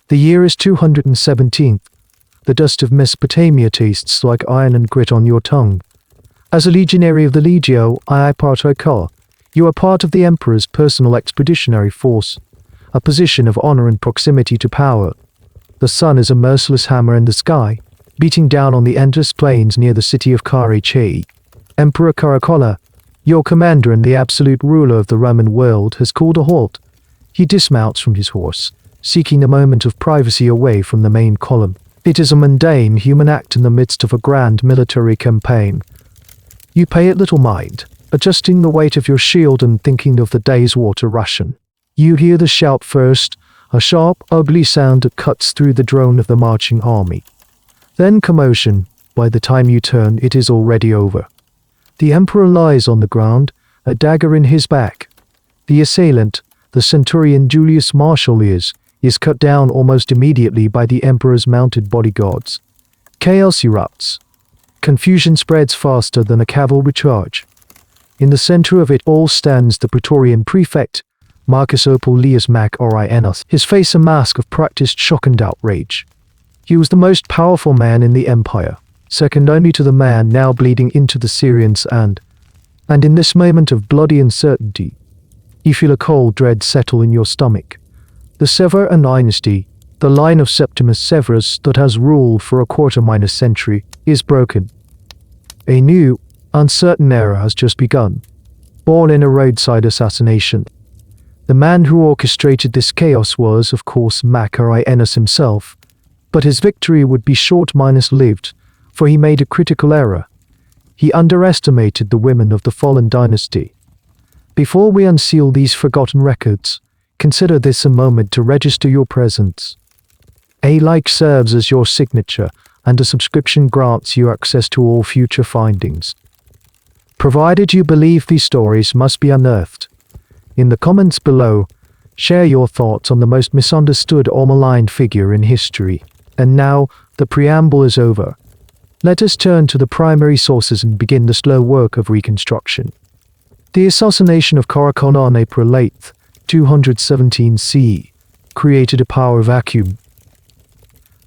The year is 217th. The dust of Mesopotamia tastes like iron and grit on your tongue. As a legionary of the Legio Ipartoikar, you are part of the Emperor's personal expeditionary force, a position of honor and proximity to power. The sun is a merciless hammer in the sky, beating down on the endless plains near the city of Carachay. Emperor Caracolla, your commander and the absolute ruler of the Roman world, has called a halt. He dismounts from his horse, seeking a moment of privacy away from the main column. It is a mundane human act in the midst of a grand military campaign. You pay it little mind, adjusting the weight of your shield and thinking of the day's water ration. You hear the shout first, a sharp, ugly sound that cuts through the drone of the marching army. Then commotion. By the time you turn, it is already over. The emperor lies on the ground, a dagger in his back. The assailant, the centurion Julius Marcellius, is cut down almost immediately by the emperor's mounted bodyguards. Chaos erupts. Confusion spreads faster than a cavalry charge. In the center of it all stands the praetorian prefect, Marcus Opullius Macarienus, his face a mask of practiced shock and outrage. He was the most powerful man in the empire, second only to the man now bleeding into the Syrians and in this moment of bloody uncertainty, you feel a cold dread settle in your stomach. The Severan dynasty, the line of Septimus Severus that has ruled for a quarter-century, is broken. A new, uncertain era has just begun, born in a roadside assassination. The man who orchestrated this chaos was, of course, Macarienus himself, but his victory would be short-lived, for he made a critical error. He underestimated the women of the fallen dynasty. Before we unseal these forgotten records, consider this a moment to register your presence. A like serves as your signature, and a subscription grants you access to all future findings. Provided you believe these stories must be unearthed. In the comments below, share your thoughts on the most misunderstood or maligned figure in history. And now, the preamble is over. Let us turn to the primary sources and begin the slow work of reconstruction. The assassination of Caracolla on April 8, 217 CE, created a power vacuum.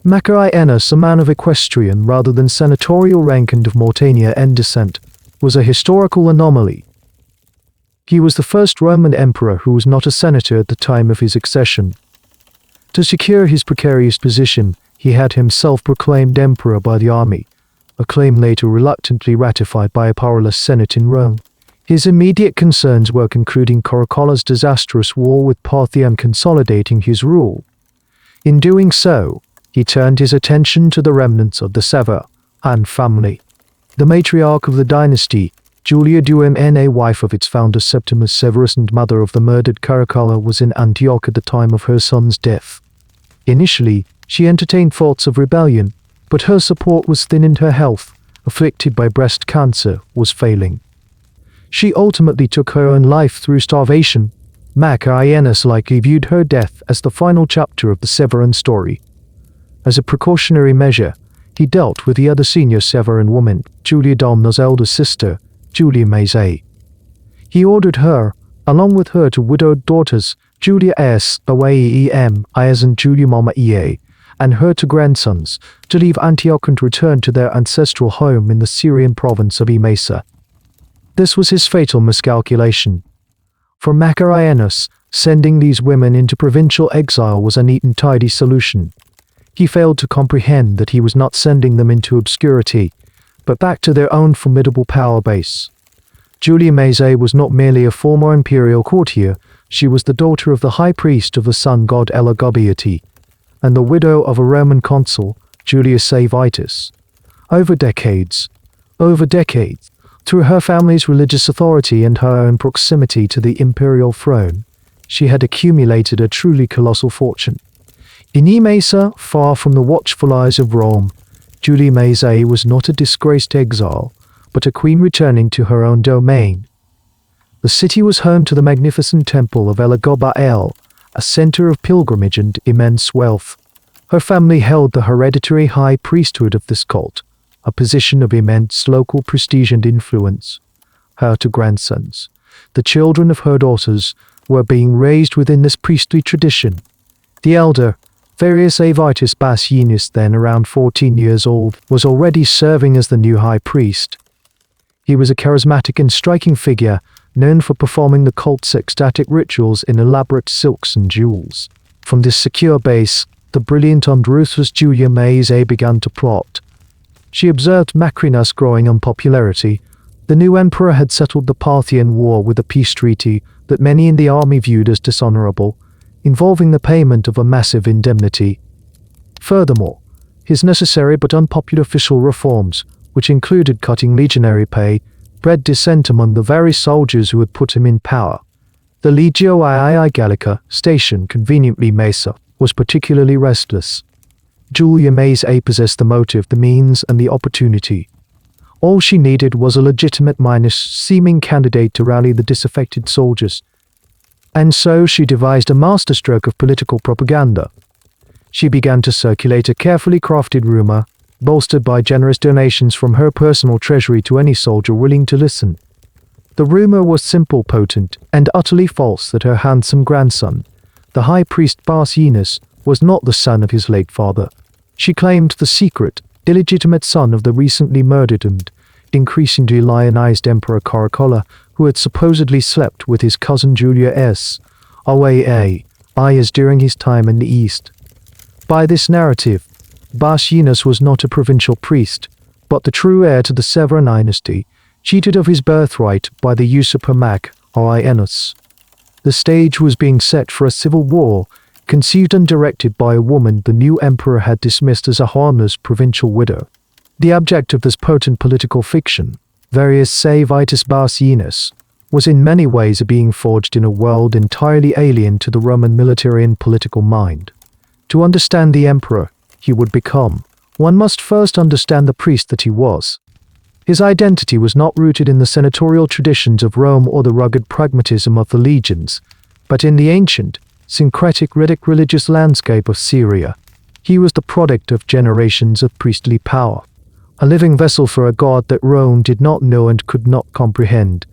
Macarienus, a man of equestrian rather than senatorial rank and of Mauritanian descent, was a historical anomaly. He was the first Roman emperor who was not a senator at the time of his accession. To secure his precarious position, he had himself proclaimed emperor by the army, a claim later reluctantly ratified by a powerless Senate in Rome. His immediate concerns were concluding Caracolla's disastrous war with Parthia and consolidating his rule. In doing so, he turned his attention to the remnants of the Severan family. The matriarch of the dynasty, Julia Maesa, wife of its founder Septimus Severus and mother of the murdered Caracolla, was in Antioch at the time of her son's death. Initially, she entertained thoughts of rebellion, but her support was thin and her health, afflicted by breast cancer, was failing. She ultimately took her own life through starvation. Macarienus likely viewed her death as the final chapter of the Severan story. As a precautionary measure, he dealt with the other senior Severan woman, Julia Domna's elder sister, Julia Maesa. He ordered her, along with her two widowed daughters, Julia S. Awaem Ias and Julia Mama Ea, and her two grandsons, to leave Antioch and return to their ancestral home in the Syrian province of Emesa. This was his fatal miscalculation. For Macarienus, sending these women into provincial exile was a neat and tidy solution. He failed to comprehend that he was not sending them into obscurity, but back to their own formidable power base. Julia Maesa was not merely a former imperial courtier, she was the daughter of the high priest of the sun god Illegitimate, and the widow of a Roman consul, Julius Savitus. Over decades, through her family's religious authority and her own proximity to the imperial throne, she had accumulated a truly colossal fortune. In Emesa, far from the watchful eyes of Rome, Julia Maesa was not a disgraced exile, but a queen returning to her own domain. The city was home to the magnificent temple of Elagobael, a center of pilgrimage and immense wealth. Her family held the hereditary high priesthood of this cult, a position of immense local prestige and influence. Her two grandsons, the children of her daughters, were being raised within this priestly tradition. The elder, Various Avitus Basianus, then around 14 years old, was already serving as the new high priest. He was a charismatic and striking figure, known for performing the cult's ecstatic rituals in elaborate silks and jewels. From this secure base, the brilliant and ruthless Julia Maesa began to plot. She observed Macrinus growing in popularity. The new emperor had settled the Parthian War with a peace treaty that many in the army viewed as dishonorable, involving the payment of a massive indemnity. Furthermore, his necessary but unpopular official reforms, which included cutting legionary pay, bred dissent among the very soldiers who had put him in power. The Legio II Gallica, station conveniently Mesa, was particularly restless. Julia Maesa possessed the motive, the means, and the opportunity. All she needed was a legitimate minus seeming candidate to rally the disaffected soldiers. And so she devised a masterstroke of political propaganda. She began to circulate a carefully crafted rumor, bolstered by generous donations from her personal treasury to any soldier willing to listen. The rumor was simple, potent, and utterly false that her handsome grandson, the high priest Basianus, was not the son of his late father. She claimed the secret, illegitimate son of the recently murdered and increasingly lionized Emperor Caracolla, who had supposedly slept with his cousin Julia S. Ayas during his time in the East. By this narrative, Basianus was not a provincial priest, but the true heir to the Severan dynasty, cheated of his birthright by the usurper Macrinus. The stage was being set for a civil war, conceived and directed by a woman the new emperor had dismissed as a harmless provincial widow. The object of this potent political fiction, various Avitus Basianus, was in many ways a being forged in a world entirely alien to the Roman military and political mind. To understand the emperor he would become, one must first understand the priest that he was. His identity was not rooted in the senatorial traditions of Rome or the rugged pragmatism of the legions, but in the ancient, syncretic religious landscape of Syria. He was the product of generations of priestly power, a living vessel for a god that Rome did not know and could not comprehend.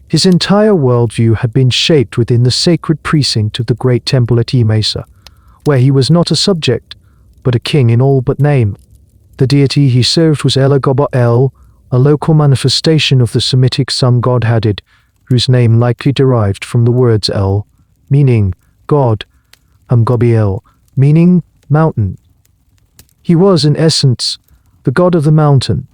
His entire worldview had been shaped within the sacred precinct of the great temple at Emesa, where he was not a subject, but a king in all but name. The deity he served was El, a local manifestation of the Semitic sun god Hadid, whose name likely derived from the words El, meaning God, and Gobiel, meaning mountain. He was, in essence, the god of the mountain.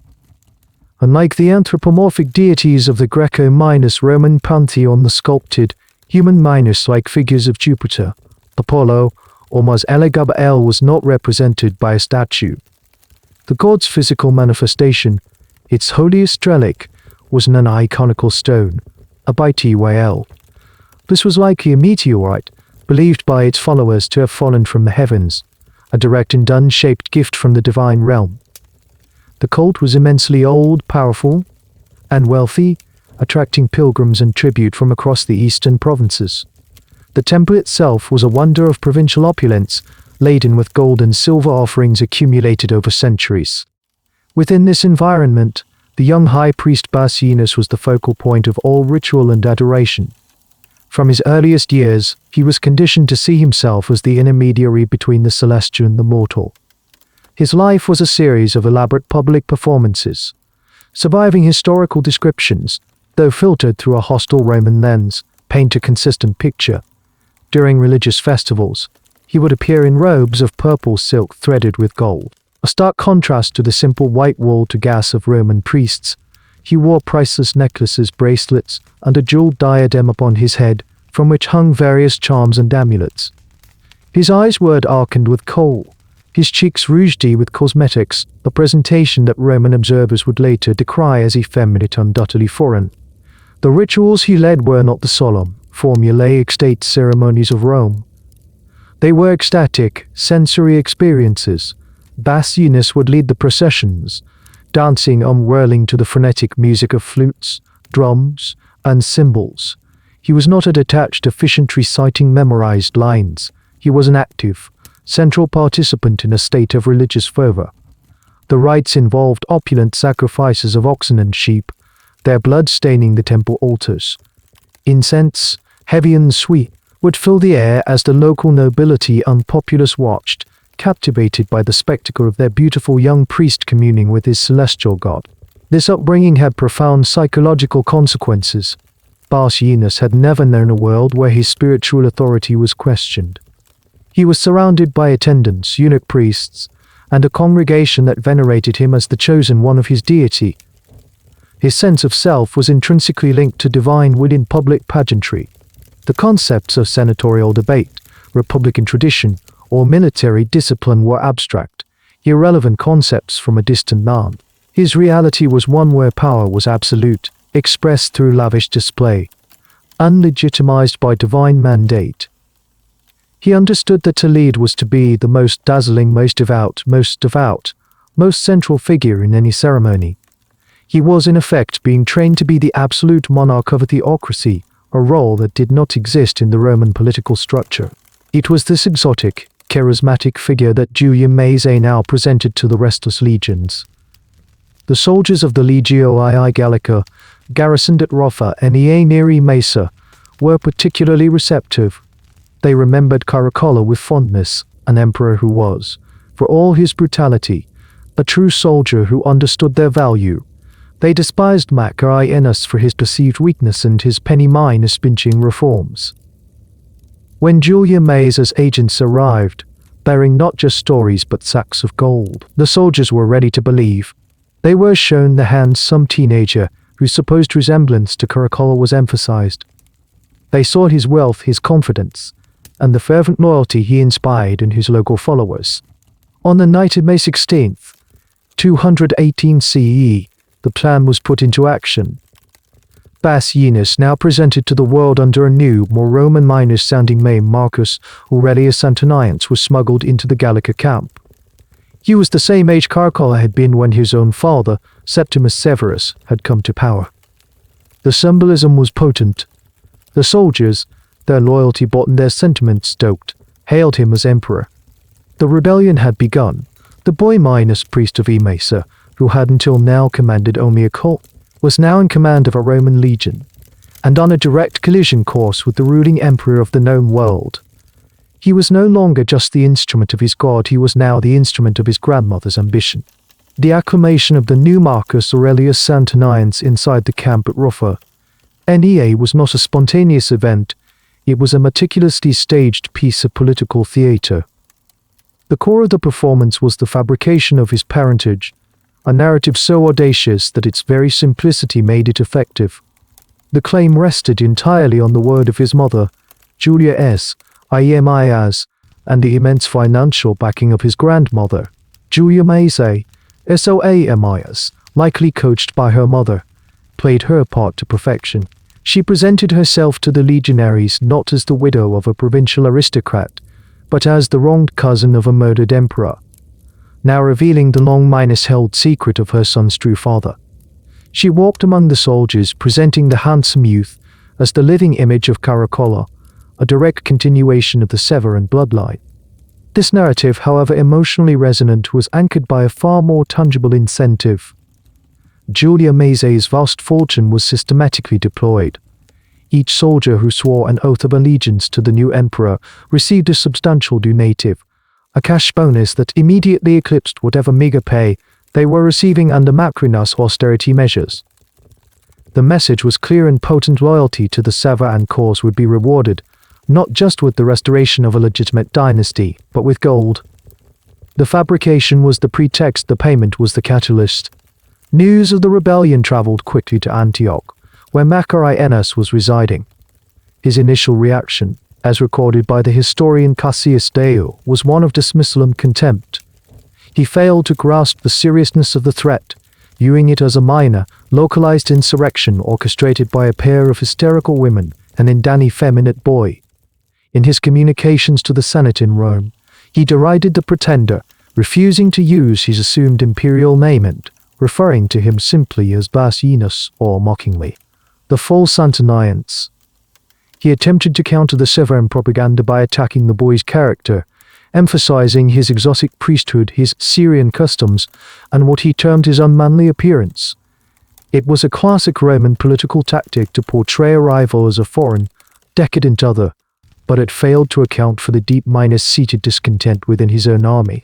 Unlike the anthropomorphic deities of the Greco-Roman pantheon, the sculpted, human-like figures of Jupiter, Apollo, or Mars El was not represented by a statue. The god's physical manifestation, its holiest relic, was an iconical stone, a Bytyl. This was likely a meteorite, believed by its followers to have fallen from the heavens, a direct and dun-shaped gift from the divine realm. The cult was immensely old, powerful, and wealthy, attracting pilgrims and tribute from across the eastern provinces. The temple itself was a wonder of provincial opulence, laden with gold and silver offerings accumulated over centuries. Within this environment, the young high priest Basianus was the focal point of all ritual and adoration. From his earliest years, he was conditioned to see himself as the intermediary between the celestial and the mortal. His life was a series of elaborate public performances, surviving historical descriptions, though filtered through a hostile Roman lens, paint a consistent picture. During religious festivals, he would appear in robes of purple silk threaded with gold, a stark contrast to the simple white-walled togas of Roman priests. He wore priceless necklaces, bracelets, and a jeweled diadem upon his head, from which hung various charms and amulets. His eyes were darkened with kohl, his cheeks rouged with cosmetics, a presentation that Roman observers would later decry as effeminate and utterly foreign. The rituals he led were not the solemn, formulaic state ceremonies of Rome. They were ecstatic, sensory experiences. Basianus would lead the processions, dancing and whirling to the frenetic music of flutes, drums, and cymbals. He was not a detached efficient reciting memorized lines. He was an active, central participant in a state of religious fervor. The rites involved opulent sacrifices of oxen and sheep, their blood staining the temple altars. Incense, heavy and sweet, would fill the air as the local nobility and populace watched, captivated by the spectacle of their beautiful young priest communing with his celestial god. This upbringing had profound psychological consequences. Barcinas had never known a world where his spiritual authority was questioned. He was surrounded by attendants, eunuch priests, and a congregation that venerated him as the chosen one of his deity. His sense of self was intrinsically linked to divine will in public pageantry. The concepts of senatorial debate, republican tradition, or military discipline were abstract, irrelevant concepts from a distant land. His reality was one where power was absolute, expressed through lavish display, unlegitimized by divine mandate. He understood that to lead was to be the most dazzling, most devout, most central figure in any ceremony. He was in effect being trained to be the absolute monarch of a theocracy, a role that did not exist in the Roman political structure. It was this exotic, charismatic figure that Julia Maesa now presented to the restless legions. The soldiers of the Legio II Gallica, garrisoned at Roffa and Neri Mesa, were particularly receptive. They remembered Caracolla with fondness, an emperor who was, for all his brutality, a true soldier who understood their value. They despised Matriarch for his perceived weakness and his penny-minus pinching reforms. When Julia Maesa's agents arrived, bearing not just stories but sacks of gold, the soldiers were ready to believe. They were shown the handsome teenager whose supposed resemblance to Caracolla was emphasized. They saw his wealth, his confidence, and the fervent loyalty he inspired in his local followers. On the night of May 16th, 218 CE, the plan was put into action. Barcinas now presented to the world under a new, more Roman-sounding name. Marcus Aurelius Antoninus was smuggled into the Gallica camp. He was the same age Caracolla had been when his own father, Septimus Severus, had come to power. The symbolism was potent. The soldiers, their loyalty bought and their sentiments stoked, hailed him as emperor. The rebellion had begun. The boy-priest of Emesa, who had until now commanded only a cult, was now in command of a Roman legion, and on a direct collision course with the ruling emperor of the known world. He was no longer just the instrument of his god, he was now the instrument of his grandmother's ambition. The acclamation of the new Marcus Aurelius Antoninus inside the camp at Roffa, NEA, was not a spontaneous event, it was a meticulously staged piece of political theater. The core of the performance was the fabrication of his parentage, a narrative so audacious that its very simplicity made it effective. The claim rested entirely on the word of his mother, Julia Maesa, and the immense financial backing of his grandmother, Julia Maesa, Soa, likely coached by her mother, played her part to perfection. She presented herself to the legionaries not as the widow of a provincial aristocrat, but as the wronged cousin of a murdered emperor, now revealing the long-held secret of her son's true father. She walked among the soldiers, presenting the handsome youth as the living image of Caracolla, a direct continuation of the Severan bloodline. This narrative, however emotionally resonant, was anchored by a far more tangible incentive. Julia Maesa's vast fortune was systematically deployed. Each soldier who swore an oath of allegiance to the new emperor received a substantial donative, a cash bonus that immediately eclipsed whatever meager pay they were receiving under Macrinas austerity measures. The message was clear and potent: loyalty to the Severan cause would be rewarded, not just with the restoration of a legitimate dynasty, but with gold. The fabrication was the pretext, the payment was the catalyst. News of the rebellion traveled quickly to Antioch, where Macrinas was residing. His initial reaction, as recorded by the historian Cassius Dio, was one of dismissal and contempt. He failed to grasp the seriousness of the threat, viewing it as a minor, localized insurrection orchestrated by a pair of hysterical women and an effeminate boy. In his communications to the Senate in Rome, he derided the pretender, refusing to use his assumed imperial name and referring to him simply as Barcinas, or mockingly, the false Antoninus. He attempted to counter the Severan propaganda by attacking the boy's character, emphasizing his exotic priesthood, his Syrian customs, and what he termed his unmanly appearance. It was a classic Roman political tactic to portray a rival as a foreign, decadent other, but it failed to account for the deep-seated discontent within his own army.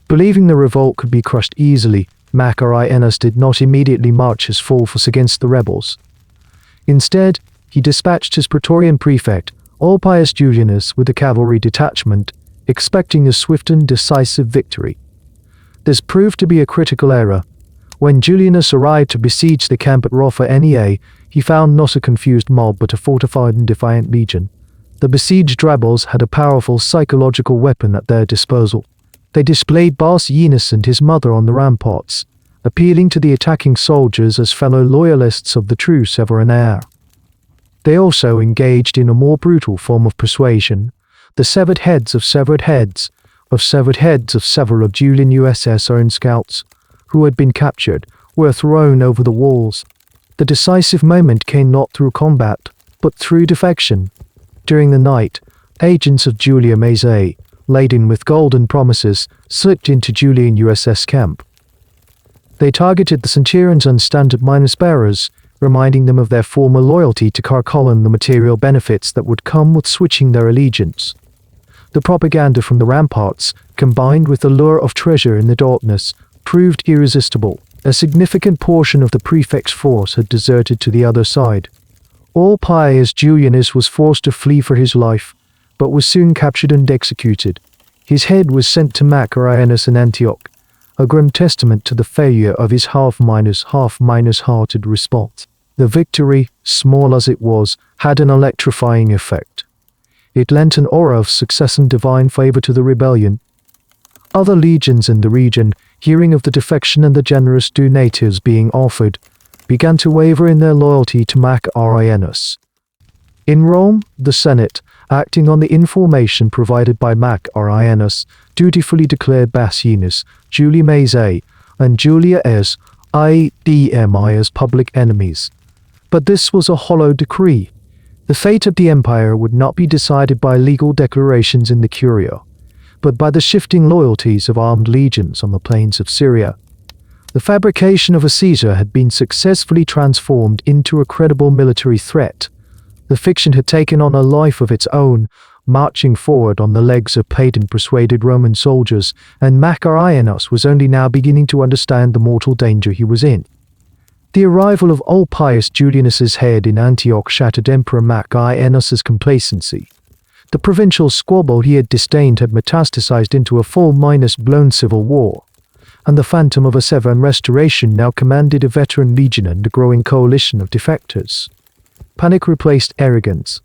Believing the revolt could be crushed easily, Macrianus did not immediately march his full force against the rebels. Instead, he dispatched his praetorian prefect, Ulpius Julianus, with a cavalry detachment, expecting a swift and decisive victory. This proved to be a critical error. When Julianus arrived to besiege the camp at Rotha Nea, he found not a confused mob but a fortified and defiant legion. The besieged rebels had a powerful psychological weapon at their disposal. They displayed Barcianus and his mother on the ramparts, appealing to the attacking soldiers as fellow loyalists of the true Severan heir. They also engaged in a more brutal form of persuasion. The severed heads of several of Julian USS scouts, who had been captured, were thrown over the walls. The decisive moment came not through combat, but through defection. During the night, agents of Julia Maesa, laden with golden promises, slipped into Julian USS camp. They targeted the Centurion's unstandard minus bearers, reminding them of their former loyalty to Carcoll and the material benefits that would come with switching their allegiance. The propaganda from the ramparts, combined with the lure of treasure in the darkness, proved irresistible. A significant portion of the prefect's force had deserted to the other side. Ulpius Julianus was forced to flee for his life, but was soon captured and executed. His head was sent to Macrianus in Antioch, a grim testament to the failure of his half-hearted response. The victory, small as it was, had an electrifying effect. It lent an aura of success and divine favor to the rebellion. Other legions in the region, hearing of the defection and the generous donatives being offered, began to waver in their loyalty to Macrianus. In Rome, the Senate, acting on the information provided by Macrianus, dutifully declared Barcianus, Julia Maesa, and Julia as public enemies. But this was a hollow decree. The fate of the empire would not be decided by legal declarations in the Curia, but by the shifting loyalties of armed legions on the plains of Syria. The fabrication of a Caesar had been successfully transformed into a credible military threat. The fiction had taken on a life of its own, marching forward on the legs of paid and persuaded Roman soldiers, and Macrianus was only now beginning to understand the mortal danger he was in. The arrival of Ulpius Julianus's head in Antioch shattered Emperor Macrianus's complacency. The provincial squabble he had disdained had metastasized into a full-blown civil war, and the phantom of a Severan restoration now commanded a veteran legion and a growing coalition of defectors. Panic replaced arrogance.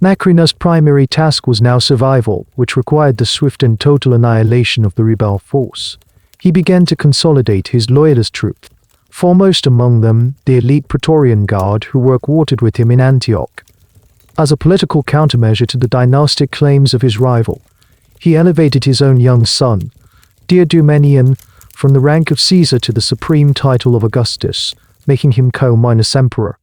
Macrianus' primary task was now survival, which required the swift and total annihilation of the rebel force. He began to consolidate his loyalist troops, foremost among them the elite Praetorian Guard who were quartered with him in Antioch. As a political countermeasure to the dynastic claims of his rival, he elevated his own young son, Diadumenian, from the rank of Caesar to the supreme title of Augustus, making him co-emperor.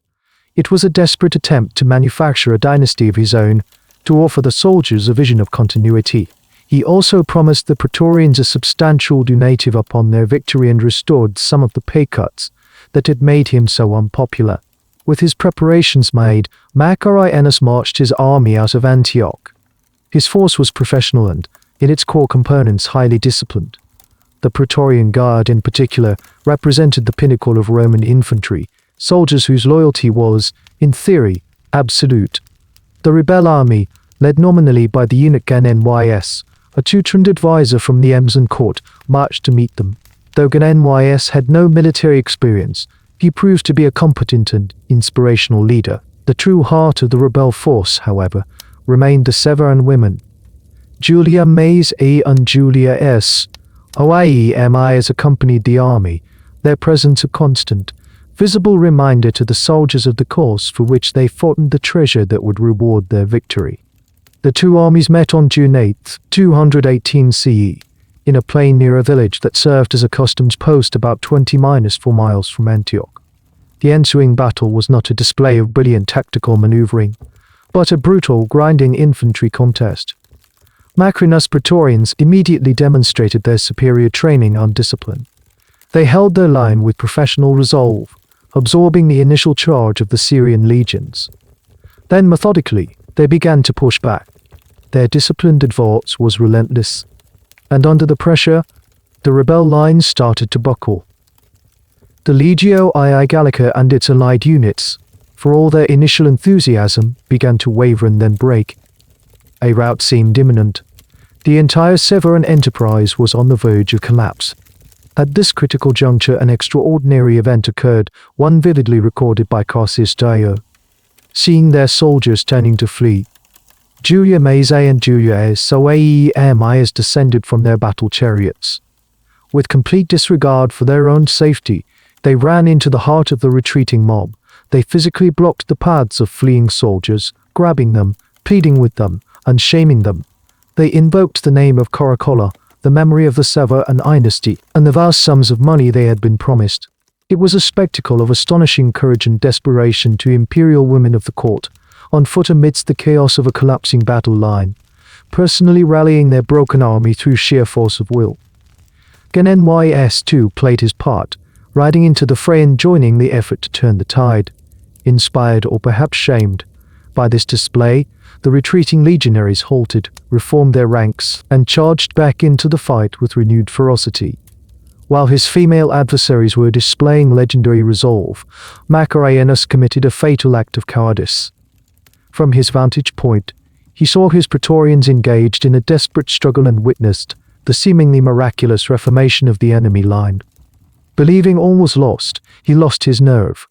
It was a desperate attempt to manufacture a dynasty of his own, to offer the soldiers a vision of continuity. He also promised the Praetorians a substantial donative upon their victory and restored some of the pay cuts that had made him so unpopular. With his preparations made, Macrianus marched his army out of Antioch. His force was professional and, in its core components, highly disciplined. The Praetorian Guard, in particular, represented the pinnacle of Roman infantry, soldiers whose loyalty was, in theory, absolute. The rebel army, led nominally by the eunuch Nys, a tutor advisor from the Emson court, marched to meet them. Though Nys had no military experience, he proved to be a competent and inspirational leader. The true heart of the rebel force, however, remained the Severan women. Julia Maesa and Julia S. Oiemis accompanied the army, their presence a constant, visible reminder to the soldiers of the cause for which they fought and the treasure that would reward their victory. The two armies met on June 8, 218 CE, in a plain near a village that served as a customs post about 20-4 miles from Antioch. The ensuing battle was not a display of brilliant tactical maneuvering, but a brutal, grinding infantry contest. Macrianus' Praetorians immediately demonstrated their superior training and discipline. They held their line with professional resolve, absorbing the initial charge of the Syrian legions. Then methodically, They began to push back. Their disciplined advance was relentless, and under the pressure, the rebel lines started to buckle. The Legio II Gallica and its allied units, for all their initial enthusiasm, began to waver and then break. A rout seemed imminent. The entire Severan enterprise was on the verge of collapse. At this critical juncture, an extraordinary event occurred, one vividly recorded by Cassius Dio. Seeing their soldiers turning to flee, Julia Maesa and Julia Maesa descended from their battle chariots. With complete disregard for their own safety, they ran into the heart of the retreating mob. They physically blocked the paths of fleeing soldiers, grabbing them, pleading with them, and shaming them. They invoked the name of Caracolla, the memory of the Severan dynasty, and the vast sums of money they had been promised. It was a spectacle of astonishing courage and desperation to imperial women of the court, on foot amidst the chaos of a collapsing battle line, personally rallying their broken army through sheer force of will. Gnys too played his part, riding into the fray and joining the effort to turn the tide. Inspired, or perhaps shamed, by this display, the retreating legionaries halted, reformed their ranks, and charged back into the fight with renewed ferocity. While his female adversaries were displaying legendary resolve, Macarenus committed a fatal act of cowardice. From his vantage point, he saw his Praetorians engaged in a desperate struggle and witnessed the seemingly miraculous reformation of the enemy line. Believing all was lost, he lost his nerve.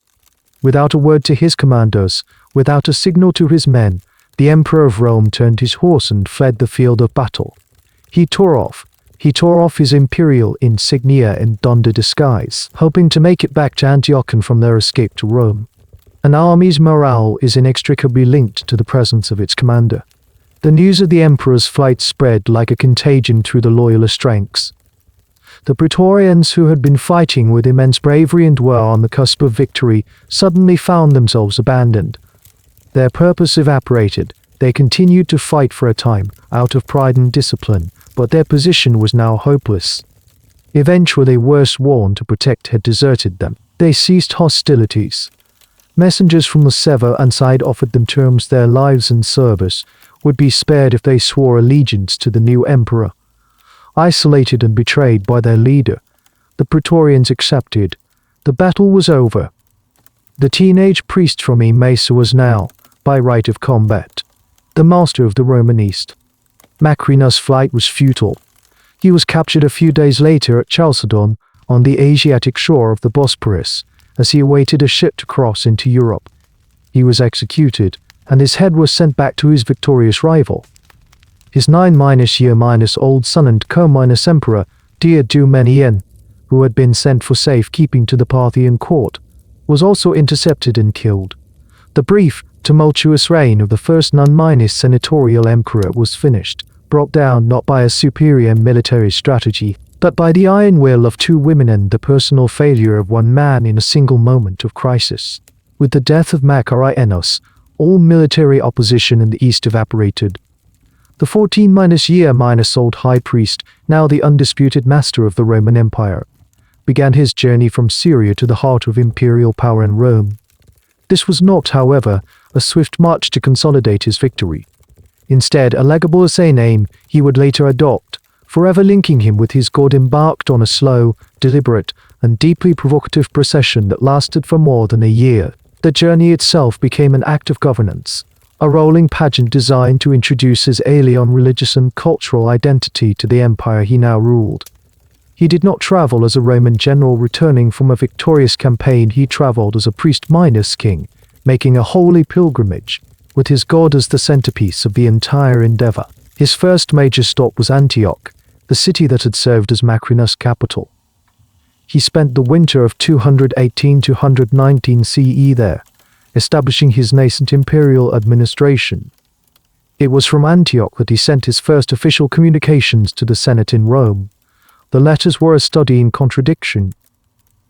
Without a word to his commanders, without a signal to his men, the Emperor of Rome turned his horse and fled the field of battle. He tore off his imperial insignia and donned a disguise, hoping to make it back to Antioch and from their escape to Rome. An army's morale is inextricably linked to the presence of its commander. The news of the emperor's flight spread like a contagion through the loyalist ranks. The Praetorians, who had been fighting with immense bravery and were on the cusp of victory, suddenly found themselves abandoned. Their purpose evaporated. They continued to fight for a time, out of pride and discipline, but their position was now hopeless. Eventually, worse sworn to protect had deserted them. They ceased hostilities. Messengers from the Severan side offered them terms their lives and service would be spared if they swore allegiance to the new emperor. Isolated and betrayed by their leader, the Praetorians accepted. The battle was over. The teenage priest from Immerse was now, by right of combat, the master of the Roman East. Macrinus' flight was futile. He was captured a few days later at Chalcedon, on the Asiatic shore of the Bosporus, as he awaited a ship to cross into Europe. He was executed, and his head was sent back to his victorious rival. His 9-year-old son and co-emperor, Diadumenian, who had been sent for safekeeping to the Parthian court, was also intercepted and killed. The brief, tumultuous reign of the first non-senatorial emperor was finished, brought down not by a superior military strategy, but by the iron will of two women and the personal failure of one man in a single moment of crisis. With the death of Macarenus, all military opposition in the east evaporated. The 14-year-old high priest, now the undisputed master of the Roman Empire, began his journey from Syria to the heart of imperial power in Rome. This was not, however, a swift march to consolidate his victory. Instead, a legible name he would later adopt, forever linking him with his god, embarked on a slow, deliberate, and deeply provocative procession that lasted for more than a year. The journey itself became an act of governance, a rolling pageant designed to introduce his alien religious and cultural identity to the empire he now ruled. He did not travel as a Roman general returning from a victorious campaign. He traveled as a priest minus king, making a holy pilgrimage, with his god as the centerpiece of the entire endeavor. His first major stop was Antioch, the city that had served as Macrinus' capital. He spent the winter of 218-219 CE there, establishing his nascent imperial administration. It was from Antioch that he sent his first official communications to the Senate in Rome. The letters were a study in contradiction.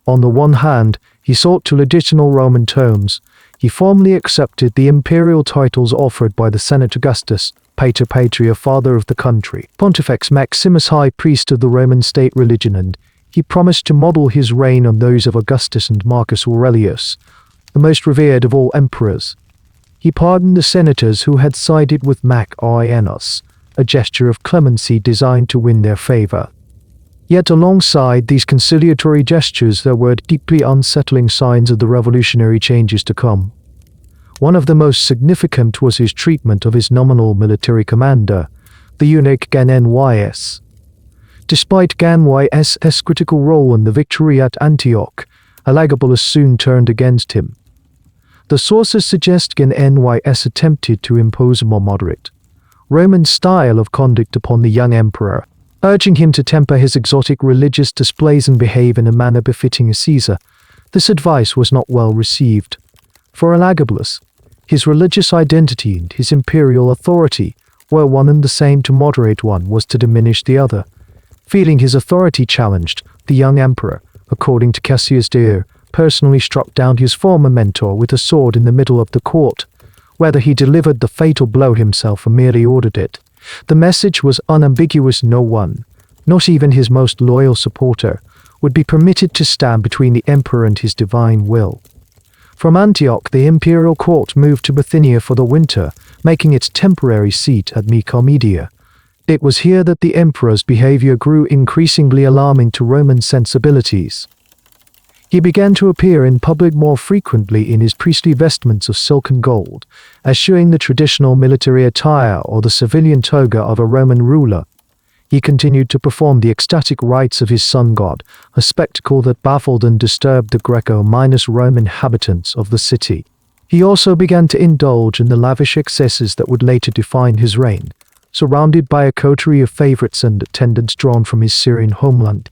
On the one hand, he sought to legitimize Roman terms. He formally accepted the imperial titles offered by the Senate: Augustus, Pater Patria, father of the country, Pontifex Maximus, high priest of the Roman state religion, and he promised to model his reign on those of Augustus and Marcus Aurelius, the most revered of all emperors. He pardoned the senators who had sided with Mac-Inos, a gesture of clemency designed to win their favor. Yet alongside these conciliatory gestures there were deeply unsettling signs of the revolutionary changes to come. One of the most significant was his treatment of his nominal military commander, the eunuch Gan-Nys. Despite Gan-Nys's critical role in the victory at Antioch, Elagabalus soon turned against him. The sources suggest Gan-Nys attempted to impose a more moderate Roman style of conduct upon the young emperor, urging him to temper his exotic religious displays and behave in a manner befitting a Caesar. This advice was not well received. For Elagabalus, his religious identity and his imperial authority were one and the same. To moderate one was to diminish the other. Feeling his authority challenged, the young emperor, according to Cassius Dio, personally struck down his former mentor with a sword in the middle of the court. Whether he delivered the fatal blow himself or merely ordered it, the message was unambiguous. No one, not even his most loyal supporter, would be permitted to stand between the emperor and his divine will. From Antioch, the imperial court moved to Bithynia for the winter, making its temporary seat at Nicomedia. It was here that the emperor's behavior grew increasingly alarming to Roman sensibilities. He began to appear in public more frequently in his priestly vestments of silk and gold, eschewing the traditional military attire or the civilian toga of a Roman ruler. He continued to perform the ecstatic rites of his sun god, a spectacle that baffled and disturbed the Greco-Roman inhabitants of the city. He also began to indulge in the lavish excesses that would later define his reign, surrounded by a coterie of favorites and attendants drawn from his Syrian homeland.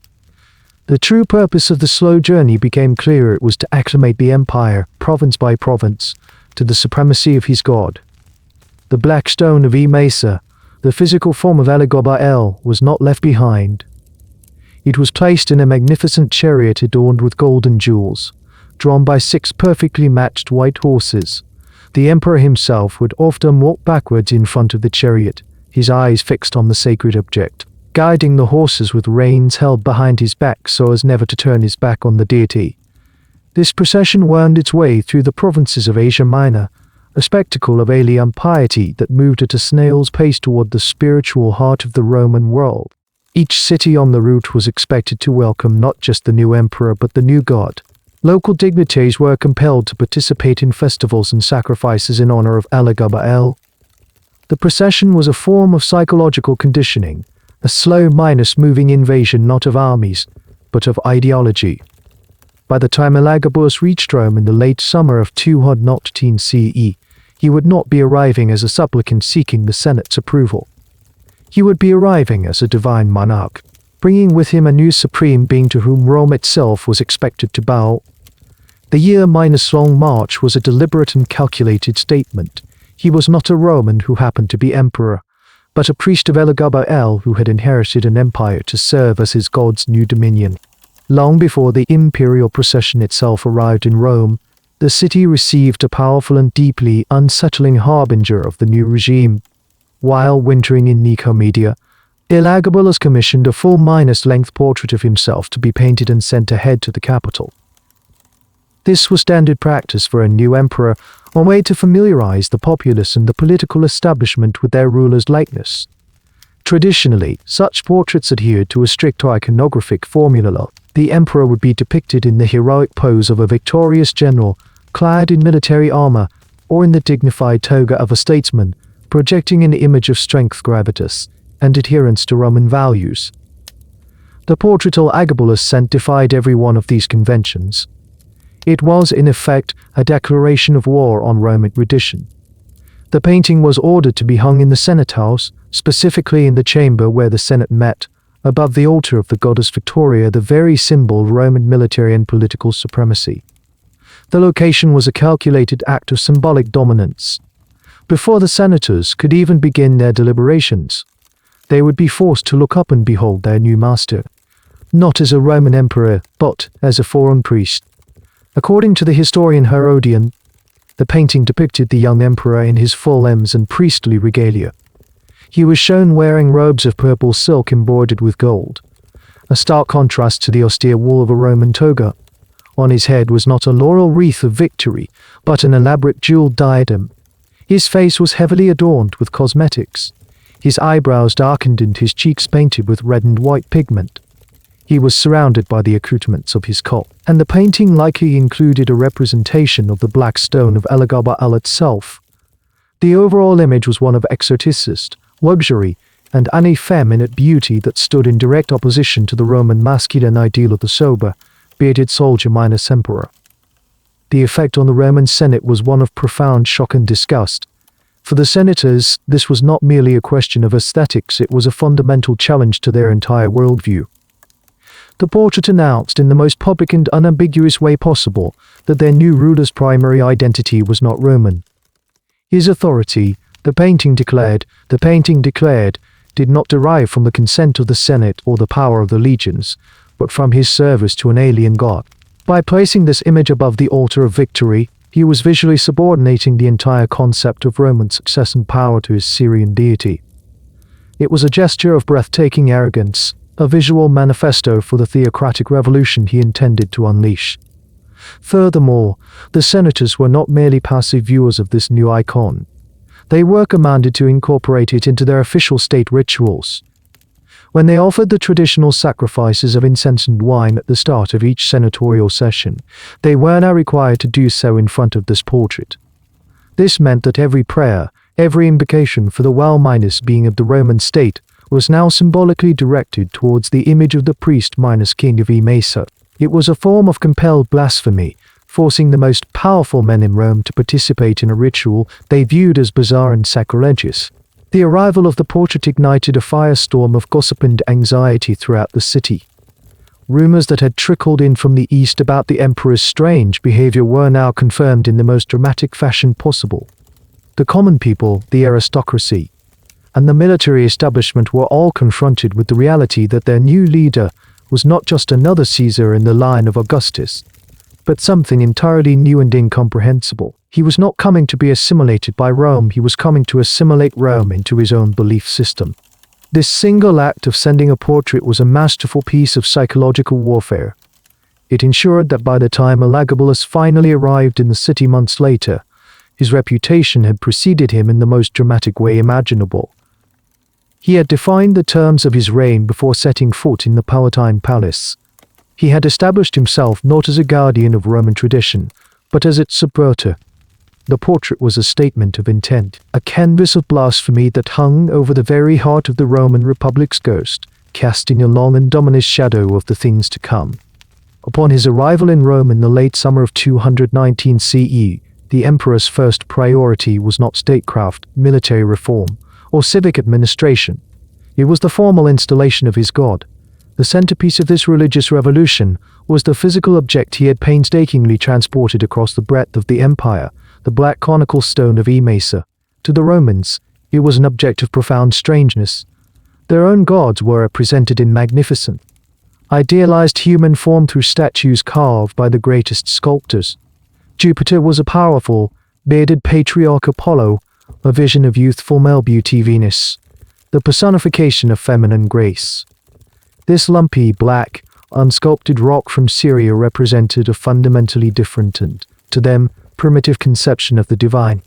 The true purpose of the slow journey became clear. It was to acclimate the empire, province by province, to the supremacy of his god. The black stone of Maesa, the physical form of Elagabalus, was not left behind. It was placed in a magnificent chariot adorned with gold and jewels, drawn by 6 perfectly matched white horses. The emperor himself would often walk backwards in front of the chariot, his eyes fixed on the sacred object, guiding the horses with reins held behind his back so as never to turn his back on the deity. This procession wound its way through the provinces of Asia Minor, a spectacle of alien piety that moved at a snail's pace toward the spiritual heart of the Roman world. Each city on the route was expected to welcome not just the new emperor but the new god. Local dignitaries were compelled to participate in festivals and sacrifices in honor of Elagabalus. The procession was a form of psychological conditioning, a slow, moving invasion not of armies, but of ideology. By the time Elagabalus reached Rome in the late summer of 219 CE, he would not be arriving as a supplicant seeking the Senate's approval. He would be arriving as a divine monarch, bringing with him a new supreme being to whom Rome itself was expected to bow. The year-long march was a deliberate and calculated statement. He was not a Roman who happened to be emperor, but a priest of Elagabalus who had inherited an empire to serve as his god's new dominion. Long before the imperial procession itself arrived in Rome, the city received a powerful and deeply unsettling harbinger of the new regime. While wintering in Nicomedia, Elagabalus commissioned a full length portrait of himself to be painted and sent ahead to the capital. This was standard practice for a new emperor, a way to familiarize the populace and the political establishment with their ruler's likeness. Traditionally, such portraits adhered to a strict iconographic formula. The emperor would be depicted in the heroic pose of a victorious general, clad in military armor, or in the dignified toga of a statesman, projecting an image of strength, gravitas, and adherence to Roman values. The portrait Elagabalus sent defied every one of these conventions. It was, in effect, a declaration of war on Roman tradition. The painting was ordered to be hung in the Senate House, specifically in the chamber where the Senate met, above the altar of the goddess Victoria, the very symbol of Roman military and political supremacy. The location was a calculated act of symbolic dominance. Before the senators could even begin their deliberations, they would be forced to look up and behold their new master, not as a Roman emperor, but as a foreign priest. According to the historian Herodian, the painting depicted the young emperor in his full limbs and priestly regalia. He was shown wearing robes of purple silk embroidered with gold, a stark contrast to the austere wool of a Roman toga. On his head was not a laurel wreath of victory, but an elaborate jeweled diadem. His face was heavily adorned with cosmetics, his eyebrows darkened and his cheeks painted with red and white pigment. He was surrounded by the accoutrements of his cult, and the painting likely included a representation of the black stone of Elagabal itself. The overall image was one of exoticist, luxury, and an effeminate beauty that stood in direct opposition to the Roman masculine ideal of the sober, bearded soldier minus emperor. The effect on the Roman Senate was one of profound shock and disgust. For the senators, this was not merely a question of aesthetics, it was a fundamental challenge to their entire worldview. The portrait announced in the most public and unambiguous way possible that their new ruler's primary identity was not Roman. His authority, the painting declared, did not derive from the consent of the Senate or the power of the legions, but from his service to an alien god. By placing this image above the altar of victory, he was visually subordinating the entire concept of Roman success and power to his Syrian deity. It was a gesture of breathtaking arrogance, a visual manifesto for the theocratic revolution he intended to unleash. Furthermore, the senators were not merely passive viewers of this new icon. They were commanded to incorporate it into their official state rituals. When they offered the traditional sacrifices of incense and wine at the start of each senatorial session, they were now required to do so in front of this portrait. This meant that every prayer, every invocation for the well-minus being of the Roman state, was now symbolically directed towards the image of the priest minus king of Emesa. It was a form of compelled blasphemy, forcing the most powerful men in Rome to participate in a ritual they viewed as bizarre and sacrilegious. The arrival of the portrait ignited a firestorm of gossip and anxiety throughout the city. Rumors that had trickled in from the east about the emperor's strange behavior were now confirmed in the most dramatic fashion possible. The common people, the aristocracy, and the military establishment were all confronted with the reality that their new leader was not just another Caesar in the line of Augustus, but something entirely new and incomprehensible. He was not coming to be assimilated by Rome, he was coming to assimilate Rome into his own belief system. This single act of sending a portrait was a masterful piece of psychological warfare. It ensured that by the time Elagabalus finally arrived in the city months later, his reputation had preceded him in the most dramatic way imaginable. He had defined the terms of his reign before setting foot in the Palatine Palace. He had established himself not as a guardian of Roman tradition, but as its subverter. The portrait was a statement of intent, a canvas of blasphemy that hung over the very heart of the Roman Republic's ghost, casting a long and ominous shadow of the things to come. Upon his arrival in Rome in the late summer of 219 CE, the emperor's first priority was not statecraft, military reform, or civic administration. It was the formal installation of his god. The centerpiece of this religious revolution was the physical object he had painstakingly transported across the breadth of the empire, the black conical stone of Emesa. To the Romans, it was an object of profound strangeness. Their own gods were represented in magnificent, idealized human form through statues carved by the greatest sculptors. Jupiter was a powerful, bearded patriarch Apollo, a vision of youthful male beauty Venus, the personification of feminine grace. This lumpy, black, unsculpted rock from Syria represented a fundamentally different and, to them, primitive conception of the divine.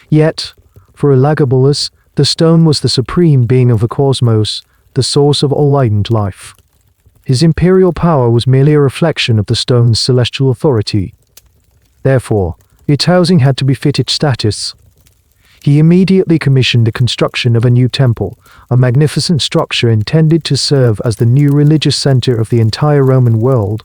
Yet, for Elagabalus, the stone was the supreme being of the cosmos, the source of all light and life. His imperial power was merely a reflection of the stone's celestial authority. Therefore, its housing had to befit its status. He immediately commissioned the construction of a new temple, a magnificent structure intended to serve as the new religious center of the entire Roman world.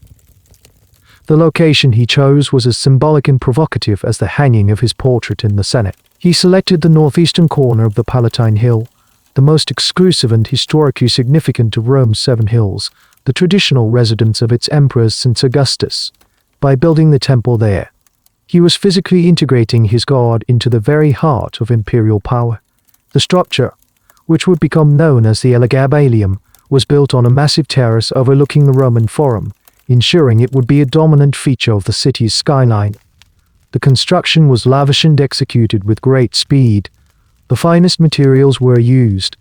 The location he chose was as symbolic and provocative as the hanging of his portrait in the Senate. He selected the northeastern corner of the Palatine Hill, the most exclusive and historically significant of Rome's 7 hills, the traditional residence of its emperors since Augustus. By building the temple there, he was physically integrating his god into the very heart of imperial power. The structure, which would become known as the Elagabalium, was built on a massive terrace overlooking the Roman Forum, ensuring it would be a dominant feature of the city's skyline. The construction was lavish and executed with great speed. The finest materials were used,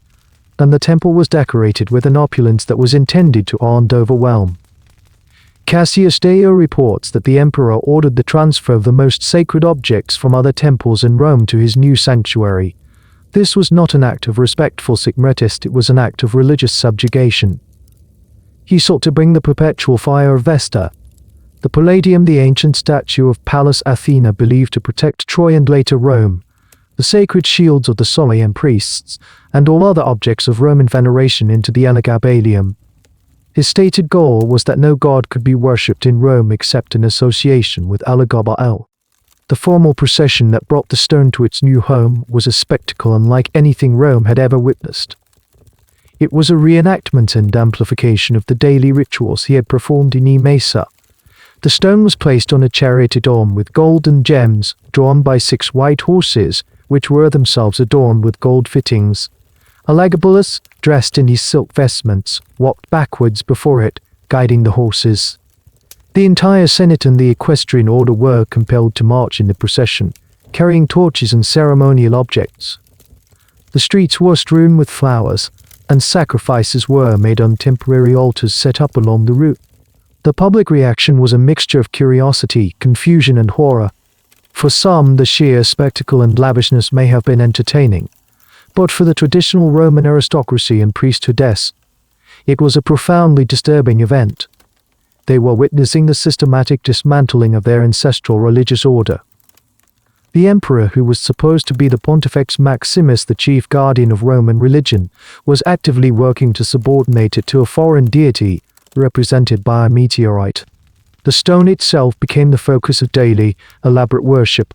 and the temple was decorated with an opulence that was intended to awe and overwhelm. Cassius Dio reports that the emperor ordered the transfer of the most sacred objects from other temples in Rome to his new sanctuary. This was not an act of respectful sigmaritist, it was an act of religious subjugation. He sought to bring the perpetual fire of Vesta, the Palladium, the ancient statue of Pallas Athena believed to protect Troy and later Rome, the sacred shields of the Solian priests, and all other objects of Roman veneration into the Elegabalium. His stated goal was that no god could be worshipped in Rome except in association with Elegabal. The formal procession that brought the stone to its new home was a spectacle unlike anything Rome had ever witnessed. It was a reenactment and amplification of the daily rituals he had performed in Maesa. The stone was placed on a chariot adorned with gold and gems, drawn by 6 white horses, which were themselves adorned with gold fittings. Elagabalus, dressed in his silk vestments, walked backwards before it, guiding the horses. The entire Senate and the equestrian order were compelled to march in the procession, carrying torches and ceremonial objects. The streets were strewn with flowers, and sacrifices were made on temporary altars set up along the route. The public reaction was a mixture of curiosity, confusion, and horror. For some, the sheer spectacle and lavishness may have been entertaining, but for the traditional Roman aristocracy and priesthoodess, it was a profoundly disturbing event. They were witnessing the systematic dismantling of their ancestral religious order. The emperor, who was supposed to be the Pontifex Maximus, the chief guardian of Roman religion, was actively working to subordinate it to a foreign deity, represented by a meteorite. The stone itself became the focus of daily, elaborate worship.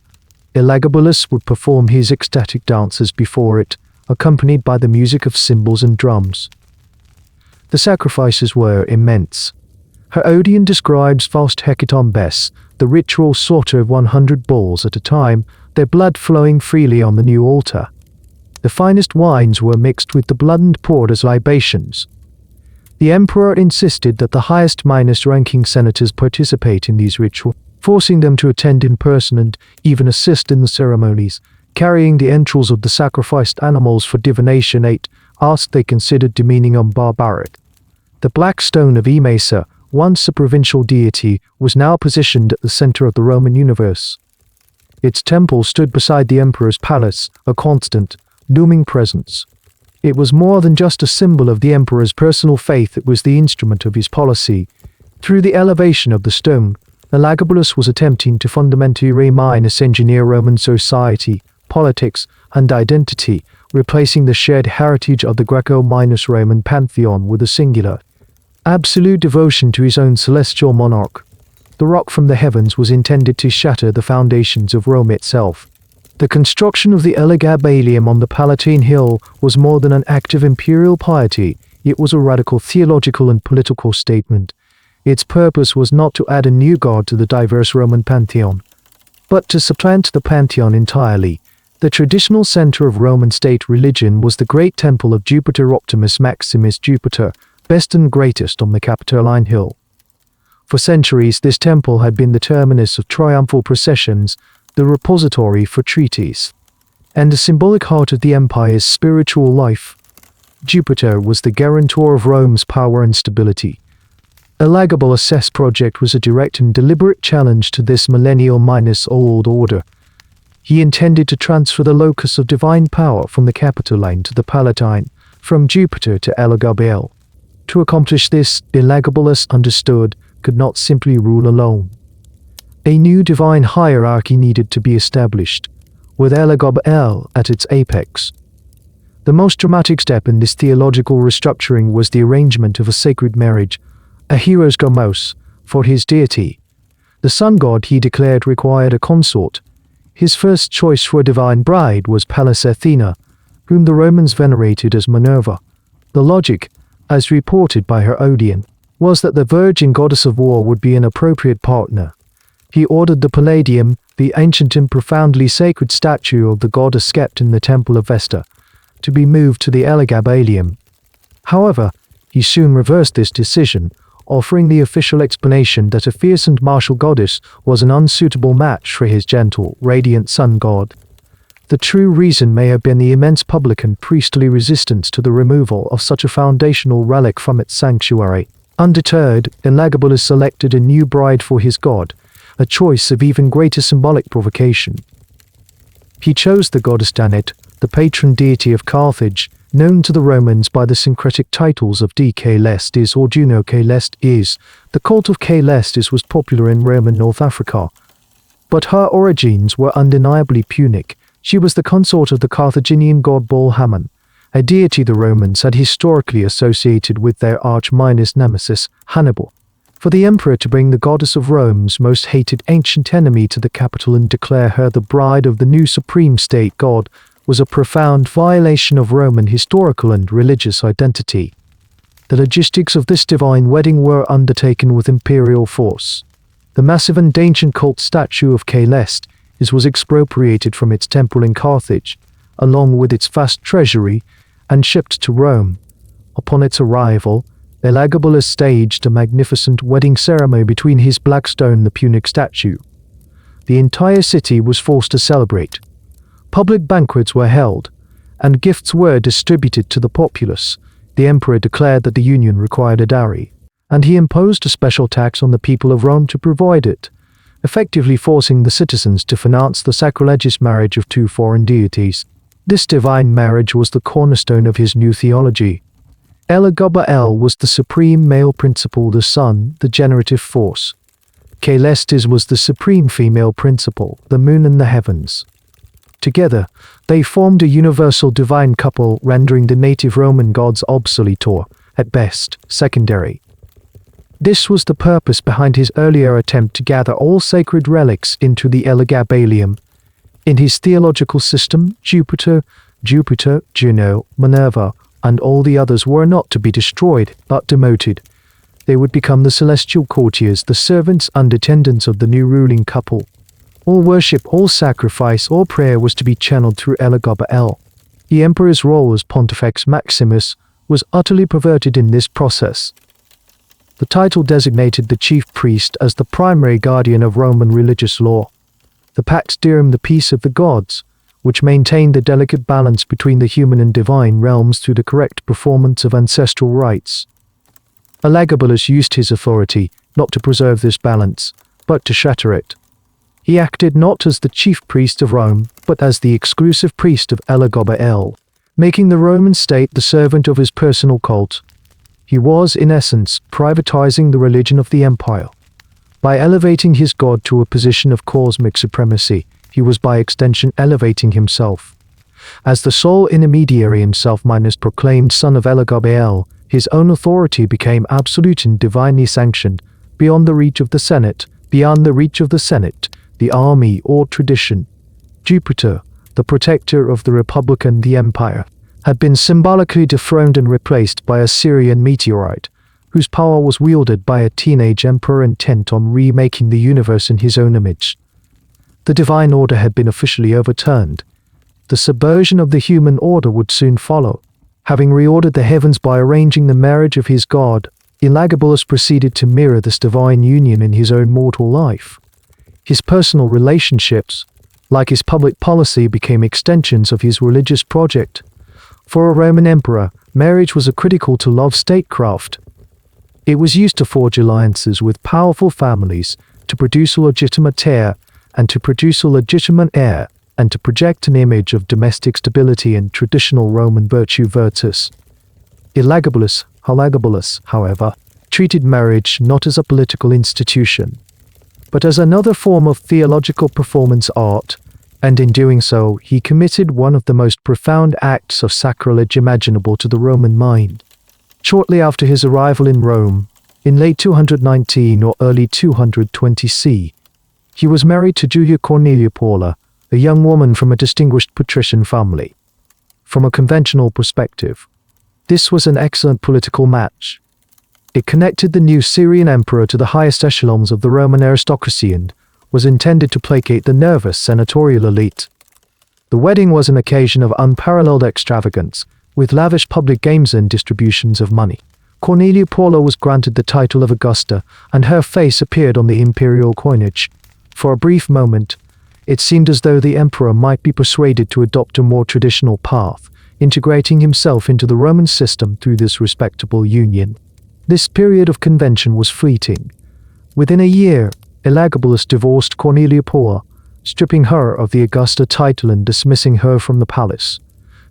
Elagabalus would perform his ecstatic dances before it, accompanied by the music of cymbals and drums. The sacrifices were immense. Herodian describes vast hecatombes, the ritual slaughter of 100 bulls at a time, their blood flowing freely on the new altar. The finest wines were mixed with the blood and poured as libations. The emperor insisted that the highest ranking senators participate in these rituals, forcing them to attend in person and even assist in the ceremonies, carrying the entrails of the sacrificed animals for divination. 8 asked they considered demeaning and barbaric. The black stone of Maesa, once a provincial deity, was now positioned at the center of the Roman universe. Its temple stood beside the emperor's palace, a constant, looming presence. It was more than just a symbol of the emperor's personal faith, it was the instrument of his policy. Through the elevation of the stone, Elagabalus was attempting to fundamentally engineer Roman society, politics, and identity, replacing the shared heritage of the Greco-Roman pantheon with a singular, absolute devotion to his own celestial monarch. The rock from the heavens was intended to shatter the foundations of Rome itself. The construction of the Elegabalium on the Palatine Hill was more than an act of imperial piety, it was a radical theological and political statement. Its purpose was not to add a new god to the diverse Roman pantheon, but to supplant the pantheon entirely. The traditional center of Roman state religion was the great temple of Jupiter Optimus Maximus Jupiter, best and greatest on the Capitoline Hill. For centuries, this temple had been the terminus of triumphal processions, the repository for treaties, and the symbolic heart of the empire's spiritual life. Jupiter was the guarantor of Rome's power and stability. Elagabalus' project was a direct and deliberate challenge to this millennial-old order. He intended to transfer the locus of divine power from the Capitoline to the Palatine, from Jupiter to Elagabal. To accomplish this, Elagabalus understood could not simply rule alone. A new divine hierarchy needed to be established, with Elagabal at its apex. The most dramatic step in this theological restructuring was the arrangement of a sacred marriage, a hero's gomos, for his deity. The sun god, he declared, required a consort. His first choice for a divine bride was Pallas Athena, whom the Romans venerated as Minerva. The logic, as reported by Herodian, was that the virgin goddess of war would be an appropriate partner. He ordered the Palladium, the ancient and profoundly sacred statue of the goddess kept in the temple of Vesta, to be moved to the Elegabalium. However, he soon reversed this decision, offering the official explanation that a fierce and martial goddess was an unsuitable match for his gentle, radiant sun god. The true reason may have been the immense public and priestly resistance to the removal of such a foundational relic from its sanctuary. Undeterred, Elagabalus selected a new bride for his god, a choice of even greater symbolic provocation. He chose the goddess Tanit, the patron deity of Carthage, known to the Romans by the syncretic titles of D. Caelestis or Juno Caelestis. The cult of Caelestis was popular in Roman North Africa, but her origins were undeniably Punic. She was the consort of the Carthaginian god Baal-Hamon, a deity the Romans had historically associated with their arch-minus nemesis, Hannibal. For the emperor to bring the goddess of Rome's most hated ancient enemy to the capital and declare her the bride of the new supreme state god was a profound violation of Roman historical and religious identity. The logistics of this divine wedding were undertaken with imperial force. The massive and ancient cult statue of Caelestis was expropriated from its temple in Carthage, along with its vast treasury, and shipped to Rome. Upon its arrival, Elagabalus staged a magnificent wedding ceremony between his black stone the Punic statue. The entire city was forced to celebrate. Public banquets were held, and gifts were distributed to the populace. The emperor declared that the union required a dowry, and he imposed a special tax on the people of Rome to provide it, effectively forcing the citizens to finance the sacrilegious marriage of two foreign deities. This divine marriage was the cornerstone of his new theology. Elagabalus was the supreme male principle, the sun, the generative force. Caelestis was the supreme female principle, the moon and the heavens. Together, they formed a universal divine couple, rendering the native Roman gods obsolete or, at best, secondary. This was the purpose behind his earlier attempt to gather all sacred relics into the Elagabalium. In his theological system, Jupiter, Juno, Minerva, and all the others were not to be destroyed, but demoted. They would become the celestial courtiers, the servants and attendants of the new ruling couple. All worship, all sacrifice, all prayer was to be channeled through Elagabalus. The emperor's role as Pontifex Maximus was utterly perverted in this process. The title designated the chief priest as the primary guardian of Roman religious law. The Pax Deorum, the peace of the gods, which maintained the delicate balance between the human and divine realms through the correct performance of ancestral rites. Elagabalus used his authority not to preserve this balance, but to shatter it. He acted not as the chief priest of Rome, but as the exclusive priest of Elagabalus, making the Roman state the servant of his personal cult. He was, in essence, privatizing the religion of the empire. By elevating his god to a position of cosmic supremacy, he was by extension elevating himself. As the sole intermediary and self-proclaimed son of Elagabalus, his own authority became absolute and divinely sanctioned, beyond the reach of the Senate, the army or tradition. Jupiter, the protector of the Republic and the Empire, had been symbolically dethroned and replaced by a Syrian meteorite, whose power was wielded by a teenage emperor intent on remaking the universe in his own image. The divine order had been officially overturned. The subversion of the human order would soon follow. Having reordered the heavens by arranging the marriage of his god, Elagabalus proceeded to mirror this divine union in his own mortal life. His personal relationships, like his public policy, became extensions of his religious project. For a Roman emperor, marriage was a critical to love statecraft. It was used to forge alliances with powerful families, to produce a legitimate heir, and to produce a legitimate heir, and to project an image of domestic stability and traditional Roman virtue virtus. Elagabalus, however, treated marriage not as a political institution, but as another form of theological performance art, and in doing so, he committed one of the most profound acts of sacrilege imaginable to the Roman mind. Shortly after his arrival in Rome, in late 219 or early 220 C, he was married to Julia Cornelia Paula, a young woman from a distinguished patrician family. From a conventional perspective, this was an excellent political match. It connected the new Syrian emperor to the highest echelons of the Roman aristocracy and was intended to placate the nervous senatorial elite. The wedding was an occasion of unparalleled extravagance, with lavish public games and distributions of money. Cornelia Paula was granted the title of Augusta, and her face appeared on the imperial coinage. For a brief moment, it seemed as though the emperor might be persuaded to adopt a more traditional path, integrating himself into the Roman system through this respectable union. This period of convention was fleeting. Within a year, Elagabalus divorced Cornelia Paula, stripping her of the Augusta title and dismissing her from the palace.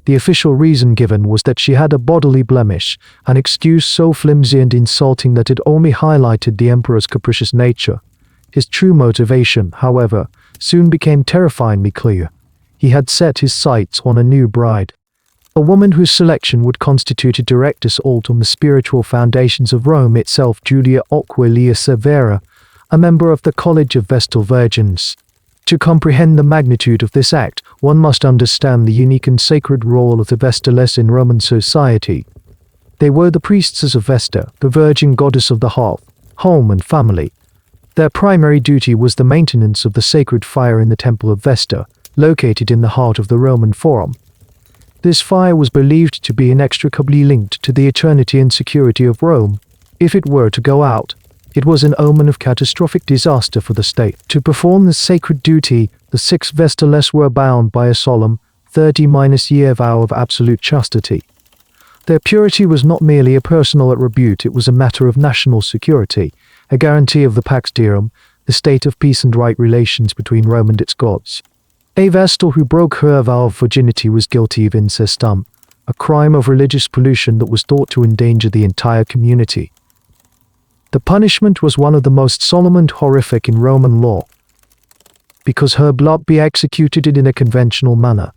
The official reason given was that she had a bodily blemish, an excuse so flimsy and insulting that it only highlighted the emperor's capricious nature. His true motivation, however, soon became terrifyingly clear. He had set his sights on a new bride, a woman whose selection would constitute a direct assault on the spiritual foundations of Rome itself. Julia Maesa, a member of the College of Vestal Virgins. To comprehend the magnitude of this act, one must understand the unique and sacred role of the Vestales in Roman society. They were the priestesses of Vesta, the virgin goddess of the hearth, home and family. Their primary duty was the maintenance of the sacred fire in the Temple of Vesta, located in the heart of the Roman Forum. This fire was believed to be inextricably linked to the eternity and security of Rome. If it were to go out, it was an omen of catastrophic disaster for the state. To perform this sacred duty, the 6 Vestales were bound by a solemn 30-year vow of absolute chastity. Their purity was not merely a personal attribute, it was a matter of national security, a guarantee of the Pax Deorum, the state of peace and right relations between Rome and its gods. A Vestal who broke her vow of virginity was guilty of incestum, a crime of religious pollution that was thought to endanger the entire community. The punishment was one of the most solemn and horrific in Roman law, because her blood be executed in a conventional manner.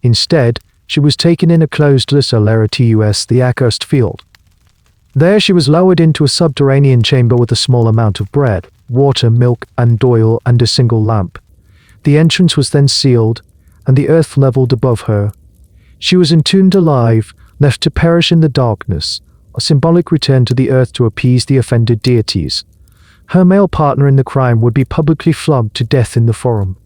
Instead, she was taken in a closed celaritus, the accursed field. There she was lowered into a subterranean chamber with a small amount of bread, water, milk, and oil, and a single lamp. The entrance was then sealed, and the earth leveled above her. She was entombed alive, left to perish in the darkness, a symbolic return to the earth to appease the offended deities. Her male partner in the crime would be publicly flogged to death in the Forum.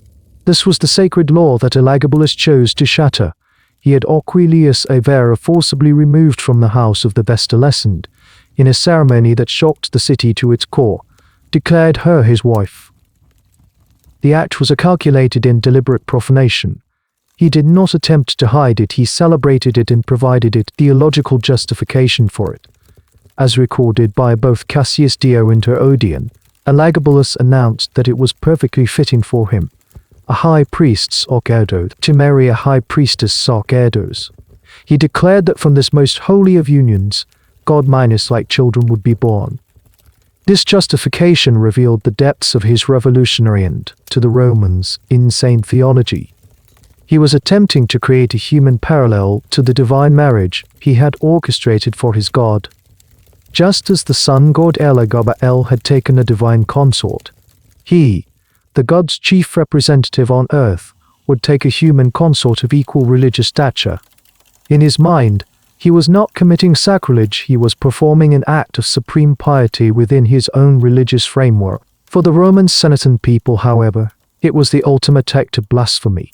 This was the sacred law that Elagabalus chose to shatter. He had Aurelius Avera forcibly removed from the house of the Vestales and, in a ceremony that shocked the city to its core, declared her his wife. The act was a calculated and deliberate profanation. He did not attempt to hide it, he celebrated it and provided it theological justification for it. As recorded by both Cassius Dio and Herodian, Elagabalus announced that it was perfectly fitting for him, a high priest's orchestrate, to marry a high priestess orchestrates. He declared that from this most holy of unions, God-like children would be born. This justification revealed the depths of his revolutionary and, to the Romans, insane theology. He was attempting to create a human parallel to the divine marriage he had orchestrated for his god. Just as the sun god Elagabalus had taken a divine consort, he, the god's chief representative on earth, would take a human consort of equal religious stature. In his mind, he was not committing sacrilege, he was performing an act of supreme piety within his own religious framework. For the Roman Senatan people, however, it was the ultimate act of blasphemy.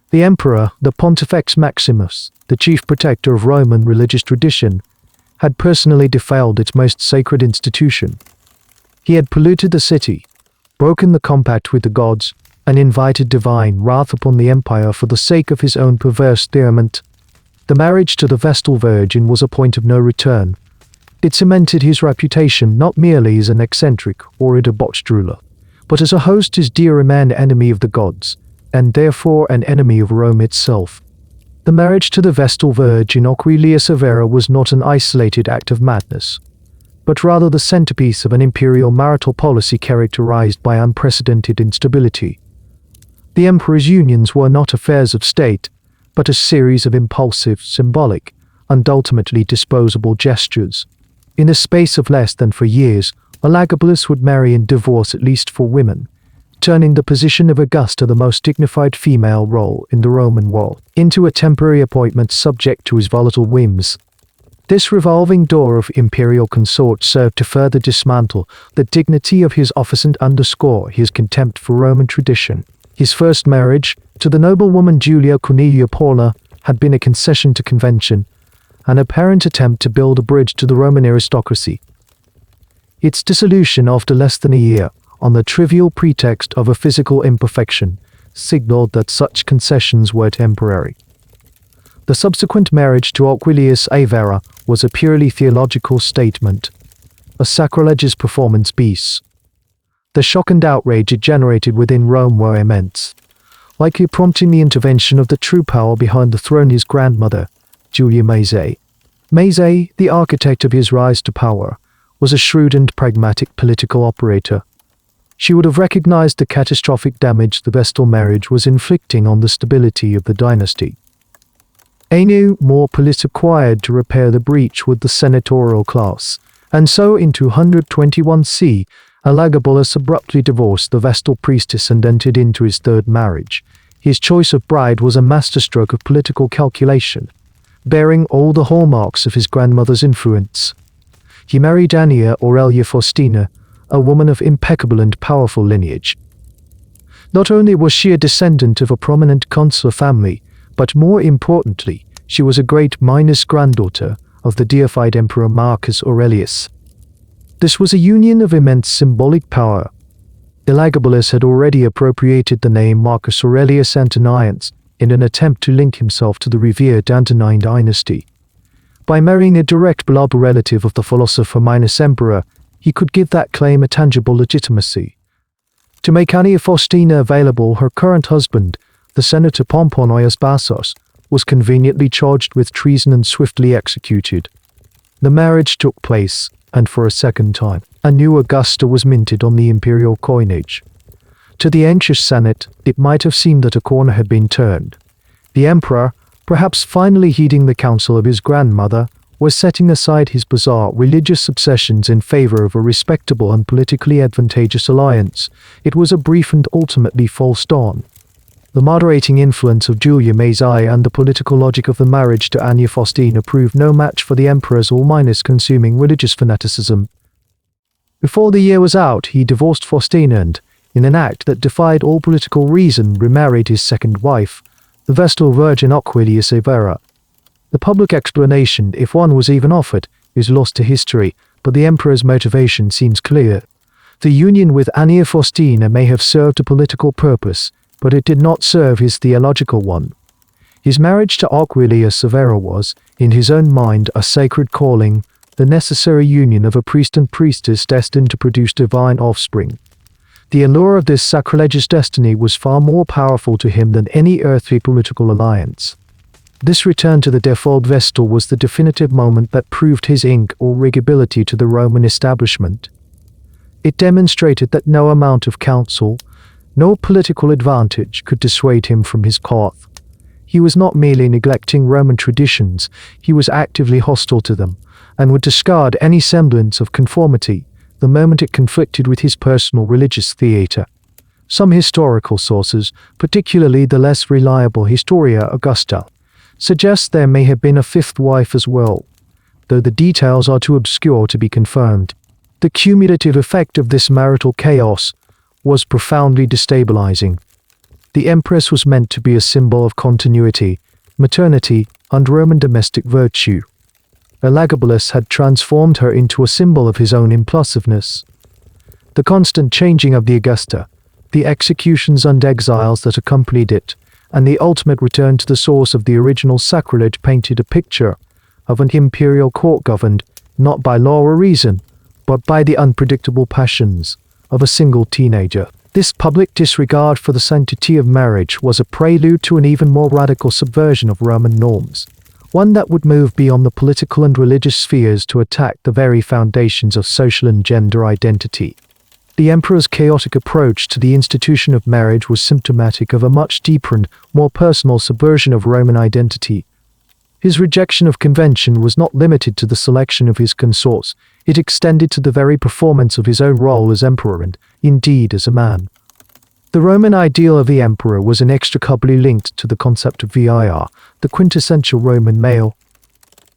The emperor, the Pontifex Maximus, the chief protector of Roman religious tradition, had personally defiled its most sacred institution. He had polluted the city, broken the compact with the gods, and invited divine wrath upon the empire for the sake of his own perverse experiment. The marriage to the Vestal Virgin was a point of no return. It cemented his reputation not merely as an eccentric or a debauched ruler, but as a host as dear a man enemy of the gods, and therefore an enemy of Rome itself. The marriage to the Vestal Virgin Aurelia Severa was not an isolated act of madness, but rather the centerpiece of an imperial marital policy characterized by unprecedented instability. The emperor's unions were not affairs of state, but a series of impulsive, symbolic, and ultimately disposable gestures. In the space of less than 4 years, Elagabalus would marry and divorce at least 4 women, turning the position of Augusta, the most dignified female role in the Roman world, into a temporary appointment subject to his volatile whims. This revolving door of imperial consort served to further dismantle the dignity of his office and underscore his contempt for Roman tradition. His first marriage, to the noblewoman Julia Cornelia Paula, had been a concession to convention, an apparent attempt to build a bridge to the Roman aristocracy. Its dissolution after less than a year, on the trivial pretext of a physical imperfection, signaled that such concessions were temporary. The subsequent marriage to Aquilius Avera was a purely theological statement, a sacrilegious performance piece. The shock and outrage it generated within Rome were immense, likely prompting the intervention of the true power behind the throne, his grandmother, Julia Maesa. Maesa, the architect of his rise to power, was a shrewd and pragmatic political operator. She would have recognized the catastrophic damage the Vestal marriage was inflicting on the stability of the dynasty. A new, more police required to repair the breach with the senatorial class, and so in 221 C, Elagabalus abruptly divorced the Vestal priestess and entered into his third marriage. His choice of bride was a masterstroke of political calculation, bearing all the hallmarks of his grandmother's influence. He married Annia Aurelia Faustina, a woman of impeccable and powerful lineage. Not only was she a descendant of a prominent consular family, but more importantly, she was a great minus granddaughter of the deified Emperor Marcus Aurelius. This was a union of immense symbolic power. Elagabalus had already appropriated the name Marcus Aurelius Antonius in an attempt to link himself to the revered Antonine dynasty. By marrying a direct blood relative of the philosopher minus emperor, he could give that claim a tangible legitimacy. To make Annia Faustina available, her current husband, the senator Pomponius Bassos, was conveniently charged with treason and swiftly executed. The marriage took place, and for a second time, a new Augusta was minted on the imperial coinage. To the anxious Senate, it might have seemed that a corner had been turned. The emperor, perhaps finally heeding the counsel of his grandmother, was setting aside his bizarre religious obsessions in favor of a respectable and politically advantageous alliance. It was a brief and ultimately false dawn. The moderating influence of Julia Maesa and the political logic of the marriage to Annia Faustina proved no match for the emperor's all-consuming religious fanaticism. Before the year was out, he divorced Faustina and, in an act that defied all political reason, remarried his second wife, the Vestal Virgin Aquilius Avera. The public explanation, if one was even offered, is lost to history, but the emperor's motivation seems clear. The union with Annia Faustina may have served a political purpose, but it did not serve his theological one. His marriage to Aquilius Avera was, in his own mind, a sacred calling, the necessary union of a priest and priestess destined to produce divine offspring. The allure of this sacrilegious destiny was far more powerful to him than any earthly political alliance. This return to the default Vestal was the definitive moment that proved his ink or rigability to the Roman establishment. It demonstrated that no amount of counsel, no political advantage could dissuade him from his path. He was not merely neglecting Roman traditions, he was actively hostile to them, and would discard any semblance of conformity the moment it conflicted with his personal religious theatre. Some historical sources, particularly the less reliable Historia Augusta, suggest there may have been a fifth wife as well, though the details are too obscure to be confirmed. The cumulative effect of this marital chaos was profoundly destabilizing. The empress was meant to be a symbol of continuity, maternity, and Roman domestic virtue. Elagabalus had transformed her into a symbol of his own impulsiveness. The constant changing of the Augusta, the executions and exiles that accompanied it, and the ultimate return to the source of the original sacrilege painted a picture of an imperial court governed, not by law or reason, but by the unpredictable passions of a single teenager. This public disregard for the sanctity of marriage was a prelude to an even more radical subversion of Roman norms, one that would move beyond the political and religious spheres to attack the very foundations of social and gender identity. The emperor's chaotic approach to the institution of marriage was symptomatic of a much deeper and more personal subversion of Roman identity. His rejection of convention was not limited to the selection of his consorts, it extended to the very performance of his own role as emperor and, indeed, as a man. The Roman ideal of the emperor was inextricably linked to the concept of vir, the quintessential Roman male.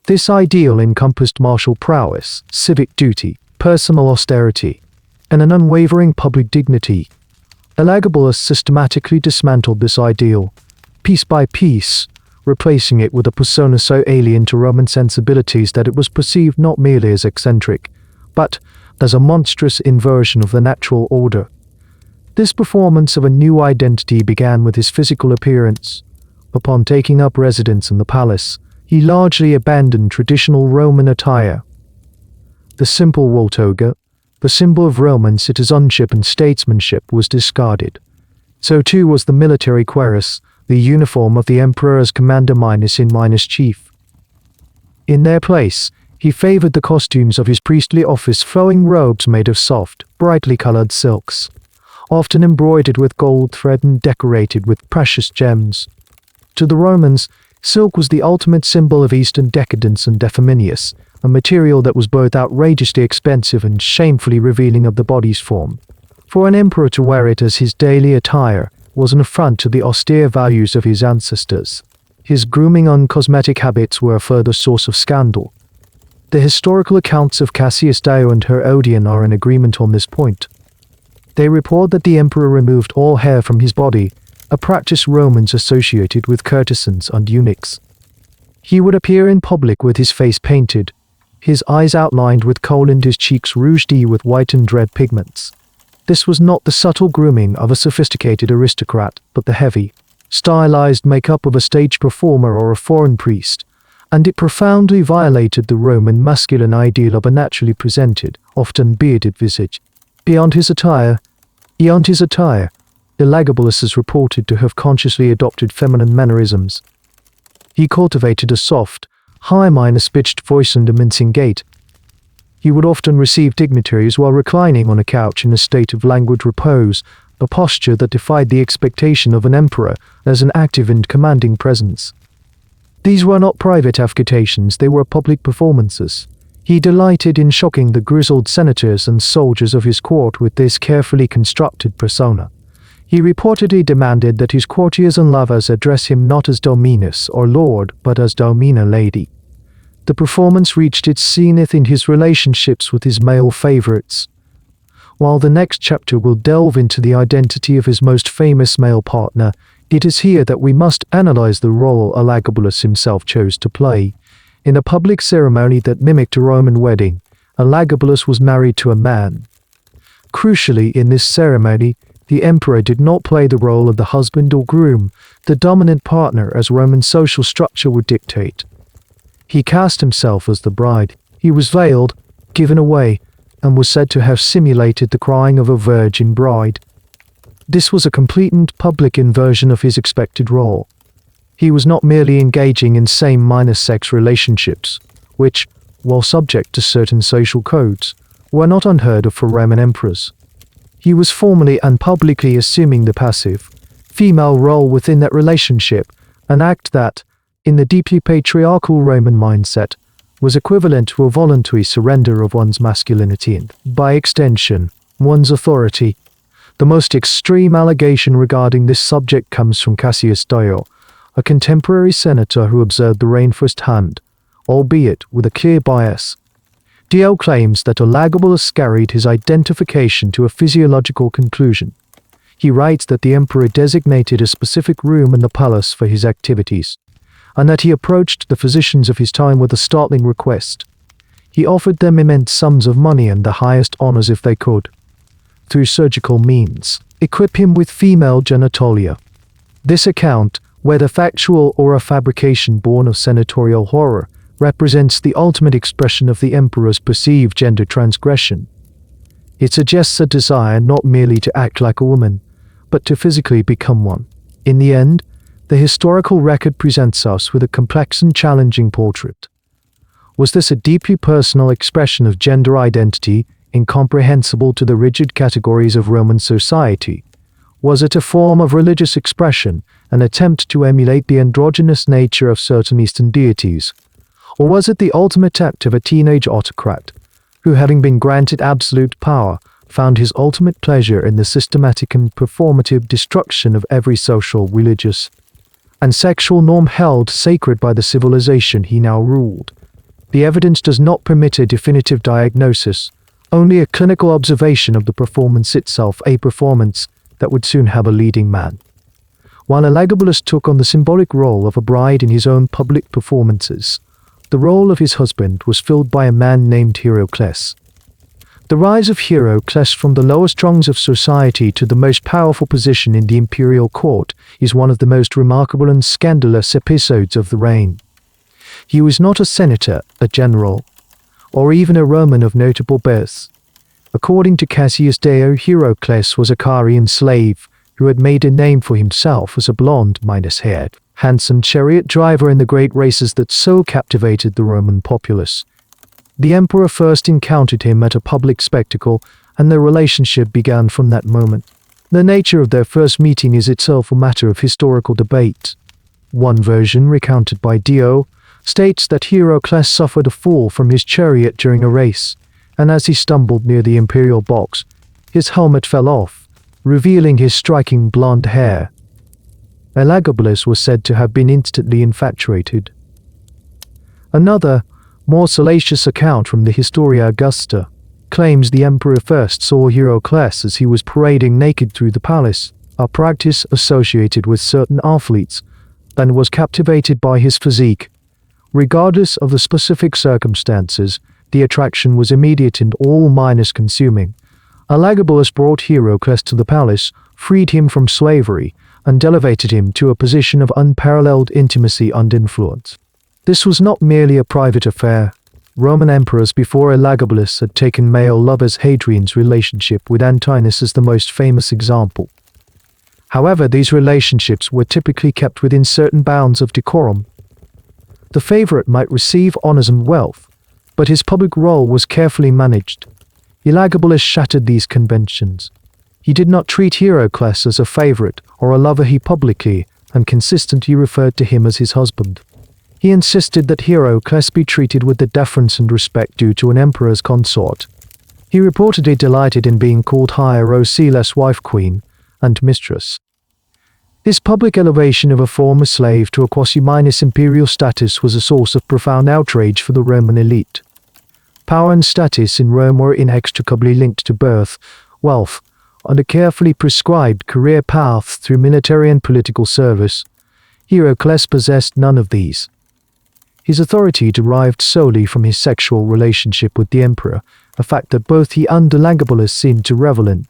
This ideal encompassed martial prowess, civic duty, personal austerity, and an unwavering public dignity. Elagabalus systematically dismantled this ideal, piece by piece, replacing it with a persona so alien to Roman sensibilities that it was perceived not merely as eccentric, but as a monstrous inversion of the natural order. This performance of a new identity began with his physical appearance. Upon taking up residence in the palace, he largely abandoned traditional Roman attire. The simple wool toga, the symbol of Roman citizenship and statesmanship, was discarded. So too was the military cuirass, the uniform of the emperor as commander-in-chief. In their place, he favored the costumes of his priestly office, flowing robes made of soft, brightly colored silks, often embroidered with gold thread and decorated with precious gems. To the Romans, silk was the ultimate symbol of Eastern decadence and effeminacy, a material that was both outrageously expensive and shamefully revealing of the body's form. For an emperor to wear it as his daily attire was an affront to the austere values of his ancestors. His grooming and cosmetic habits were a further source of scandal. The historical accounts of Cassius Dio and Herodian are in agreement on this point. They report that the emperor removed all hair from his body, a practice Romans associated with courtesans and eunuchs. He would appear in public with his face painted, his eyes outlined with kohl and his cheeks rouged with white and red pigments. This was not the subtle grooming of a sophisticated aristocrat, but the heavy, stylized makeup of a stage performer or a foreign priest, and it profoundly violated the Roman masculine ideal of a naturally presented, often bearded visage. Beyond his attire, Elagabalus is reported to have consciously adopted feminine mannerisms. He cultivated a soft, high-pitched voice and a mincing gait. He would often receive dignitaries while reclining on a couch in a state of languid repose, a posture that defied the expectation of an emperor as an active and commanding presence. These were not private affectations, they were public performances. He delighted in shocking the grizzled senators and soldiers of his court with this carefully constructed persona. He reportedly demanded that his courtiers and lovers address him not as Dominus or Lord, but as Domina Lady. The performance reached its zenith in his relationships with his male favorites. While the next chapter will delve into the identity of his most famous male partner, it is here that we must analyze the role Elagabalus himself chose to play. In a public ceremony that mimicked a Roman wedding, Elagabalus was married to a man. Crucially, in this ceremony, the emperor did not play the role of the husband or groom, the dominant partner as Roman social structure would dictate. He cast himself as the bride. He was veiled, given away, and was said to have simulated the crying of a virgin bride. This was a complete and public inversion of his expected role. He was not merely engaging in same-sex relationships, which, while subject to certain social codes, were not unheard of for Roman emperors. He was formally and publicly assuming the passive, female role within that relationship, an act that, in the deeply patriarchal Roman mindset, was equivalent to a voluntary surrender of one's masculinity and, by extension, one's authority. The most extreme allegation regarding this subject comes from Cassius Dio, a contemporary senator who observed the reign firsthand, albeit with a clear bias. Dio claims that Elagabalus carried his identification to a physiological conclusion. He writes that the emperor designated a specific room in the palace for his activities, and that he approached the physicians of his time with a startling request. He offered them immense sums of money and the highest honors if they could, through surgical means, equip him with female genitalia. This account, whether factual or a fabrication born of senatorial horror, represents the ultimate expression of the emperor's perceived gender transgression. It suggests a desire not merely to act like a woman, but to physically become one. In the end, the historical record presents us with a complex and challenging portrait. Was this a deeply personal expression of gender identity, incomprehensible to the rigid categories of Roman society? Was it a form of religious expression, an attempt to emulate the androgynous nature of certain Eastern deities? Or was it the ultimate act of a teenage autocrat, who, having been granted absolute power, found his ultimate pleasure in the systematic and performative destruction of every social, religious, and sexual norm held sacred by the civilization he now ruled? The evidence does not permit a definitive diagnosis, only a clinical observation of the performance itself, a performance that would soon have a leading man. While Elagabalus took on the symbolic role of a bride in his own public performances, the role of his husband was filled by a man named Heracles. The rise of Heracles from the lowest rungs of society to the most powerful position in the imperial court is one of the most remarkable and scandalous episodes of the reign. He was not a senator, a general, or even a Roman of notable birth. According to Cassius Dio, Heracles was a Carian slave who had made a name for himself as a blonde-haired, handsome chariot driver in the great races that so captivated the Roman populace. The emperor first encountered him at a public spectacle, and their relationship began from that moment. The nature of their first meeting is itself a matter of historical debate. One version, recounted by Dio, states that Heracles suffered a fall from his chariot during a race, and as he stumbled near the imperial box, his helmet fell off, revealing his striking blonde hair. Elagabalus was said to have been instantly infatuated. Another, more salacious account from the Historia Augusta claims the emperor first saw Heracles as he was parading naked through the palace, a practice associated with certain athletes, and was captivated by his physique. Regardless of the specific circumstances, the attraction was immediate and all minus consuming. Elagabalus brought Heracles to the palace, freed him from slavery, and elevated him to a position of unparalleled intimacy and influence. This was not merely a private affair. Roman emperors before Elagabalus had taken male lovers. Hadrian's relationship with Antinous is the most famous example. However, these relationships were typically kept within certain bounds of decorum. The favorite might receive honors and wealth, but his public role was carefully managed. Elagabalus shattered these conventions. He did not treat Heracles as a favorite or a lover. He publicly and consistently referred to him as his husband. He insisted that Heracles be treated with the deference and respect due to an emperor's consort. He reportedly delighted in being called heir or wife, queen, and mistress. This public elevation of a former slave to a quasi-imperial status was a source of profound outrage for the Roman elite. Power and status in Rome were inextricably linked to birth, wealth, and a carefully prescribed career path through military and political service. Heracles possessed none of these. His authority derived solely from his sexual relationship with the emperor, a fact that both he and Elagabalus seemed to revel in.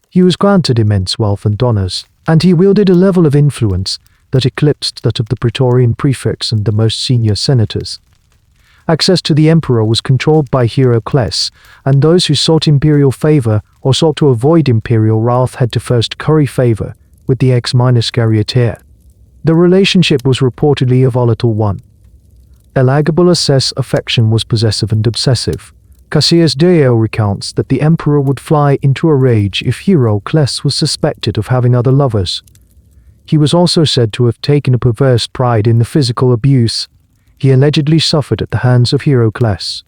He was granted immense wealth and honors, and he wielded a level of influence that eclipsed that of the praetorian prefects and the most senior senators. Access to the emperor was controlled by Heracles, and those who sought imperial favor or sought to avoid imperial wrath had to first curry favor with the ex-heir. The relationship was reportedly a volatile one. Elagabalus's affection was possessive and obsessive. Cassius Dio recounts that the emperor would fly into a rage if Heracles was suspected of having other lovers. He was also said to have taken a perverse pride in the physical abuse he allegedly suffered at the hands of Heracles.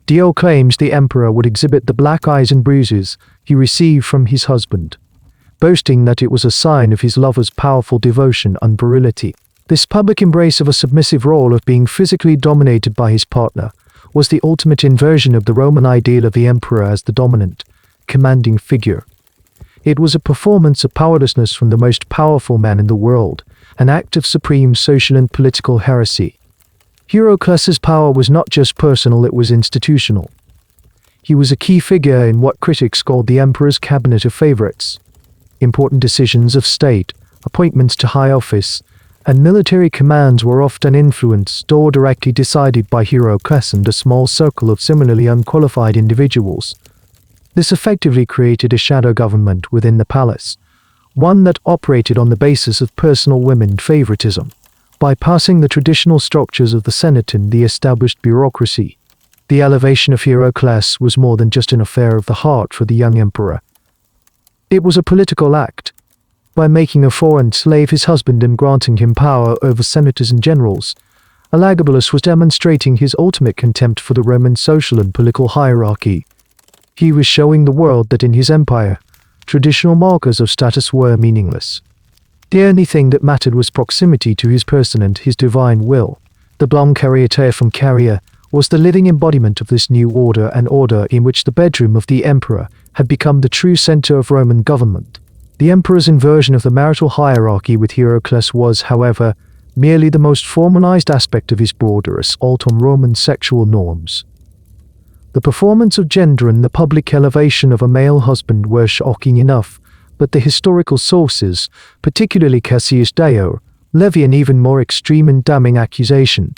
Dio claims the emperor would exhibit the black eyes and bruises he received from his husband, boasting that it was a sign of his lover's powerful devotion and virility. This public embrace of a submissive role of being physically dominated by his partner was the ultimate inversion of the Roman ideal of the emperor as the dominant, commanding figure. It was a performance of powerlessness from the most powerful man in the world, an act of supreme social and political heresy. Heracles's power was not just personal, it was institutional. He was a key figure in what critics called the emperor's cabinet of favorites. Important decisions of state, appointments to high office, and military commands were often influenced or directly decided by Heracles and a small circle of similarly unqualified individuals. This effectively created a shadow government within the palace, one that operated on the basis of personal women favoritism, bypassing the traditional structures of the Senate and the established bureaucracy. The elevation of Heracles was more than just an affair of the heart for the young emperor. It was a political act. By making a foreign slave his husband and granting him power over senators and generals, Elagabalus was demonstrating his ultimate contempt for the Roman social and political hierarchy. He was showing the world that in his empire, traditional markers of status were meaningless. The only thing that mattered was proximity to his person and his divine will. The blonde charioteer from Caria was the living embodiment of this new order, an order in which the bedroom of the emperor had become the true center of Roman government. The emperor's inversion of the marital hierarchy with Heracles was, however, merely the most formalized aspect of his broader assault on Roman sexual norms. The performance of gender and the public elevation of a male husband were shocking enough, but the historical sources, particularly Cassius Dio, levy an even more extreme and damning accusation.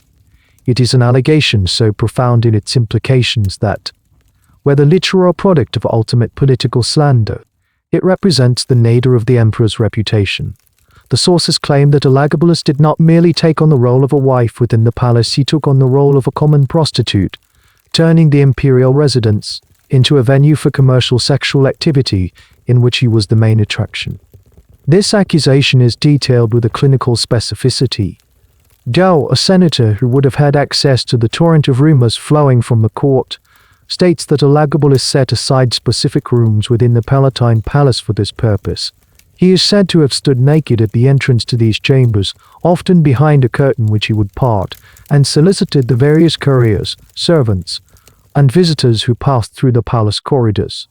It is an allegation so profound in its implications that, whether literal or product of ultimate political slander, it represents the nadir of the emperor's reputation. The sources claim that Elagabalus did not merely take on the role of a wife within the palace, he took on the role of a common prostitute, turning the imperial residence into a venue for commercial sexual activity in which he was the main attraction. This accusation is detailed with a clinical specificity. Dow, a senator who would have had access to the torrent of rumors flowing from the court, states that Elagabalus set aside specific rooms within the Palatine Palace for this purpose. He is said to have stood naked at the entrance to these chambers, often behind a curtain which he would part, and solicited the various couriers, servants, and visitors who passed through the palace corridors.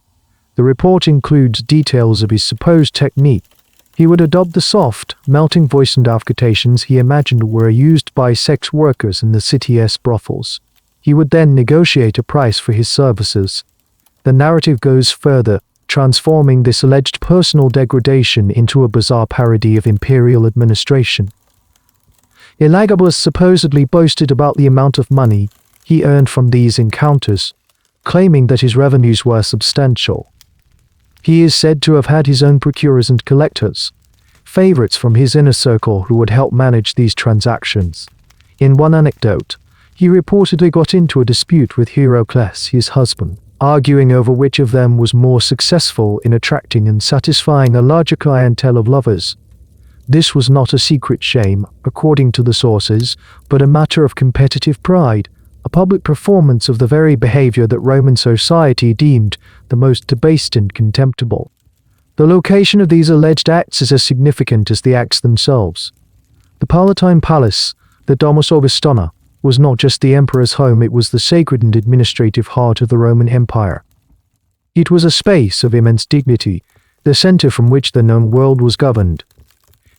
The report includes details of his supposed technique. He would adopt the soft, melting voice and affectations he imagined were used by sex workers in the city's brothels. He would then negotiate a price for his services. The narrative goes further, transforming this alleged personal degradation into a bizarre parody of imperial administration. Elagabalus supposedly boasted about the amount of money he earned from these encounters, claiming that his revenues were substantial. He is said to have had his own procurers and collectors, favorites from his inner circle who would help manage these transactions. In one anecdote, he reportedly got into a dispute with Heracles, his husband, arguing over which of them was more successful in attracting and satisfying a larger clientele of lovers. This was not a secret shame, according to the sources, but a matter of competitive pride, a public performance of the very behavior that Roman society deemed the most debased and contemptible. The location of these alleged acts is as significant as the acts themselves. The Palatine Palace, the Domus Augustana, was not just the emperor's home, it was the sacred and administrative heart of the Roman Empire. It was a space of immense dignity, the center from which the known world was governed.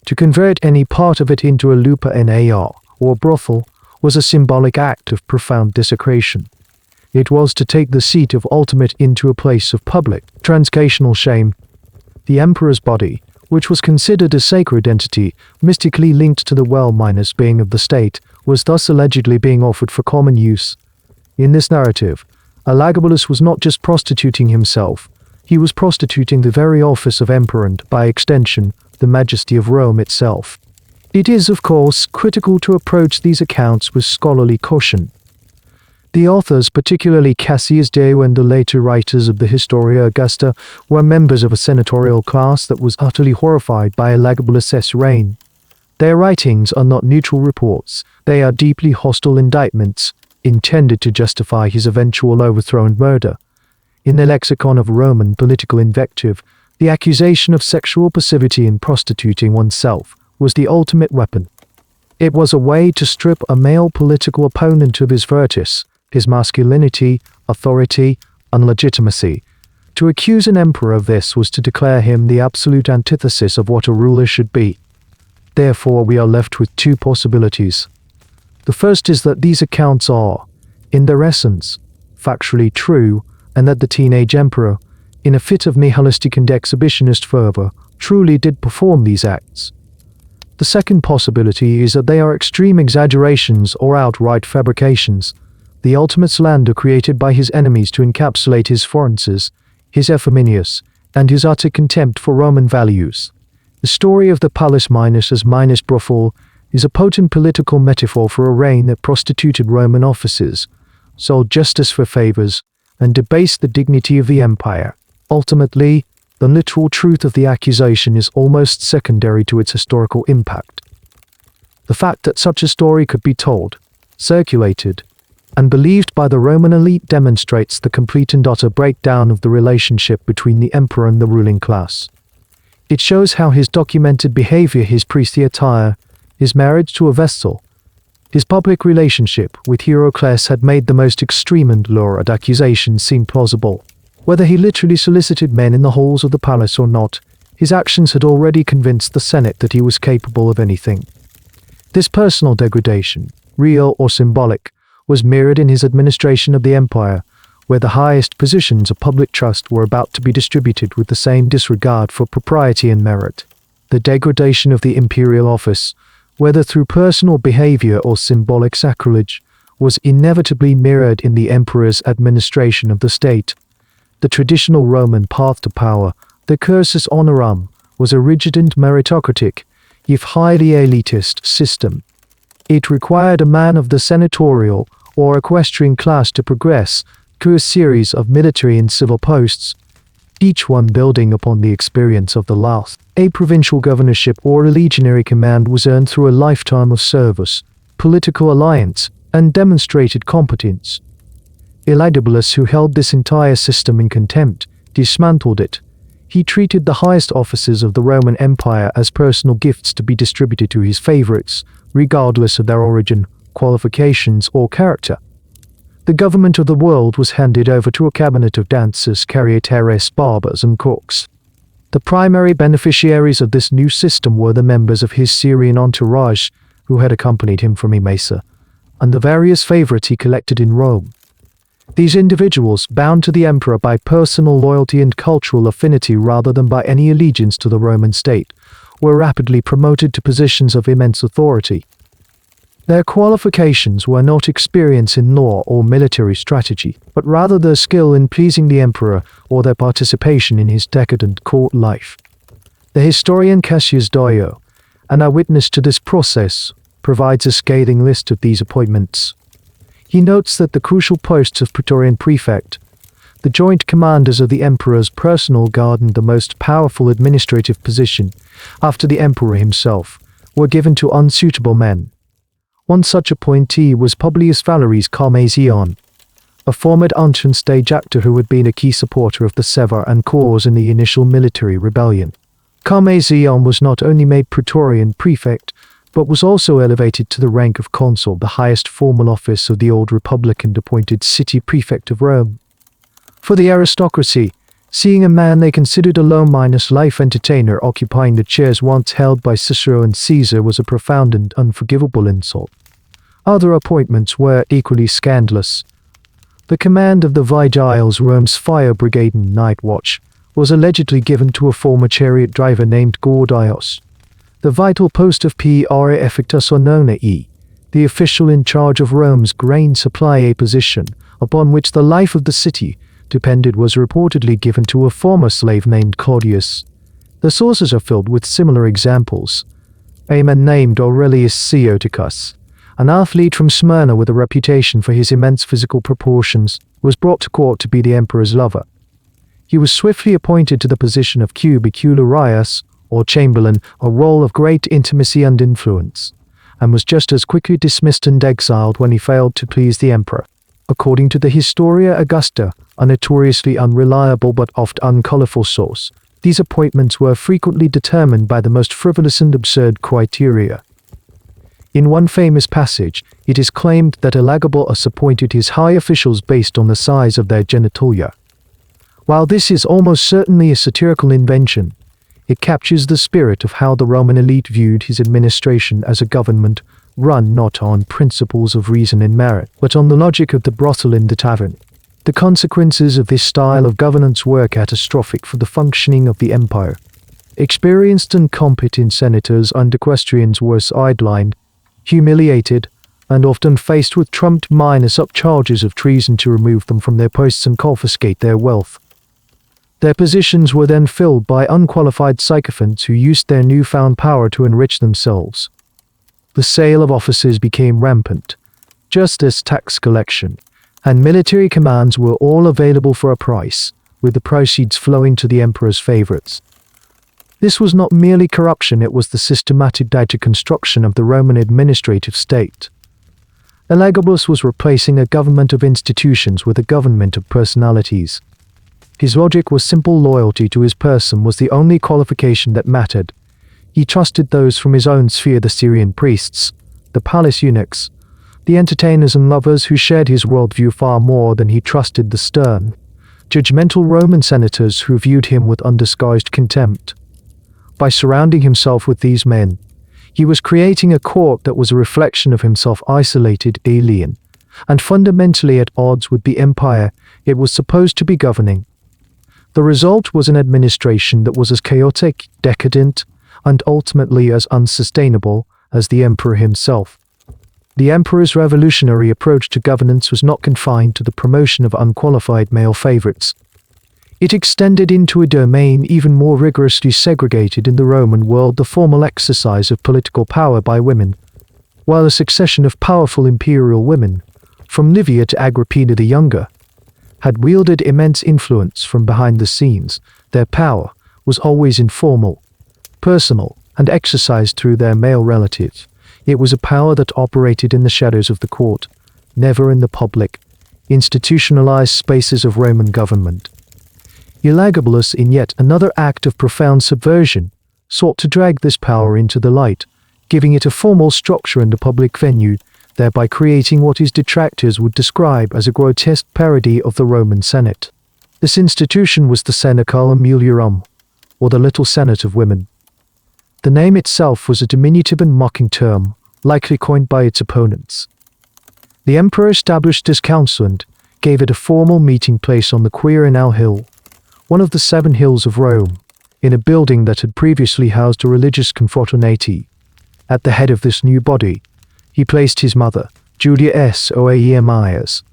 To convert any part of it into a lupa nar, or brothel, was a symbolic act of profound desecration. It was to take the seat of ultimate into a place of public, transcational shame. The emperor's body, which was considered a sacred entity, mystically linked to the well-minus being of the state, was thus allegedly being offered for common use. In this narrative, Elagabalus was not just prostituting himself, he was prostituting the very office of emperor and, by extension, the majesty of Rome itself. It is, of course, critical to approach these accounts with scholarly caution. The authors, particularly Cassius Dio and the later writers of the Historia Augusta, were members of a senatorial class that was utterly horrified by Elagabalus's reign. Their writings are not neutral reports, they are deeply hostile indictments, intended to justify his eventual overthrow and murder. In the lexicon of Roman political invective, the accusation of sexual passivity in prostituting oneself was the ultimate weapon. It was a way to strip a male political opponent of his virtus, his masculinity, authority, and legitimacy. To accuse an emperor of this was to declare him the absolute antithesis of what a ruler should be. Therefore, we are left with two possibilities. The first is that these accounts are, in their essence, factually true, and that the teenage emperor, in a fit of nihilistic and exhibitionist fervor, truly did perform these acts. The second possibility is that they are extreme exaggerations or outright fabrications, the ultimate slander created by his enemies to encapsulate his forensics, his effeminacy, and his utter contempt for Roman values. The story of the palace minus brothel is a potent political metaphor for a reign that prostituted Roman offices, sold justice for favors, and debased the dignity of the empire. Ultimately, the literal truth of the accusation is almost secondary to its historical impact. The fact that such a story could be told, circulated, and believed by the Roman elite demonstrates the complete and utter breakdown of the relationship between the emperor and the ruling class. It shows how his documented behavior, his priestly attire, his marriage to a Vestal, his public relationship with Heracles had made the most extreme and lurid accusations seem plausible. Whether he literally solicited men in the halls of the palace or not, his actions had already convinced the Senate that he was capable of anything. This personal degradation, real or symbolic, was mirrored in his administration of the empire, where the highest positions of public trust were about to be distributed with the same disregard for propriety and merit. The degradation of the imperial office, whether through personal behavior or symbolic sacrilege, was inevitably mirrored in the emperor's administration of the state. The traditional Roman path to power, the cursus honorum, was a rigid and meritocratic, if highly elitist, system. It required a man of the senatorial or equestrian class to progress through a series of military and civil posts, each one building upon the experience of the last. A provincial governorship or a legionary command was earned through a lifetime of service, political alliance, and demonstrated competence. Elidibulus, who held this entire system in contempt, dismantled it. He treated the highest offices of the Roman Empire as personal gifts to be distributed to his favorites, regardless of their origin, qualifications, or character. The government of the world was handed over to a cabinet of dancers, charioteers, barbers, and cooks. The primary beneficiaries of this new system were the members of his Syrian entourage, who had accompanied him from Emesa, and the various favorites he collected in Rome. These individuals, bound to the emperor by personal loyalty and cultural affinity rather than by any allegiance to the Roman state, were rapidly promoted to positions of immense authority. Their qualifications were not experience in law or military strategy, but rather their skill in pleasing the emperor or their participation in his decadent court life. The historian Cassius Dio, an eyewitness to this process, provides a scathing list of these appointments. He notes that the crucial posts of Praetorian Prefect, the joint commanders of the emperor's personal guard and the most powerful administrative position, after the emperor himself, were given to unsuitable men. One such appointee was Publius Valerius Carmazion, a former ancient stage actor who had been a key supporter of the Severan cause in the initial military rebellion. Carmazion was not only made Praetorian Prefect, but was also elevated to the rank of consul, the highest formal office of the old republic, and appointed city prefect of Rome. For the aristocracy, seeing a man they considered a low-minus life entertainer occupying the chairs once held by Cicero and Caesar was a profound and unforgivable insult. Other appointments were equally scandalous. The command of the Vigiles, Rome's fire brigade and night watch, was allegedly given to a former chariot driver named Gordios. The vital post of P.R. Effectus Ononei, the official in charge of Rome's grain supply, a position upon which the life of the city depended, was reportedly given to a former slave named Claudius. The sources are filled with similar examples. A man named Aurelius Ceoticus, an athlete from Smyrna with a reputation for his immense physical proportions, was brought to court to be the emperor's lover. He was swiftly appointed to the position of cubicularius, or chamberlain, a role of great intimacy and influence, and was just as quickly dismissed and exiled when he failed to please the emperor. According to the Historia Augusta, a notoriously unreliable but oft uncolourful source, these appointments were frequently determined by the most frivolous and absurd criteria. In one famous passage, it is claimed that Elagabalus appointed his high officials based on the size of their genitalia. While this is almost certainly a satirical invention, it captures the spirit of how the Roman elite viewed his administration as a government run not on principles of reason and merit, but on the logic of the brothel in the tavern. The consequences of this style of governance were catastrophic for the functioning of the empire. Experienced and competent senators and equestrians were sidelined, humiliated, and often faced with trumped minors up charges of treason to remove them from their posts and confiscate their wealth. Their positions were then filled by unqualified sycophants who used their newfound power to enrich themselves. The sale of offices became rampant, just as tax collection, and military commands were all available for a price, with the proceeds flowing to the emperor's favorites. This was not merely corruption, it was the systematic data construction of the Roman administrative state. Elagabalus was replacing a government of institutions with a government of personalities. His logic was simple: loyalty to his person was the only qualification that mattered. He trusted those from his own sphere, the Syrian priests, the palace eunuchs, the entertainers and lovers who shared his worldview far more than he trusted the stern, judgmental Roman senators who viewed him with undisguised contempt. By surrounding himself with these men, he was creating a court that was a reflection of himself, isolated, alien, and fundamentally at odds with the empire it was supposed to be governing. The result was an administration that was as chaotic, decadent, and ultimately as unsustainable as the emperor himself. The emperor's revolutionary approach to governance was not confined to the promotion of unqualified male favorites. It extended into a domain even more rigorously segregated in the Roman world, the formal exercise of political power by women. While a succession of powerful imperial women, from Livia to Agrippina the Younger, had wielded immense influence from behind the scenes, their power was always informal, personal, and exercised through their male relatives. It was a power that operated in the shadows of the court, never in the public, institutionalized spaces of Roman government. Elagabalus, in yet another act of profound subversion, sought to drag this power into the light, giving it a formal structure and a public venue, thereby creating what his detractors would describe as a grotesque parody of the Roman Senate. This institution was the Seneca Mulierum, or the Little Senate of Women. The name itself was a diminutive and mocking term, likely coined by its opponents. The emperor established this council and gave it a formal meeting place on the Quirinal Hill, one of the 7 hills of Rome, in a building that had previously housed a religious confraternity. At the head of this new body, he placed his mother, Julia Maesa,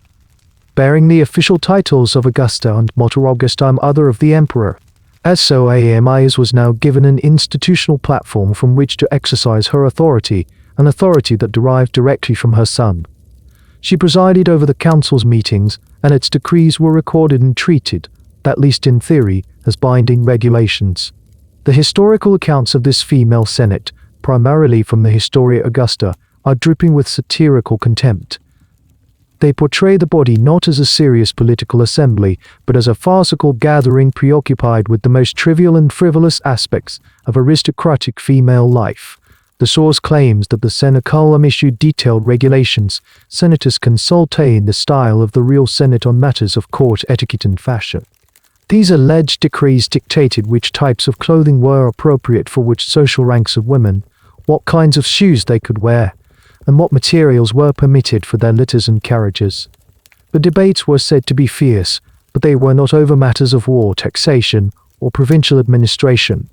bearing the official titles of Augusta and Mater Augustine, mother of the emperor. Maesa was now given an institutional platform from which to exercise her authority, an authority that derived directly from her son. She presided over the council's meetings, and its decrees were recorded and treated, at least in theory, as binding regulations. The historical accounts of this female senate, primarily from the Historia Augusta, are dripping with satirical contempt. They portray the body not as a serious political assembly, but as a farcical gathering preoccupied with the most trivial and frivolous aspects of aristocratic female life. The source claims that the Seneculum issued detailed regulations, senators consultae in the style of the real Senate on matters of court etiquette and fashion. These alleged decrees dictated which types of clothing were appropriate for which social ranks of women, what kinds of shoes they could wear, and what materials were permitted for their litters and carriages. The debates were said to be fierce, but they were not over matters of war, taxation, or provincial administration.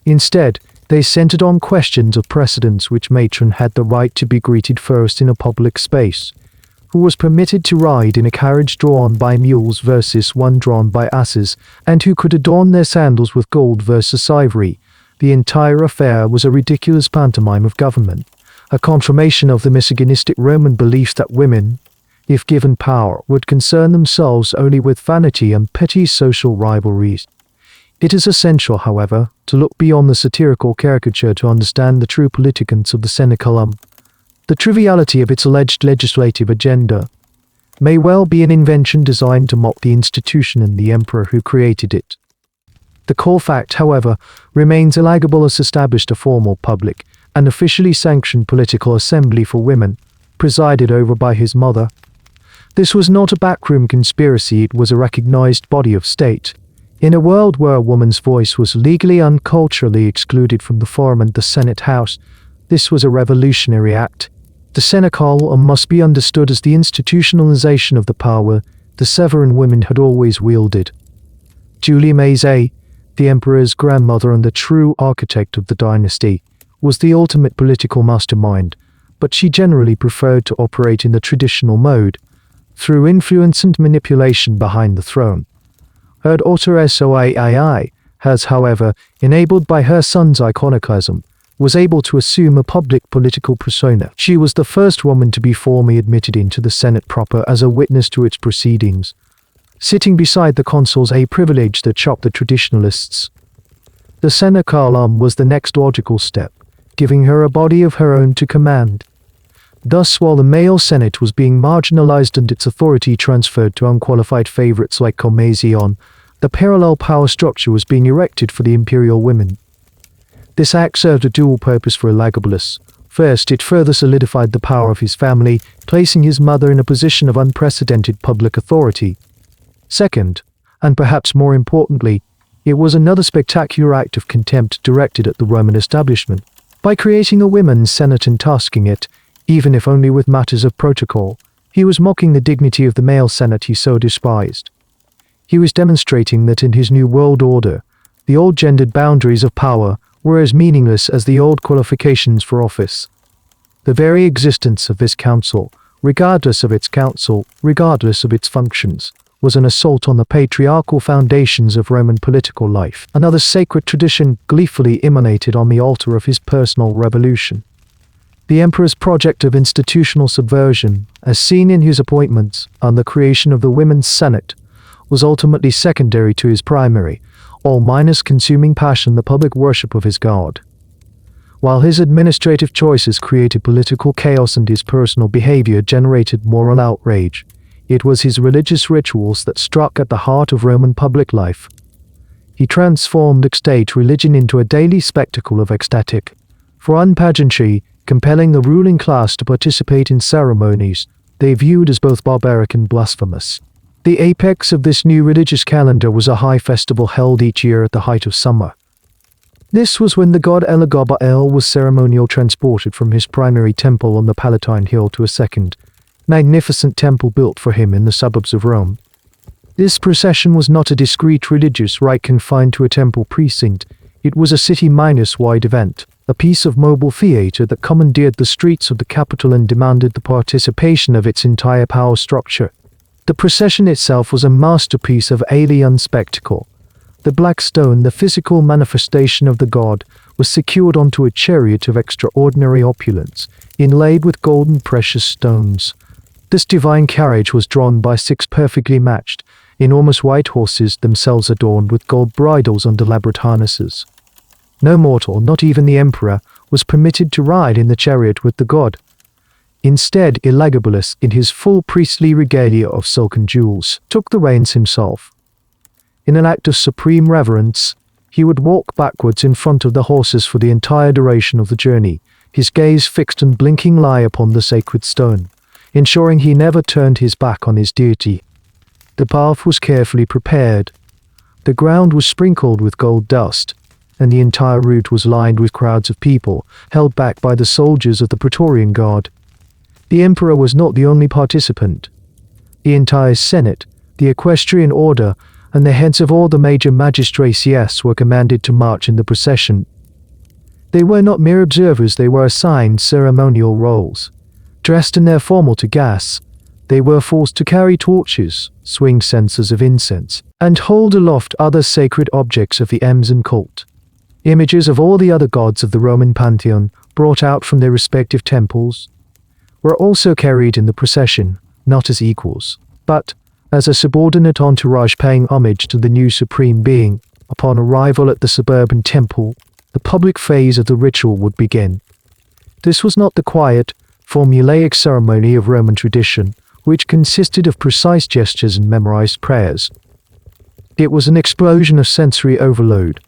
Instead, they centered on questions of precedence: which matron had the right to be greeted first in a public space, who was permitted to ride in a carriage drawn by mules versus one drawn by asses, and who could adorn their sandals with gold versus ivory. The entire affair was a ridiculous pantomime of government, a confirmation of the misogynistic Roman belief that women, if given power, would concern themselves only with vanity and petty social rivalries. It is essential, however, to look beyond the satirical caricature to understand the true politicants of the Seneculum. The triviality of its alleged legislative agenda may well be an invention designed to mock the institution and the emperor who created it. The core fact, however, remains: Elagabalus established a formal, public, and officially sanctioned political assembly for women, presided over by his mother. This was not a backroom conspiracy, it was a recognized body of state. In a world where a woman's voice was legally and culturally excluded from the Forum and the Senate House, this was a revolutionary act. The Seneculum must be understood as the institutionalization of the power the Severan women had always wielded. Julia Maesa, the emperor's grandmother and the true architect of the dynasty, was the ultimate political mastermind, but she generally preferred to operate in the traditional mode, through influence and manipulation behind the throne. Her daughter Soai has, however, enabled by her son's iconoclasm, was able to assume a public political persona. She was the first woman to be formally admitted into the Senate proper as a witness to its proceedings, sitting beside the consuls, a privilege that shocked the traditionalists. The Seneculum was the next logical step, giving her a body of her own to command. Thus, while the male Senate was being marginalized and its authority transferred to unqualified favorites like Commasion, the parallel power structure was being erected for the imperial women. This act served a dual purpose for Elagabalus. First, it further solidified the power of his family, placing his mother in a position of unprecedented public authority. Second, and perhaps more importantly, it was another spectacular act of contempt directed at the Roman establishment. By creating a women's senate and tasking it, even if only with matters of protocol, He was mocking the dignity of the male senate he so despised. He was demonstrating that in his new world order, the old gendered boundaries of power were as meaningless as the old qualifications for office. The very existence of this council, regardless of its functions, was an assault on the patriarchal foundations of Roman political life. Another sacred tradition gleefully emanated on the altar of his personal revolution. The emperor's project of institutional subversion, as seen in his appointments and the creation of the Women's Senate, was ultimately secondary to his primary, all-minus consuming passion, the public worship of his god. While his administrative choices created political chaos and his personal behavior generated moral outrage, it was his religious rituals that struck at the heart of Roman public life. He transformed state religion into a daily spectacle of ecstatic, fun pageantry, compelling the ruling class to participate in ceremonies they viewed as both barbaric and blasphemous. The apex of this new religious calendar was a high festival held each year at the height of summer. This was when the god Elagabael was ceremonially transported from his primary temple on the Palatine Hill to a second, magnificent temple built for him in the suburbs of Rome. This procession was not a discrete religious rite confined to a temple precinct. It was a city-wide event, a piece of mobile theater that commandeered the streets of the capital and demanded the participation of its entire power structure. The procession itself was a masterpiece of alien spectacle. The black stone, the physical manifestation of the god, was secured onto a chariot of extraordinary opulence, inlaid with gold and precious stones. This divine carriage was drawn by 6 perfectly matched, enormous white horses, themselves adorned with gold bridles and elaborate harnesses. No mortal, not even the emperor, was permitted to ride in the chariot with the god. Instead, Elagabalus, in his full priestly regalia of silk and jewels, took the reins himself. In an act of supreme reverence, he would walk backwards in front of the horses for the entire duration of the journey, his gaze fixed and blinking lie upon the sacred stone, ensuring he never turned his back on his deity. The path was carefully prepared. The ground was sprinkled with gold dust, and the entire route was lined with crowds of people, held back by the soldiers of the Praetorian Guard. The emperor was not the only participant. The entire Senate, the equestrian order, and the heads of all the major magistracies were commanded to march in the procession. They were not mere observers, they were assigned ceremonial roles. Dressed in their formal togas, they were forced to carry torches, swing censers of incense, and hold aloft other sacred objects of the Emsan cult. Images of all the other gods of the Roman pantheon, brought out from their respective temples, were also carried in the procession, not as equals, but as a subordinate entourage paying homage to the new supreme being. Upon arrival at the suburban temple, the public phase of the ritual would begin. This was not the quiet, formulaic ceremony of Roman tradition, which consisted of precise gestures and memorized prayers. It was an explosion of sensory overload.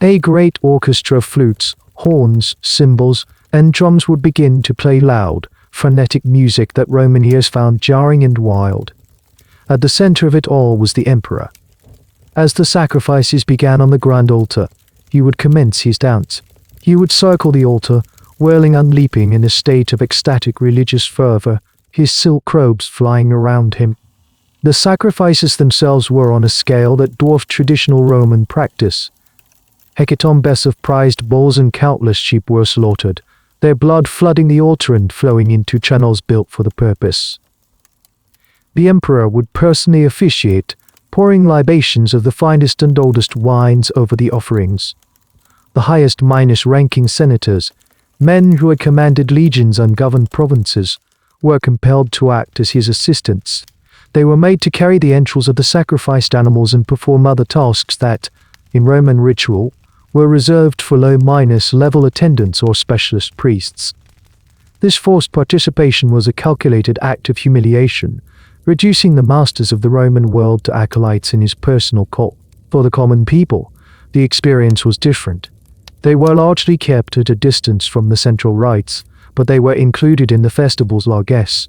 A great orchestra of flutes, horns, cymbals, and drums would begin to play loud, frenetic music that Roman ears found jarring and wild. At the center of it all was the emperor. As the sacrifices began on the grand altar, he would commence his dance. He would circle the altar, whirling and leaping in a state of ecstatic religious fervor, his silk robes flying around him. The sacrifices themselves were on a scale that dwarfed traditional Roman practice. Hecatombs of prized bulls and countless sheep were slaughtered, their blood flooding the altar and flowing into channels built for the purpose. The emperor would personally officiate, pouring libations of the finest and oldest wines over the offerings. The highest ranking senators, men who had commanded legions and governed provinces, were compelled to act as his assistants. They were made to carry the entrails of the sacrificed animals and perform other tasks that, in Roman ritual, were reserved for low-level attendants or specialist priests. This forced participation was a calculated act of humiliation, reducing the masters of the Roman world to acolytes in his personal cult. For the common people, the experience was different. They were largely kept at a distance from the central rites, but they were included in the festival's largesse.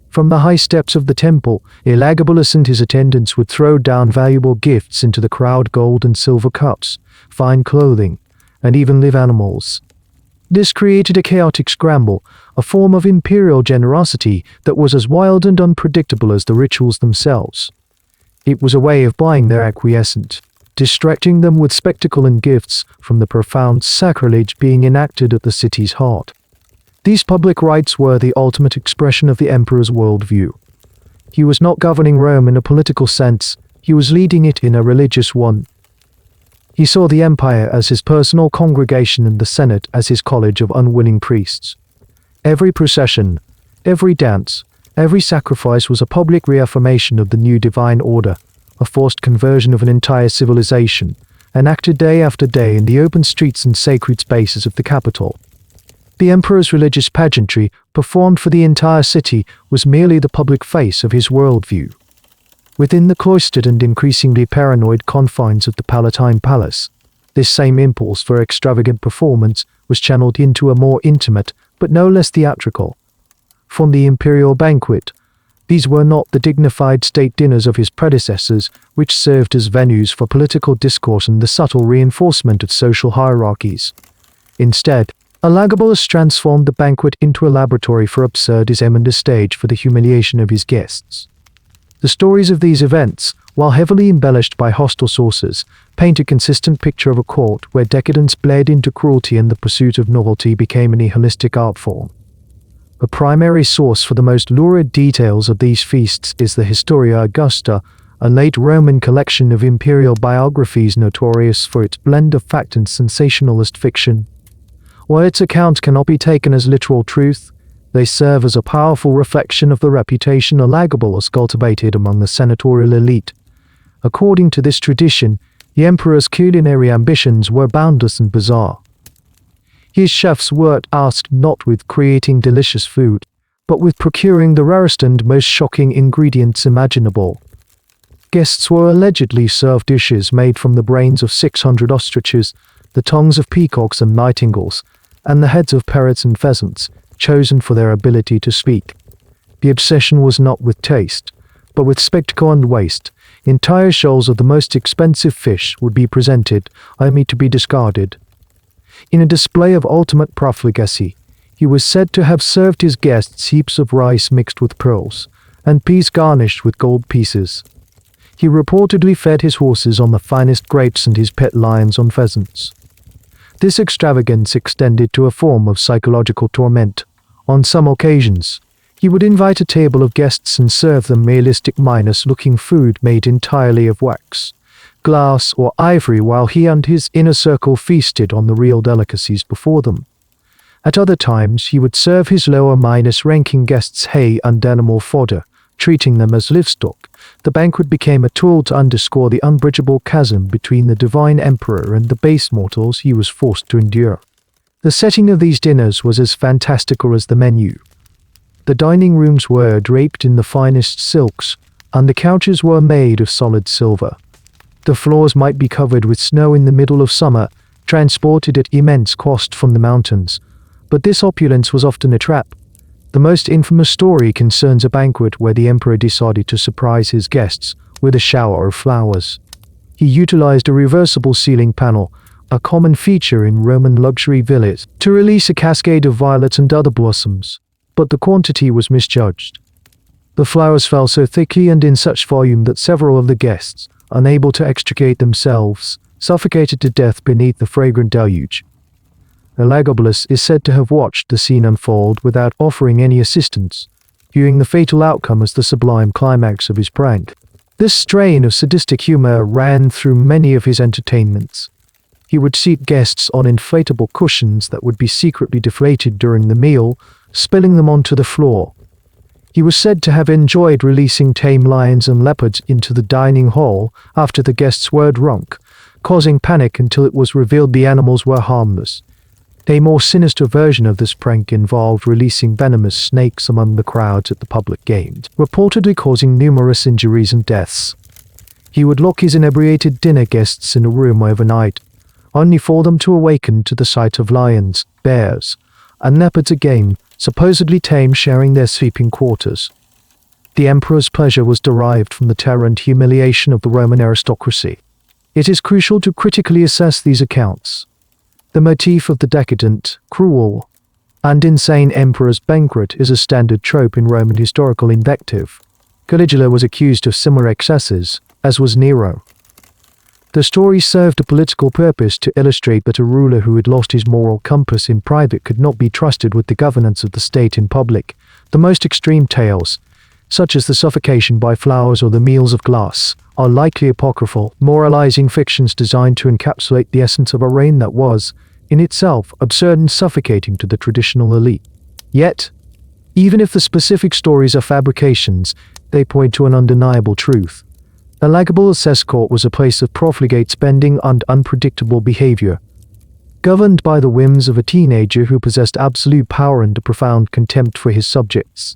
From the high steps of the temple, Elagabalus and his attendants would throw down valuable gifts into the crowd: gold and silver cups, fine clothing, and even live animals. This created a chaotic scramble, a form of imperial generosity that was as wild and unpredictable as the rituals themselves. It was a way of buying their acquiescence, distracting them with spectacle and gifts from the profound sacrilege being enacted at the city's heart. These public rites were the ultimate expression of the emperor's worldview. He was not governing Rome in a political sense, he was leading it in a religious one. He saw the empire as his personal congregation and the Senate as his college of unwilling priests. Every procession, every dance, every sacrifice was a public reaffirmation of the new divine order, a forced conversion of an entire civilization, enacted day after day in the open streets and sacred spaces of the capital. The emperor's religious pageantry, performed for the entire city, was merely the public face of his worldview. Within the cloistered and increasingly paranoid confines of the Palatine Palace, this same impulse for extravagant performance was channeled into a more intimate, but no less theatrical. From the imperial banquet, these were not the dignified state dinners of his predecessors, which served as venues for political discourse and the subtle reinforcement of social hierarchies. Instead, Elagabalus transformed the banquet into a laboratory for absurdism and a stage for the humiliation of his guests. The stories of these events, while heavily embellished by hostile sources, paint a consistent picture of a court where decadence bled into cruelty and the pursuit of novelty became a nihilistic art form. A primary source for the most lurid details of these feasts is the Historia Augusta, a late Roman collection of imperial biographies notorious for its blend of fact and sensationalist fiction. While its accounts cannot be taken as literal truth, they serve as a powerful reflection of the reputation Elagabalus cultivated among the senatorial elite. According to this tradition, the emperor's culinary ambitions were boundless and bizarre. His chefs were tasked not with creating delicious food, but with procuring the rarest and most shocking ingredients imaginable. Guests were allegedly served dishes made from the brains of 600 ostriches, the tongues of peacocks and nightingales, and the heads of parrots and pheasants, chosen for their ability to speak. The obsession was not with taste, but with spectacle and waste. Entire shoals of the most expensive fish would be presented, only to be discarded. In a display of ultimate profligacy, he was said to have served his guests heaps of rice mixed with pearls, and peas garnished with gold pieces. He reportedly fed his horses on the finest grapes and his pet lions on pheasants. This extravagance extended to a form of psychological torment. On some occasions, he would invite a table of guests and serve them realistic minus-looking food made entirely of wax, glass, or ivory while he and his inner circle feasted on the real delicacies before them. At other times, he would serve his lower minus-ranking guests hay and animal fodder, treating them as livestock. The banquet became a tool to underscore the unbridgeable chasm between the divine emperor and the base mortals he was forced to endure. The setting of these dinners was as fantastical as the menu. The dining rooms were draped in the finest silks, and the couches were made of solid silver. The floors might be covered with snow in the middle of summer, transported at immense cost from the mountains, but this opulence was often a trap. The most infamous story concerns a banquet where the emperor decided to surprise his guests with a shower of flowers. He utilized a reversible ceiling panel, a common feature in Roman luxury villas, to release a cascade of violets and other blossoms, but the quantity was misjudged. The flowers fell so thickly and in such volume that several of the guests, unable to extricate themselves, suffocated to death beneath the fragrant deluge. Elagabalus is said to have watched the scene unfold without offering any assistance, viewing the fatal outcome as the sublime climax of his prank. This strain of sadistic humor ran through many of his entertainments. He would seat guests on inflatable cushions that would be secretly deflated during the meal, spilling them onto the floor. He was said to have enjoyed releasing tame lions and leopards into the dining hall after the guests were drunk, causing panic until it was revealed the animals were harmless. A more sinister version of this prank involved releasing venomous snakes among the crowds at the public games, reportedly causing numerous injuries and deaths. He would lock his inebriated dinner guests in a room overnight, only for them to awaken to the sight of lions, bears, and leopards again, supposedly tame, sharing their sleeping quarters. The emperor's pleasure was derived from the terror and humiliation of the Roman aristocracy. It is crucial to critically assess these accounts. The motif of the decadent, cruel, and insane emperor's banquet is a standard trope in Roman historical invective. Caligula was accused of similar excesses, as was Nero. The story served a political purpose to illustrate that a ruler who had lost his moral compass in private could not be trusted with the governance of the state in public. The most extreme tales, such as the suffocation by flowers or the meals of glass, are likely apocryphal, moralizing fictions designed to encapsulate the essence of a reign that was, in itself, absurd and suffocating to the traditional elite. Yet, even if the specific stories are fabrications, they point to an undeniable truth. Elagabalus' court was a place of profligate spending and unpredictable behavior, governed by the whims of a teenager who possessed absolute power and a profound contempt for his subjects.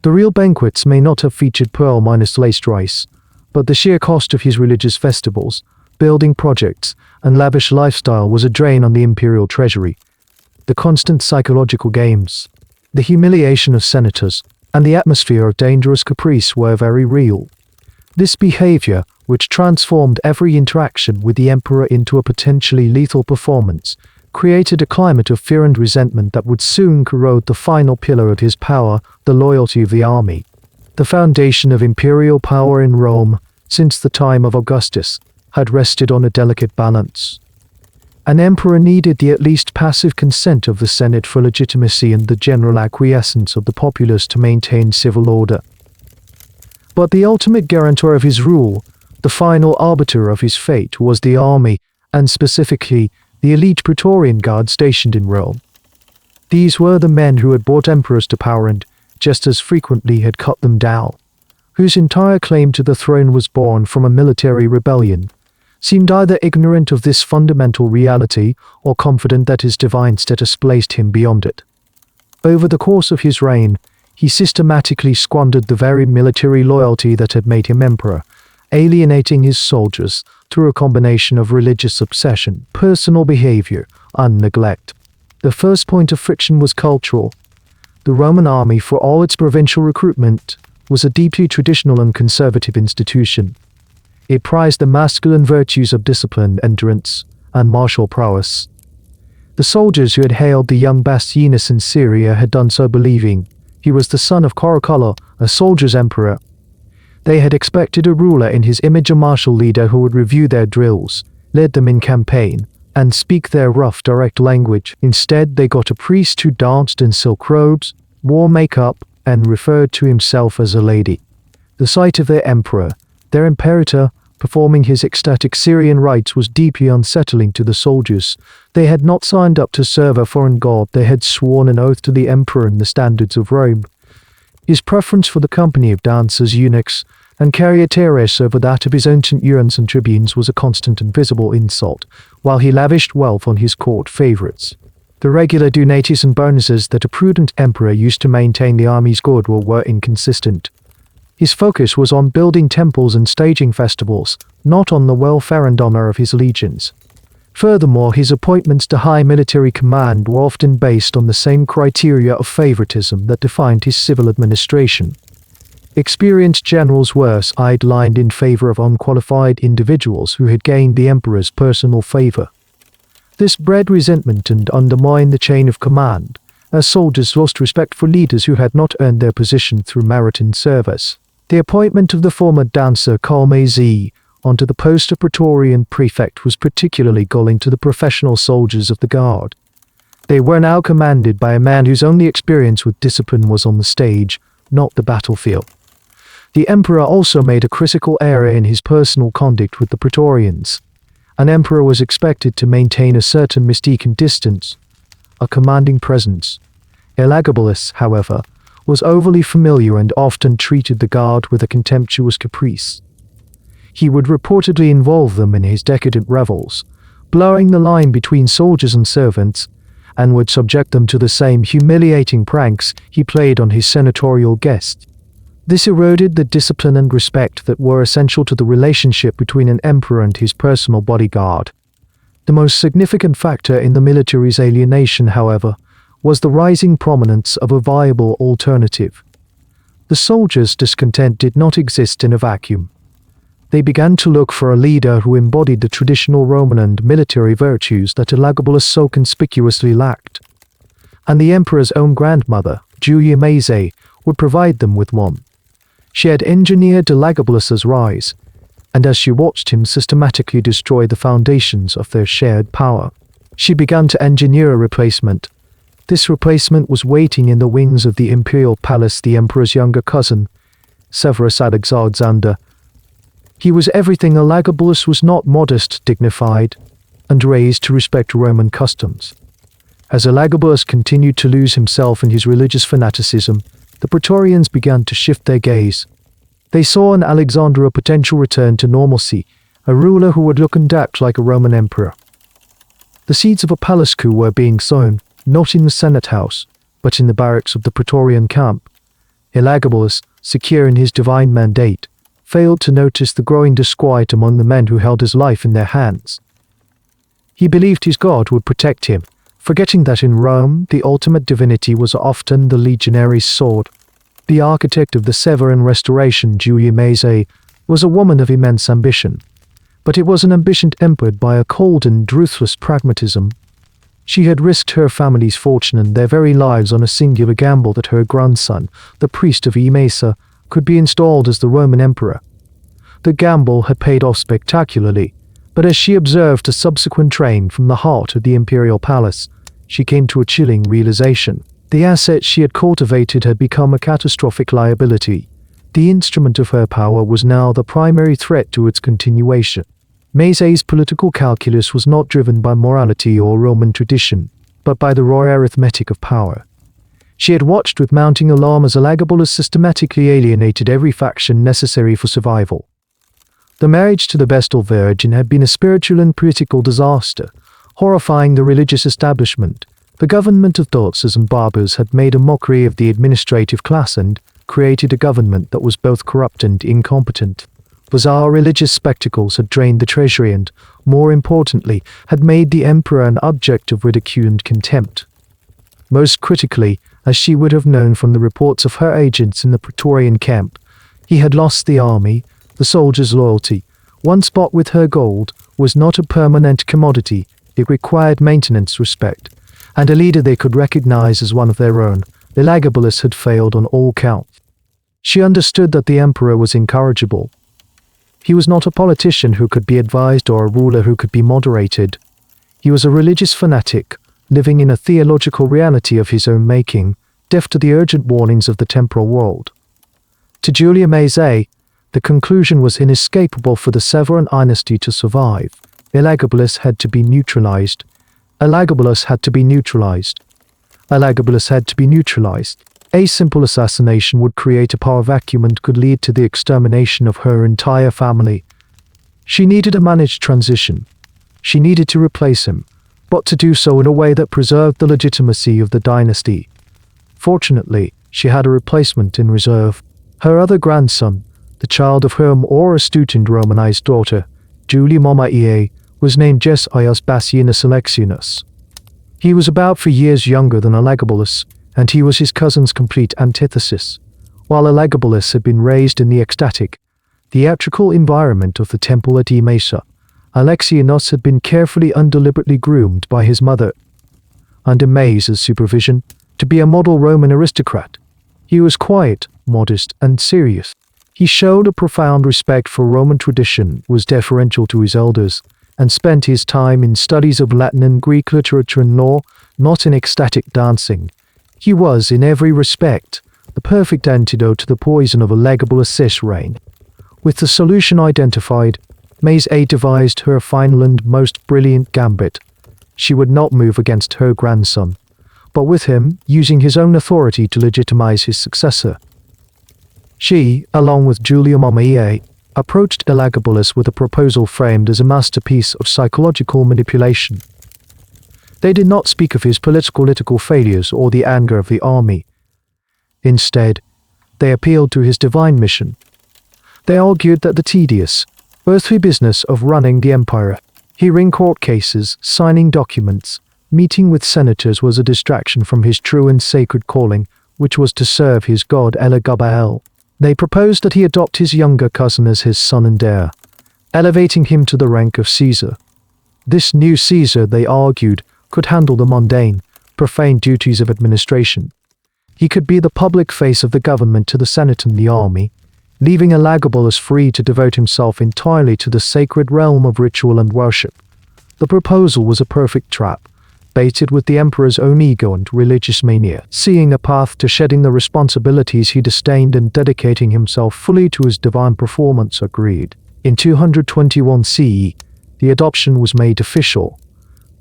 The real banquets may not have featured pearl-minus laced rice, but the sheer cost of his religious festivals, building projects, and lavish lifestyle was a drain on the imperial treasury. The constant psychological games, the humiliation of senators, and the atmosphere of dangerous caprice were very real. This behavior, which transformed every interaction with the emperor into a potentially lethal performance, created a climate of fear and resentment that would soon corrode the final pillar of his power, the loyalty of the army. The foundation of imperial power in Rome, since the time of Augustus, had rested on a delicate balance. An emperor needed the at least passive consent of the Senate for legitimacy and the general acquiescence of the populace to maintain civil order. But the ultimate guarantor of his rule, the final arbiter of his fate, was the army, and specifically, the elite Praetorian Guard stationed in Rome. These were the men who had brought emperors to power and, just as frequently, had cut them down, whose entire claim to the throne was born from a military rebellion, seemed either ignorant of this fundamental reality or confident that his divine status placed him beyond it. Over the course of his reign, he systematically squandered the very military loyalty that had made him emperor, alienating his soldiers through a combination of religious obsession, personal behavior, and neglect. The first point of friction was cultural. The Roman army, for all its provincial recruitment, was a deeply traditional and conservative institution. It prized the masculine virtues of discipline, endurance, and martial prowess. The soldiers who had hailed the young Bastianus in Syria had done so believing he was the son of Caracalla, a soldier's emperor. They had expected a ruler in his image, a martial leader who would review their drills, lead them in campaign, and speak their rough, direct language. Instead, they got a priest who danced in silk robes, wore makeup, and referred to himself as a lady. The sight of their emperor, their imperator, performing his ecstatic Syrian rites was deeply unsettling to the soldiers. They had not signed up to serve a foreign god, they had sworn an oath to the emperor and the standards of Rome. His preference for the company of dancers, eunuchs, and charioteers over that of his own centurions and tribunes was a constant and visible insult, while he lavished wealth on his court favorites. The regular donations and bonuses that a prudent emperor used to maintain the army's goodwill were inconsistent. His focus was on building temples and staging festivals, not on the welfare and honor of his legions. Furthermore, his appointments to high military command were often based on the same criteria of favoritism that defined his civil administration. Experienced generals were sidelined in favor of unqualified individuals who had gained the emperor's personal favor. This bred resentment and undermined the chain of command, as soldiers lost respect for leaders who had not earned their position through merit in service. The appointment of the former dancer Calmese onto the post of Praetorian prefect was particularly galling to the professional soldiers of the guard. They were now commanded by a man whose only experience with discipline was on the stage, not the battlefield. The emperor also made a critical error in his personal conduct with the Praetorians. An emperor was expected to maintain a certain mystique and distance, a commanding presence. Elagabalus, however, was overly familiar and often treated the guard with a contemptuous caprice. He would reportedly involve them in his decadent revels, blurring the line between soldiers and servants, and would subject them to the same humiliating pranks he played on his senatorial guests. This eroded the discipline and respect that were essential to the relationship between an emperor and his personal bodyguard. The most significant factor in the military's alienation, however, was the rising prominence of a viable alternative. The soldiers' discontent did not exist in a vacuum. They began to look for a leader who embodied the traditional Roman and military virtues that Elagabalus so conspicuously lacked. and the emperor's own grandmother, Julia Maesa, would provide them with one. She had engineered Elagobulus's rise, and as she watched him systematically destroy the foundations of their shared power, she began to engineer a replacement. This replacement was waiting in the wings of the imperial palace, the emperor's younger cousin, Severan Alexander. He was everything Elagobulus was not: modest, dignified, and raised to respect Roman customs. As Elagobulus continued to lose himself in his religious fanaticism, the Praetorians began to shift their gaze. They saw in Alexander a potential return to normalcy, a ruler who would look and act like a Roman emperor. The seeds of a palace coup were being sown, not in the Senate house, but in the barracks of the Praetorian camp. Elagobulus, secure in his divine mandate, failed to notice the growing disquiet among the men who held his life in their hands. He believed his God would protect him, forgetting that in Rome the ultimate divinity was often the legionary's sword. The architect of the Severan restoration, Julia Maesa, was a woman of immense ambition, but it was an ambition tempered by a cold and ruthless pragmatism. She had risked her family's fortune and their very lives on a singular gamble that her grandson, the priest of Emesa, could be installed as the Roman emperor. The gamble had paid off spectacularly, but as she observed a subsequent train from the heart of the imperial palace, she came to a chilling realization. The asset she had cultivated had become a catastrophic liability. The instrument of her power was now the primary threat to its continuation. Maesa's political calculus was not driven by morality or Roman tradition, but by the raw arithmetic of power. She had watched with mounting alarm as Elagobulus systematically alienated every faction necessary for survival. The marriage to the Vestal Virgin had been a spiritual and political disaster, horrifying the religious establishment. The government of doctors and barbers had made a mockery of the administrative class and created a government that was both corrupt and incompetent. Bizarre religious spectacles had drained the treasury and, more importantly, had made the emperor an object of ridicule and contempt. Most critically, as she would have known from the reports of her agents in the Praetorian camp, he had lost the army, the soldiers' loyalty. Once bought with her gold was not a permanent commodity, it required maintenance, respect, and a leader they could recognize as one of their own. Elagobulus had failed on all counts. She understood that the emperor was incorrigible. He was not a politician who could be advised or a ruler who could be moderated. He was a religious fanatic, living in a theological reality of his own making, deaf to the urgent warnings of the temporal world. To Julia Maesa, the conclusion was inescapable: for the Severan dynasty to survive, Elagobulus had to be neutralized. Elagobulus had to be neutralized. Elagobulus had to be neutralized. A simple assassination would create a power vacuum and could lead to the extermination of her entire family. She needed a managed transition. She needed to replace him, but to do so in a way that preserved the legitimacy of the dynasty. Fortunately, she had a replacement in reserve. Her other grandson, the child of her more astute and Romanized daughter, Julia Maesa, was named Jesias Bassianus Alexianus. He was about 4 years younger than Elagobulus, and he was his cousin's complete antithesis. While Elagobulus had been raised in the ecstatic, theatrical environment of the temple at Emesa, Alexianus had been carefully and deliberately groomed by his mother, under Maesa's supervision, to be a model Roman aristocrat. He was quiet, modest, and serious. He showed a profound respect for Roman tradition, was deferential to his elders, and spent his time in studies of Latin and Greek literature and law, not in ecstatic dancing. He was, in every respect, the perfect antidote to the poison of Elagobulus' reign. With the solution identified, Maesa devised her final and most brilliant gambit. She would not move against her grandson, but with him, using his own authority to legitimize his successor. She, along with Julia Maesa, approached Elagobulus with a proposal framed as a masterpiece of psychological manipulation. They did not speak of his political failures or the anger of the army. Instead, they appealed to his divine mission. They argued that the tedious, earthly business of running the empire, hearing court cases, signing documents, meeting with senators was a distraction from his true and sacred calling, which was to serve his god Elagabalus. They proposed that he adopt his younger cousin as his son and heir, elevating him to the rank of Caesar. This new Caesar, they argued, could handle the mundane, profane duties of administration. He could be the public face of the government to the Senate and the army, leaving Elagabalus free to devote himself entirely to the sacred realm of ritual and worship. The proposal was a perfect trap, baited with the emperor's own ego and religious mania. Seeing a path to shedding the responsibilities he disdained and dedicating himself fully to his divine performance, agreed. In 221 CE, the adoption was made official.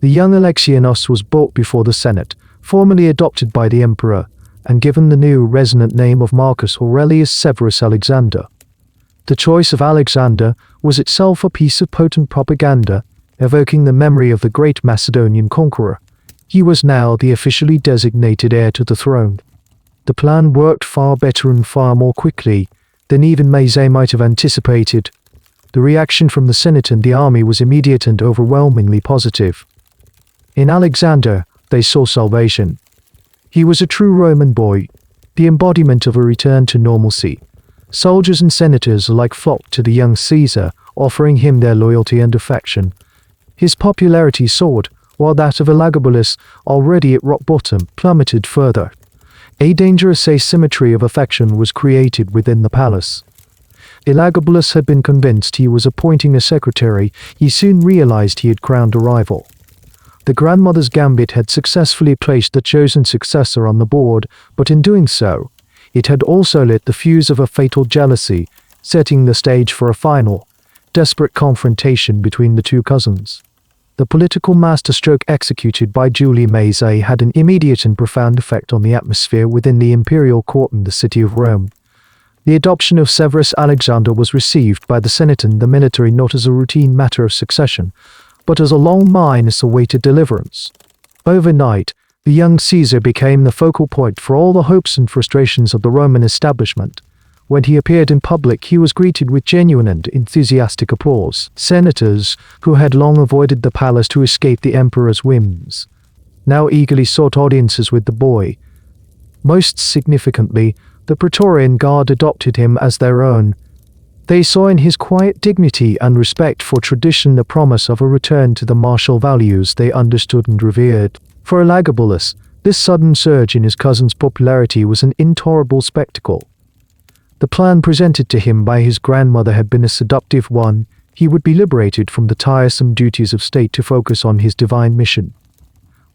The young Alexianos was brought before the Senate, formally adopted by the emperor, and given the new resonant name of Marcus Aurelius Severus Alexander. The choice of Alexander was itself a piece of potent propaganda, evoking the memory of the great Macedonian conqueror. He was now the officially designated heir to the throne. The plan worked far better and far more quickly than even Maesa might have anticipated. The reaction from the Senate and the army was immediate and overwhelmingly positive. In Alexander, they saw salvation. He was a true Roman boy, the embodiment of a return to normalcy. Soldiers and senators alike flocked to the young Caesar, offering him their loyalty and affection. His popularity soared, while that of Elagabalus, already at rock bottom, plummeted further. A dangerous asymmetry of affection was created within the palace. Elagabalus had been convinced he was appointing a secretary. He soon realized he had crowned a rival. The grandmother's gambit had successfully placed the chosen successor on the board, but in doing so, it had also lit the fuse of a fatal jealousy, setting the stage for a final, desperate confrontation between the two cousins. The political masterstroke executed by Julia Maesa had an immediate and profound effect on the atmosphere within the imperial court and the city of Rome. The adoption of Severus Alexander was received by the Senate and the military not as a routine matter of succession, but as a long-awaited deliverance. Overnight, the young Caesar became the focal point for all the hopes and frustrations of the Roman establishment. When he appeared in public, he was greeted with genuine and enthusiastic applause. Senators, who had long avoided the palace to escape the emperor's whims, now eagerly sought audiences with the boy. Most significantly, the Praetorian Guard adopted him as their own. They saw in his quiet dignity and respect for tradition the promise of a return to the martial values they understood and revered. For Elagabalus, this sudden surge in his cousin's popularity was an intolerable spectacle. The plan presented to him by his grandmother had been a seductive one. He would be liberated from the tiresome duties of state to focus on his divine mission.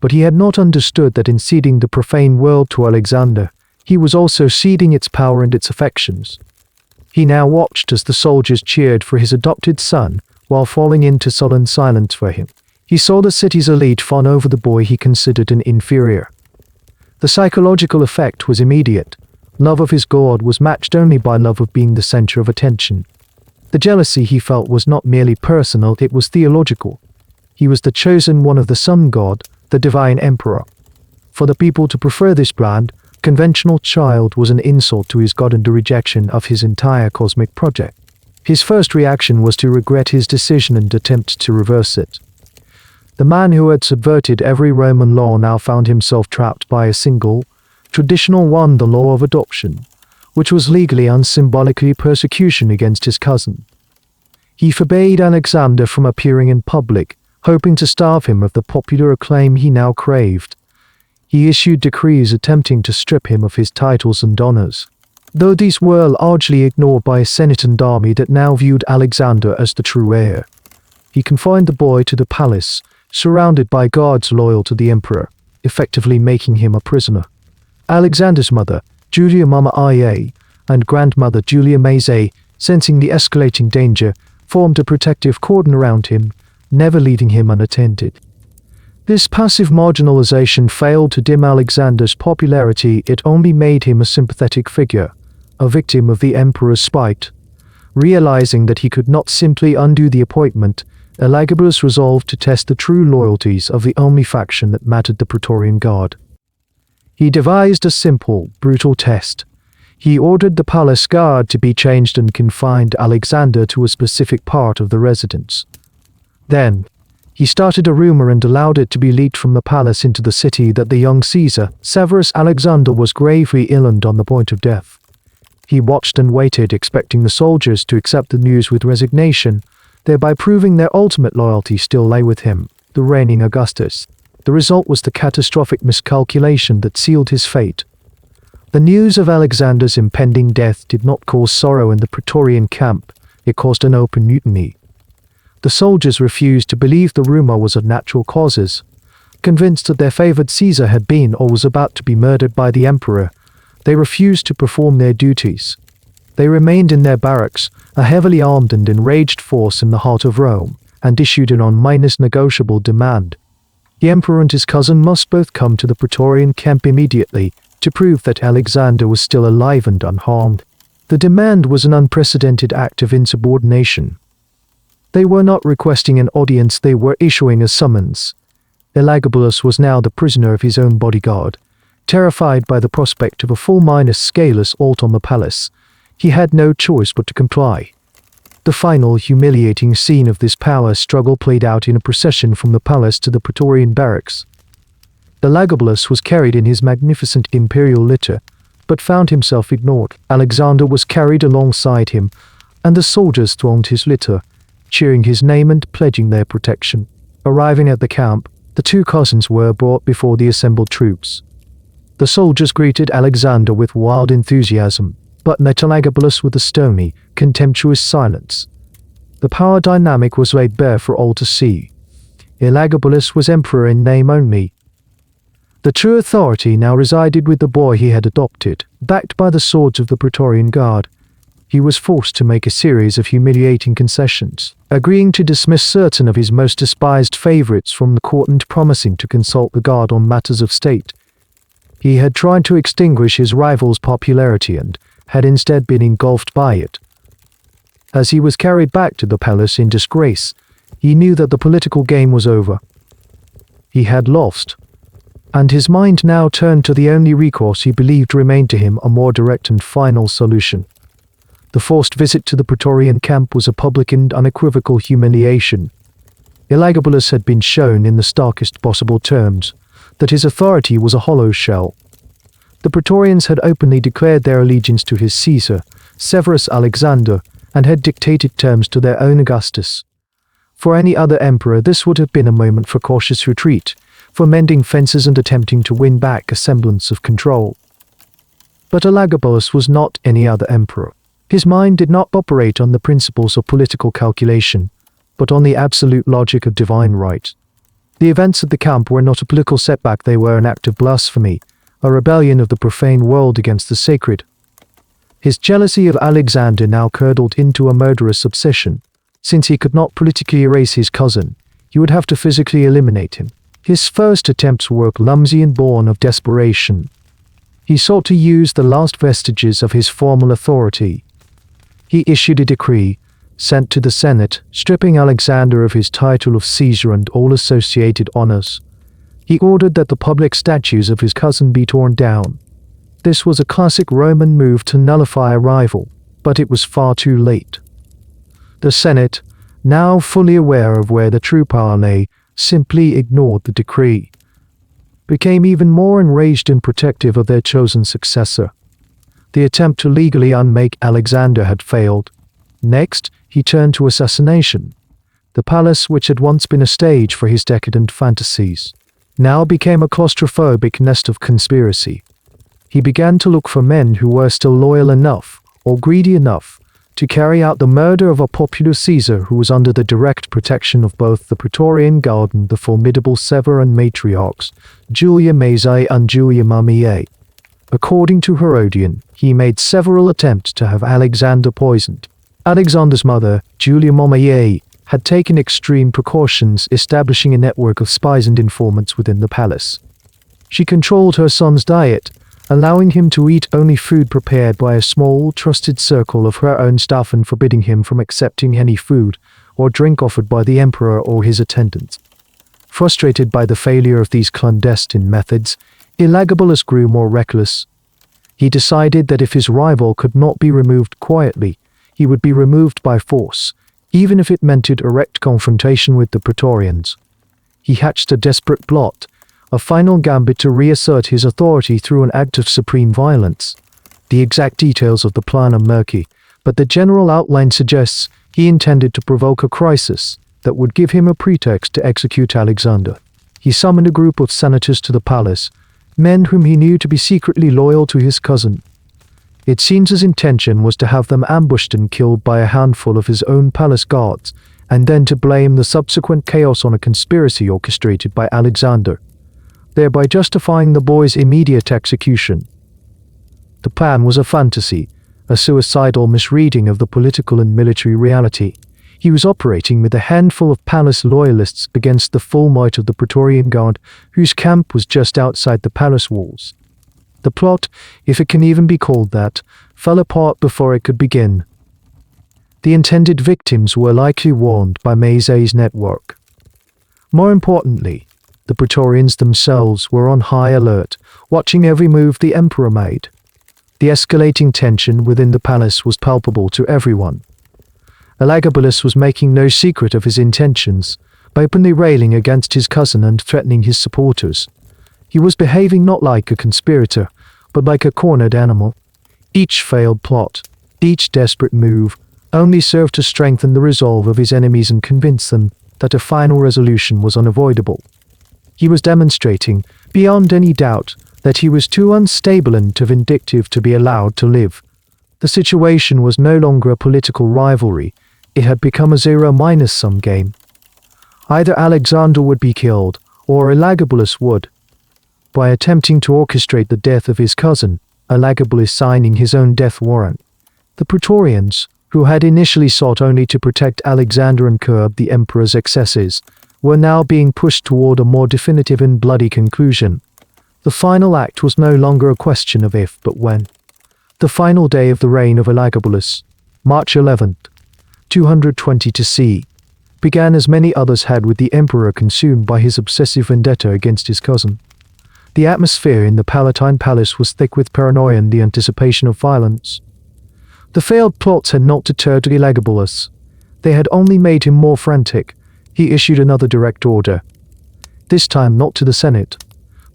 But he had not understood that in ceding the profane world to Alexander, he was also ceding its power and its affections. He now watched as the soldiers cheered for his adopted son, while falling into sullen silence for him. He saw the city's elite fawn over the boy he considered an inferior. The psychological effect was immediate. Love of his god was matched only by love of being the center of attention. The jealousy he felt was not merely personal, it was theological. He was the chosen one of the sun god, the divine emperor. For the people to prefer this brand, conventional child was an insult to his god and a rejection of his entire cosmic project. His first reaction was to regret his decision and attempt to reverse it. The man who had subverted every Roman law now found himself trapped by a single, traditional one, the law of adoption, which was legally and symbolically persecution against his cousin. He forbade Alexander from appearing in public, hoping to starve him of the popular acclaim he now craved. He issued decrees attempting to strip him of his titles and honors, though these were largely ignored by a Senate and army that now viewed Alexander as the true heir. He confined the boy to the palace, surrounded by guards loyal to the emperor, effectively making him a prisoner. Alexander's mother, Julia Maesa, and grandmother Julia Maesa, sensing the escalating danger, formed a protective cordon around him, never leaving him unattended. This passive marginalization failed to dim Alexander's popularity, it only made him a sympathetic figure, a victim of the emperor's spite. Realizing that he could not simply undo the appointment, Elagabalus resolved to test the true loyalties of the only faction that mattered, the Praetorian Guard. He devised a simple, brutal test. He ordered the palace guard to be changed and confined Alexander to a specific part of the residence. Then, he started a rumor and allowed it to be leaked from the palace into the city that the young Caesar, Severus Alexander, was gravely ill and on the point of death. He watched and waited, expecting the soldiers to accept the news with resignation, thereby proving their ultimate loyalty still lay with him, the reigning Augustus. The result was the catastrophic miscalculation that sealed his fate. The news of Alexander's impending death did not cause sorrow in the Praetorian camp, it caused an open mutiny. The soldiers refused to believe the rumor was of natural causes. Convinced that their favored Caesar had been or was about to be murdered by the emperor, they refused to perform their duties. They remained in their barracks, a heavily armed and enraged force in the heart of Rome, and issued an non-negotiable demand. The emperor and his cousin must both come to the Praetorian camp immediately to prove that Alexander was still alive and unharmed. The demand was an unprecedented act of insubordination. They were not requesting an audience, they were issuing a summons. Elagabalus was now the prisoner of his own bodyguard. Terrified by the prospect of a full scale assault on the palace, he had no choice but to comply. The final humiliating scene of this power struggle played out in a procession from the palace to the Praetorian barracks. Elagabalus was carried in his magnificent imperial litter, but found himself ignored. Alexander was carried alongside him, and the soldiers thronged his litter, cheering his name and pledging their protection. Arriving at the camp, the two cousins were brought before the assembled troops. The soldiers greeted Alexander with wild enthusiasm, but met Elagabalus with a stony, contemptuous silence. The power dynamic was laid bare for all to see. Elagabalus was emperor in name only. The true authority now resided with the boy he had adopted, backed by the swords of the Praetorian Guard. He was forced to make a series of humiliating concessions, agreeing to dismiss certain of his most despised favorites from the court and promising to consult the guard on matters of state. He had tried to extinguish his rival's popularity and had instead been engulfed by it. As he was carried back to the palace in disgrace, he knew that the political game was over. He had lost, and his mind now turned to the only recourse he believed remained to him, a more direct and final solution. The forced visit to the Praetorian camp was a public and unequivocal humiliation. Elagabalus had been shown in the starkest possible terms that his authority was a hollow shell. The Praetorians had openly declared their allegiance to his Caesar, Severus Alexander, and had dictated terms to their own Augustus. For any other emperor this would have been a moment for cautious retreat, for mending fences and attempting to win back a semblance of control. But Elagabalus was not any other emperor. His mind did not operate on the principles of political calculation, but on the absolute logic of divine right. The events of the camp were not a political setback, they were an act of blasphemy, a rebellion of the profane world against the sacred. His jealousy of Alexander now curdled into a murderous obsession. Since he could not politically erase his cousin, he would have to physically eliminate him. His first attempts were clumsy and born of desperation. He sought to use the last vestiges of his formal authority. He issued a decree, sent to the Senate, stripping Alexander of his title of Caesar and all associated honors. He ordered that the public statues of his cousin be torn down. This was a classic Roman move to nullify a rival, but it was far too late. The Senate, now fully aware of where the true power lay, simply ignored the decree, became even more enraged and protective of their chosen successor. The attempt to legally unmake Alexander had failed. Next, he turned to assassination. The palace, which had once been a stage for his decadent fantasies, now became a claustrophobic nest of conspiracy. He began to look for men who were still loyal enough, or greedy enough, to carry out the murder of a popular Caesar who was under the direct protection of both the Praetorian Guard and the formidable Severan matriarchs, Julia Maesa and Julia Maesa. According to Herodian, he made several attempts to have Alexander poisoned. Alexander's mother, Julia Maesa, had taken extreme precautions, establishing a network of spies and informants within the palace. She controlled her son's diet, allowing him to eat only food prepared by a small, trusted circle of her own staff and forbidding him from accepting any food or drink offered by the emperor or his attendants. Frustrated by the failure of these clandestine methods, Elagabalus grew more reckless. He decided that if his rival could not be removed quietly, he would be removed by force, even if it meant a direct confrontation with the Praetorians. He hatched a desperate plot, a final gambit to reassert his authority through an act of supreme violence. The exact details of the plan are murky, but the general outline suggests he intended to provoke a crisis that would give him a pretext to execute Alexander. he summoned a group of senators to the palace, men whom he knew to be secretly loyal to his cousin. It seems his intention was to have them ambushed and killed by a handful of his own palace guards, and then to blame the subsequent chaos on a conspiracy orchestrated by Alexander, thereby justifying the boy's immediate execution. The plan was a fantasy, a suicidal misreading of the political and military reality. He was operating with a handful of palace loyalists against the full might of the Praetorian Guard, whose camp was just outside the palace walls. The plot, if it can even be called that, fell apart before it could begin. The intended victims were likely warned by Maesa's network. More importantly, the Praetorians themselves were on high alert, watching every move the emperor made. The escalating tension within the palace was palpable to everyone. Elagabalus was making no secret of his intentions, openly railing against his cousin and threatening his supporters. He was behaving not like a conspirator, but like a cornered animal. Each failed plot, each desperate move, only served to strengthen the resolve of his enemies and convince them that a final resolution was unavoidable. He was demonstrating, beyond any doubt, that he was too unstable and too vindictive to be allowed to live. The situation was no longer a political rivalry, it had become a zero-sum game. Either Alexander would be killed, or Elagabalus would. By attempting to orchestrate the death of his cousin, Elagabalus signing his own death warrant, the Praetorians, who had initially sought only to protect Alexander and curb the emperor's excesses, were now being pushed toward a more definitive and bloody conclusion. The final act was no longer a question of if but when. The final day of the reign of Elagabalus, March 11th, 220 to C, began as many others had with the emperor consumed by his obsessive vendetta against his cousin. The atmosphere in the Palatine Palace was thick with paranoia and the anticipation of violence. The failed plots had not deterred Elagabalus. They had only made him more frantic. He issued another direct order. This time not to the Senate,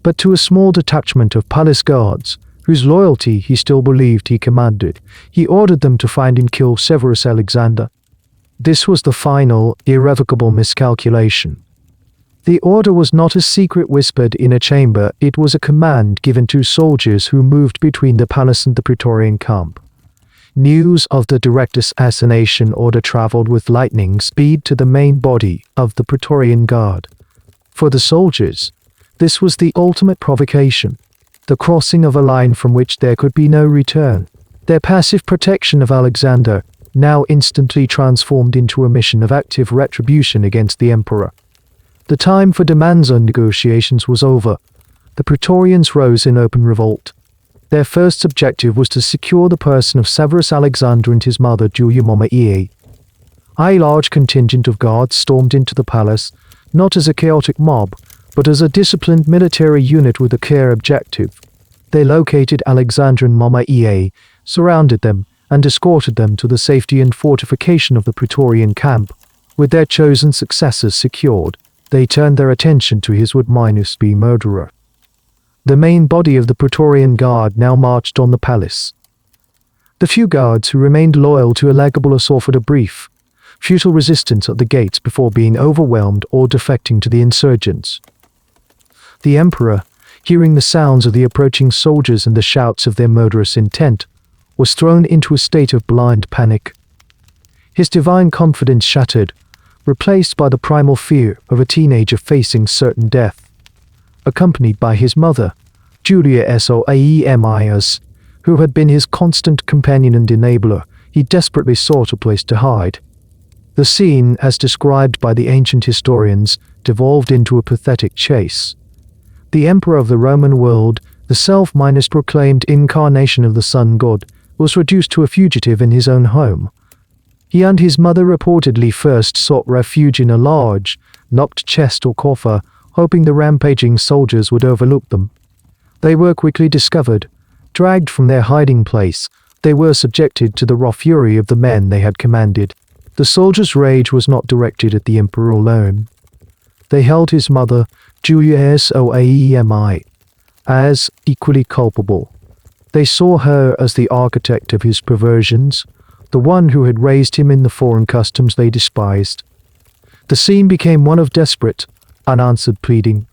but to a small detachment of palace guards, whose loyalty he still believed he commanded. He ordered them to find and kill Severus Alexander. This was the final, irrevocable miscalculation. The order was not a secret whispered in a chamber, it was a command given to soldiers who moved between the palace and the Praetorian camp. News of the direct assassination order traveled with lightning speed to the main body of the Praetorian Guard. For the soldiers, this was the ultimate provocation, the crossing of a line from which there could be no return. Their passive protection of Alexander now instantly transformed into a mission of active retribution against the emperor. The time for demands and negotiations was over. The Praetorians rose in open revolt. Their first objective was to secure the person of Severus Alexander and his mother Julia Maesa. A large contingent of guards stormed into the palace, not as a chaotic mob, but as a disciplined military unit with a clear objective. They located Alexander and Maesa, surrounded them, and escorted them to the safety and fortification of the Praetorian camp. With their chosen successors secured, they turned their attention to his would-be murderer. The main body of the Praetorian Guard now marched on the palace. The few guards who remained loyal to Elagabalus offered a brief, futile resistance at the gates before being overwhelmed or defecting to the insurgents. The emperor, hearing the sounds of the approaching soldiers and the shouts of their murderous intent, was thrown into a state of blind panic. His divine confidence shattered, replaced by the primal fear of a teenager facing certain death. Accompanied by his mother, Julia Maesa, who had been his constant companion and enabler, he desperately sought a place to hide. The scene, as described by the ancient historians, devolved into a pathetic chase. The emperor of the Roman world, the self-proclaimed incarnation of the sun god, was reduced to a fugitive in his own home. He and his mother reportedly first sought refuge in a large, locked chest or coffer, hoping the rampaging soldiers would overlook them. They were quickly discovered. Dragged from their hiding place, they were subjected to the raw fury of the men they had commanded. The soldiers' rage was not directed at the emperor alone. They held his mother, Julia Maesa, as equally culpable. They saw her as the architect of his perversions, the one who had raised him in the foreign customs they despised. The scene became one of desperate, unanswered pleading.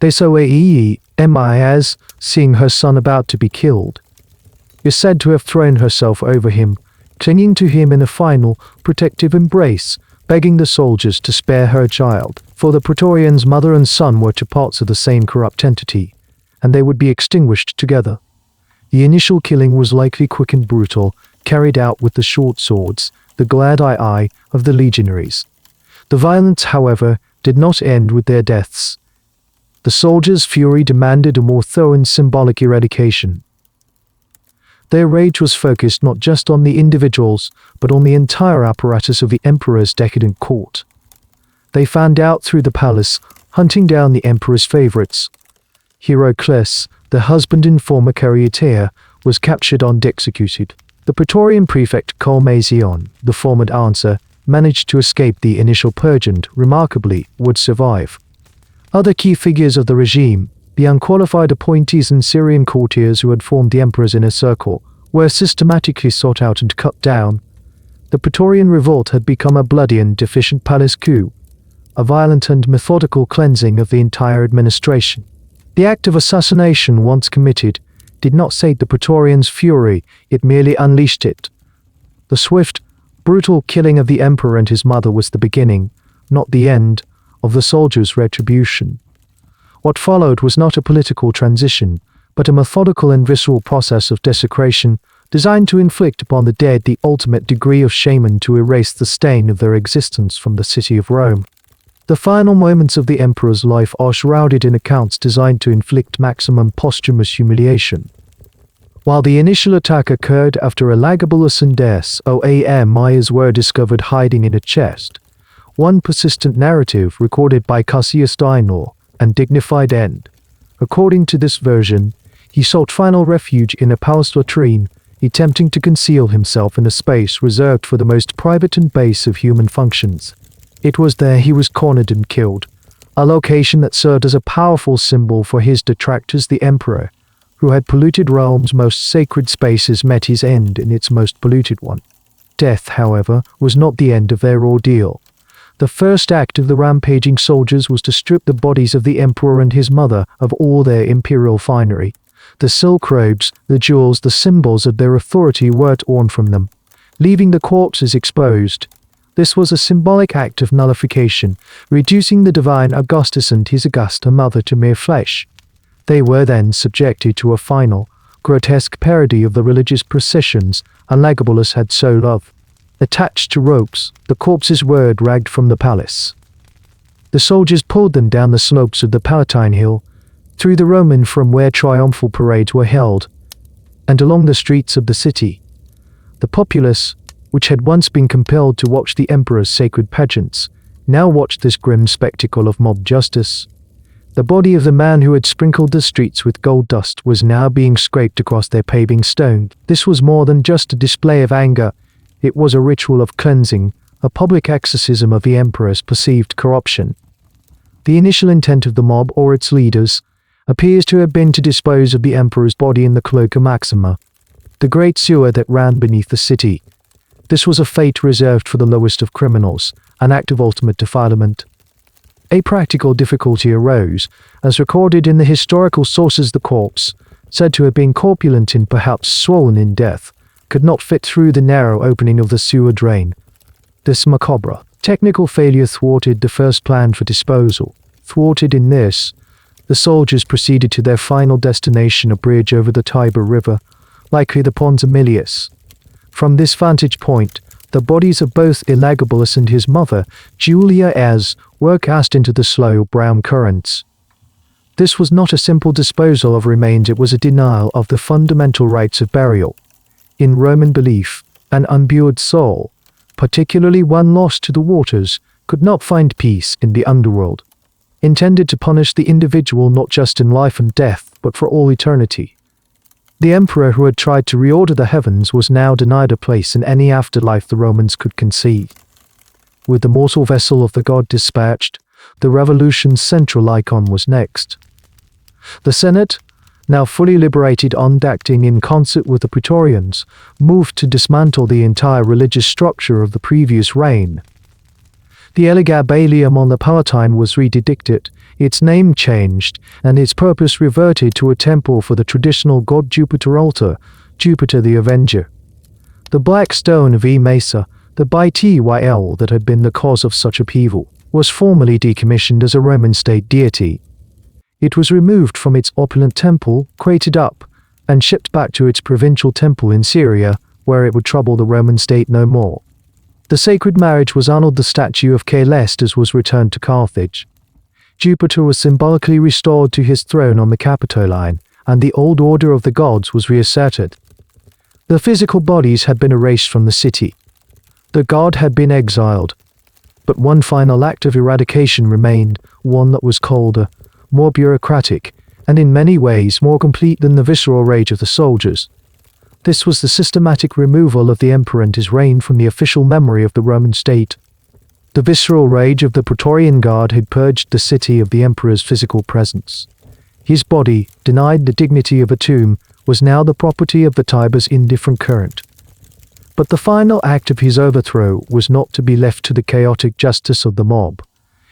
They saw Maesa, seeing her son about to be killed, is said to have thrown herself over him, clinging to him in a final, protective embrace, begging the soldiers to spare her child, for the Praetorians' mother and son were two parts of the same corrupt entity, and they would be extinguished together. The initial killing was likely quick and brutal, carried out with the short swords, the glad eye of the legionaries. The violence, however, did not end with their deaths. The soldiers' fury demanded a more thorough and symbolic eradication. Their rage was focused not just on the individuals, but on the entire apparatus of the emperor's decadent court. They fanned out through the palace, hunting down the emperor's favorites. Heracles, the husband and former charioteer, was captured and executed. The Praetorian prefect Colmasion, the former answer, managed to escape the initial purge and, remarkably, would survive. Other key figures of the regime, the unqualified appointees and Syrian courtiers who had formed the emperor's inner circle, were systematically sought out and cut down. The Praetorian revolt had become a bloody and deficient palace coup, a violent and methodical cleansing of the entire administration. The act of assassination, once committed, did not sate the Praetorians' fury, it merely unleashed it. The swift, brutal killing of the emperor and his mother was the beginning, not the end, of the soldiers' retribution. What followed was not a political transition, but a methodical and visceral process of desecration designed to inflict upon the dead the ultimate degree of shame and to erase the stain of their existence from the city of Rome. The final moments of the emperor's life are shrouded in accounts designed to inflict maximum posthumous humiliation. While the initial attack occurred after Elagabalus and Maya's were discovered hiding in a chest, one persistent narrative recorded by Cassius Dio, and dignified end. According to this version, he sought final refuge in a palace latrine, attempting to conceal himself in a space reserved for the most private and base of human functions. It was there he was cornered and killed, a location that served as a powerful symbol for his detractors. The emperor, who had polluted Rome's most sacred spaces, met his end in its most polluted one. Death, however, was not the end of their ordeal. The first act of the rampaging soldiers was to strip the bodies of the emperor and his mother of all their imperial finery. The silk robes, the jewels, the symbols of their authority were torn from them, leaving the corpses exposed. This was a symbolic act of nullification, reducing the divine Augustus and his Augusta mother to mere flesh. They were then subjected to a final, grotesque parody of the religious processions Elagabalus had so loved. Attached to ropes, the corpses were dragged from the palace. The soldiers pulled them down the slopes of the Palatine Hill, through the Roman Forum where triumphal parades were held, and along the streets of the city. The populace, which had once been compelled to watch the emperor's sacred pageants, now watched this grim spectacle of mob justice. The body of the man who had sprinkled the streets with gold dust was now being scraped across their paving stone. This was more than just a display of anger. It was a ritual of cleansing, a public exorcism of the emperor's perceived corruption. The initial intent of the mob or its leaders appears to have been to dispose of the emperor's body in the Cloaca Maxima, the great sewer that ran beneath the city. This was a fate reserved for the lowest of criminals, an act of ultimate defilement. A practical difficulty arose, as recorded in the historical sources. The corpse, said to have been corpulent and perhaps swollen in death, could not fit through the narrow opening of the sewer drain. This macabre technical failure thwarted the first plan for disposal. Thwarted in this, the soldiers proceeded to their final destination, a bridge over the Tiber River, likely the Pons Aemilius. From this vantage point, the bodies of both Elagabalus and his mother, Julia Maesa, were cast into the slow brown currents. This was not a simple disposal of remains, it was a denial of the fundamental rites of burial. In Roman belief, an unburied soul, particularly one lost to the waters, could not find peace in the underworld, intended to punish the individual not just in life and death, but for all eternity. The emperor who had tried to reorder the heavens was now denied a place in any afterlife the Romans could conceive. With the mortal vessel of the god dispatched, the revolution's central icon was next. The Senate, now fully liberated and acting in concert with the Praetorians, moved to dismantle the entire religious structure of the previous reign. The Eligabalium on the Palatine was rededicted, its name changed, and its purpose reverted to a temple for the traditional god Jupiter altar, Jupiter the Avenger. The black stone of Maesa, the Bytyl that had been the cause of such upheaval, was formally decommissioned as a Roman state deity. It was removed from its opulent temple, crated up, and shipped back to its provincial temple in Syria, where it would trouble the Roman state no more. The sacred marriage was annulled. The statue of Caelestas was returned to Carthage. Jupiter was symbolically restored to his throne on the Capitoline, and the old order of the gods was reasserted. The physical bodies had been erased from the city. The god had been exiled. But one final act of eradication remained, one that was colder, more bureaucratic, and in many ways more complete than the visceral rage of the soldiers. This was the systematic removal of the emperor and his reign from the official memory of the Roman state. The visceral rage of the Praetorian Guard had purged the city of the emperor's physical presence. His body, denied the dignity of a tomb, was now the property of the Tiber's indifferent current. But the final act of his overthrow was not to be left to the chaotic justice of the mob.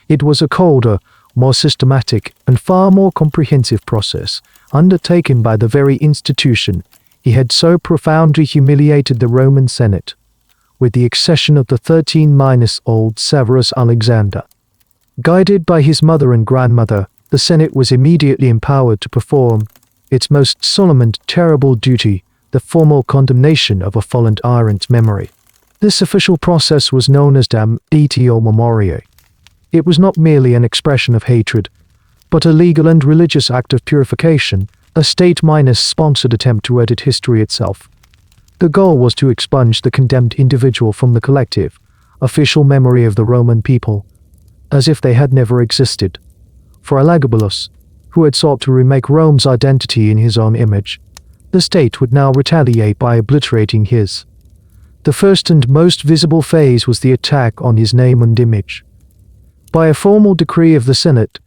It was a colder, more systematic, and far more comprehensive process, undertaken by the very institution he had so profoundly humiliated the Roman Senate, with the accession of the 13-old Severus Alexander. Guided by his mother and grandmother, the Senate was immediately empowered to perform its most solemn and terrible duty, the formal condemnation of a fallen tyrant's memory. This official process was known as damnatio memoriae. It was not merely an expression of hatred, but a legal and religious act of purification, a state-sponsored attempt to edit history itself. The goal was to expunge the condemned individual from the collective, official memory of the Roman people, as if they had never existed. For Elagabalus, who had sought to remake Rome's identity in his own image, the state would now retaliate by obliterating his. The first and most visible phase was the attack on his name and image. By a formal decree of the Senate,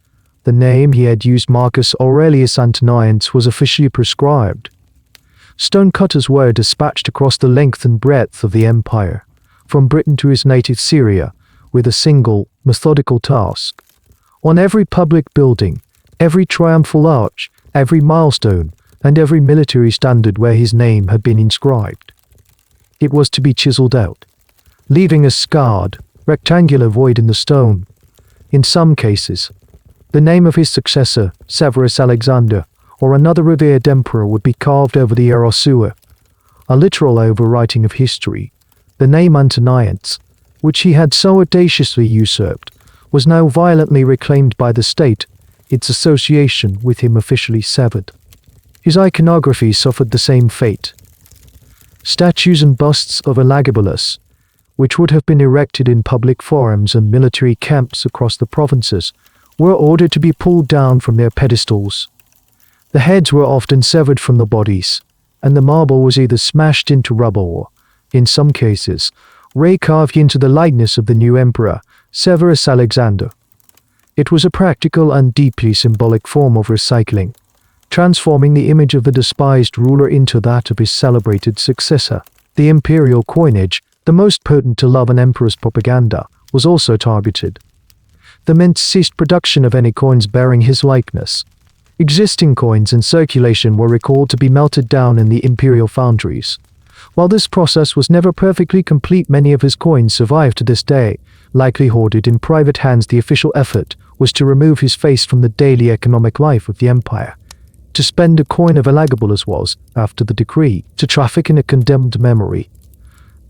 the name he had used, Marcus Aurelius Antonius, was officially prescribed. Stonecutters were dispatched across the length and breadth of the empire, from Britain to his native Syria, with a single, methodical task. On every public building, every triumphal arch, every milestone, and every military standard where his name had been inscribed, it was to be chiseled out, leaving a scarred, rectangular void in the stone. In some cases, the name of his successor, Severus Alexander, or another revered emperor would be carved over the Erosua, a literal overwriting of history. The name Antonius, which he had so audaciously usurped, was now violently reclaimed by the state, its association with him officially severed. His iconography suffered the same fate. Statues and busts of Elagabalus, which would have been erected in public forums and military camps across the provinces, were ordered to be pulled down from their pedestals. The heads were often severed from the bodies, and the marble was either smashed into rubble or, in some cases, recarved into the likeness of the new emperor, Severus Alexander. It was a practical and deeply symbolic form of recycling, transforming the image of the despised ruler into that of his celebrated successor. The imperial coinage, the most potent to love an emperor's propaganda, was also targeted. The mint ceased production of any coins bearing his likeness. Existing coins in circulation were recalled to be melted down in the imperial foundries. While this process was never perfectly complete, many of his coins survive to this day, likely hoarded in private hands. The official effort was to remove his face from the daily economic life of the empire. To spend a coin of Elagabalus was, after the decree, to traffic in a condemned memory.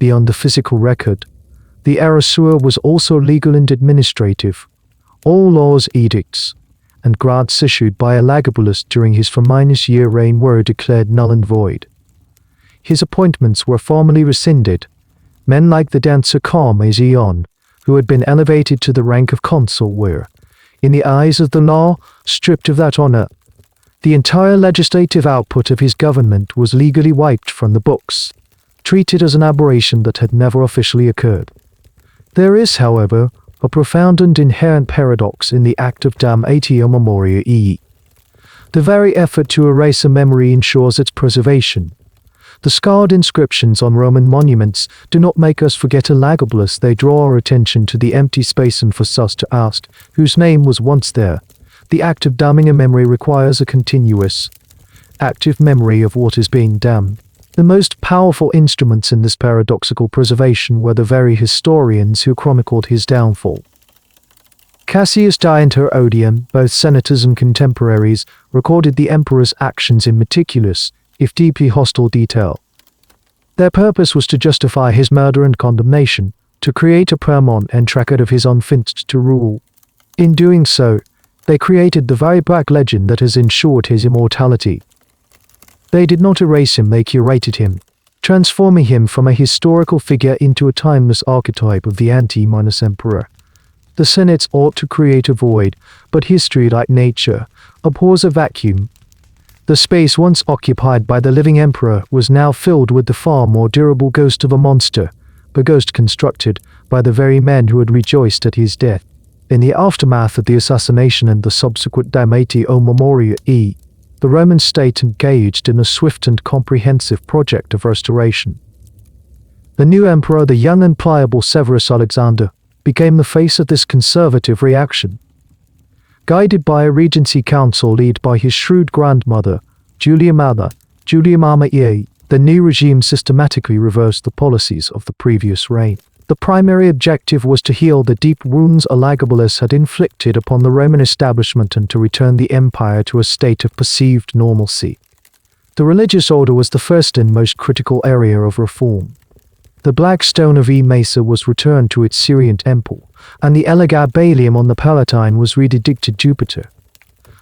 Beyond the physical record, the Erosua was also legal and administrative. All laws, edicts, and grants issued by Elagabalus during his -year reign were declared null and void. His appointments were formally rescinded. Men like the dancer Carmazion, who had been elevated to the rank of consul, were, in the eyes of the law, stripped of that honor. The entire legislative output of his government was legally wiped from the books, treated as an aberration that had never officially occurred. There is, however, a profound and inherent paradox in the act of damnatio memoriae. The very effort to erase a memory ensures its preservation. The scarred inscriptions on Roman monuments do not make us forget Elagabalus, they draw our attention to the empty space and force us to ask, whose name was once there? The act of damning a memory requires a continuous, active memory of what is being damned. The most powerful instruments in this paradoxical preservation were the very historians who chronicled his downfall. Cassius Dio and Herodian, both senators and contemporaries, recorded the emperor's actions in meticulous, if deeply hostile detail. Their purpose was to justify his murder and condemnation, to create a permanent and record of his unfit to rule. In doing so, they created the very black legend that has ensured his immortality. They did not erase him, they curated him, transforming him from a historical figure into a timeless archetype of the anti-minus emperor. The Senate ought to create a void, but history, like nature, abhors a vacuum. The space once occupied by the living emperor was now filled with the far more durable ghost of a monster, a ghost constructed by the very men who had rejoiced at his death. In the aftermath of the assassination and the subsequent damnatio o memoria the Roman state engaged in a swift and comprehensive project of restoration. The new emperor, the young and pliable Severus Alexander, became the face of this conservative reaction. Guided by a regency council led by his shrewd grandmother, Julia Maesa, the new regime systematically reversed the policies of the previous reign. The primary objective was to heal the deep wounds Elagabalus had inflicted upon the Roman establishment and to return the empire to a state of perceived normalcy. The religious order was the first and most critical area of reform. The black stone of Maesa was returned to its Syrian temple, and the Elegabalium on the Palatine was rededicted Jupiter.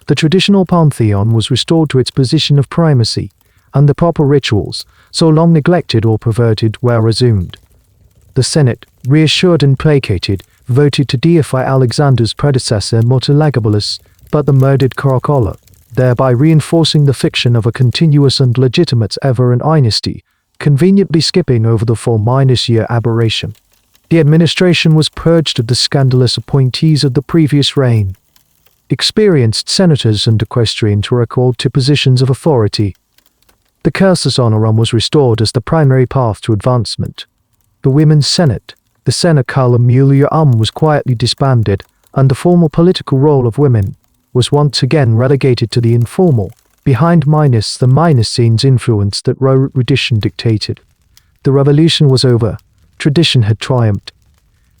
The traditional pantheon was restored to its position of primacy, and the proper rituals, so long neglected or perverted, were resumed. The Senate, reassured and placated, voted to deify Alexander's predecessor not Elagabalus, but the murdered Caracalla, thereby reinforcing the fiction of a continuous and legitimate Severan dynasty, conveniently skipping over the 4-year aberration. The administration was purged of the scandalous appointees of the previous reign. Experienced senators and equestrians were recalled to positions of authority. The cursus honorum was restored as the primary path to advancement. The Women's Senate, the Seneca Julia was quietly disbanded, and the formal political role of women was once again relegated to the informal, behind the minus-scenes influence that Roman tradition dictated. The revolution was over. Tradition had triumphed.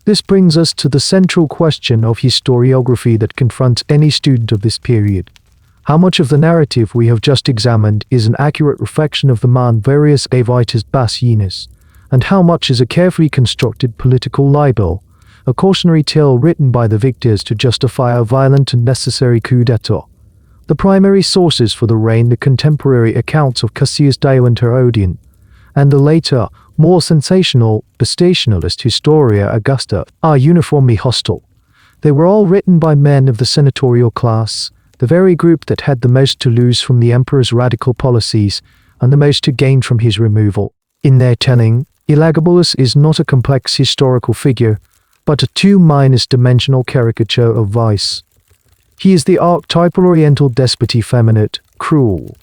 This brings us to the central question of historiography that confronts any student of this period. How much of the narrative we have just examined is an accurate reflection of the man various avitas basinis, and how much is a carefully constructed political libel, a cautionary tale written by the victors to justify a violent and necessary coup d'etat? The primary sources for the reign, the contemporary accounts of Cassius Dio and Herodian, and the later, more sensational, sensationalist Historia Augusta, are uniformly hostile. They were all written by men of the senatorial class, the very group that had the most to lose from the emperor's radical policies and the most to gain from his removal. In their telling, Elagabalus is not a complex historical figure, but a two-dimensional caricature of vice. He is the archetypal oriental despot, effeminate, cruel,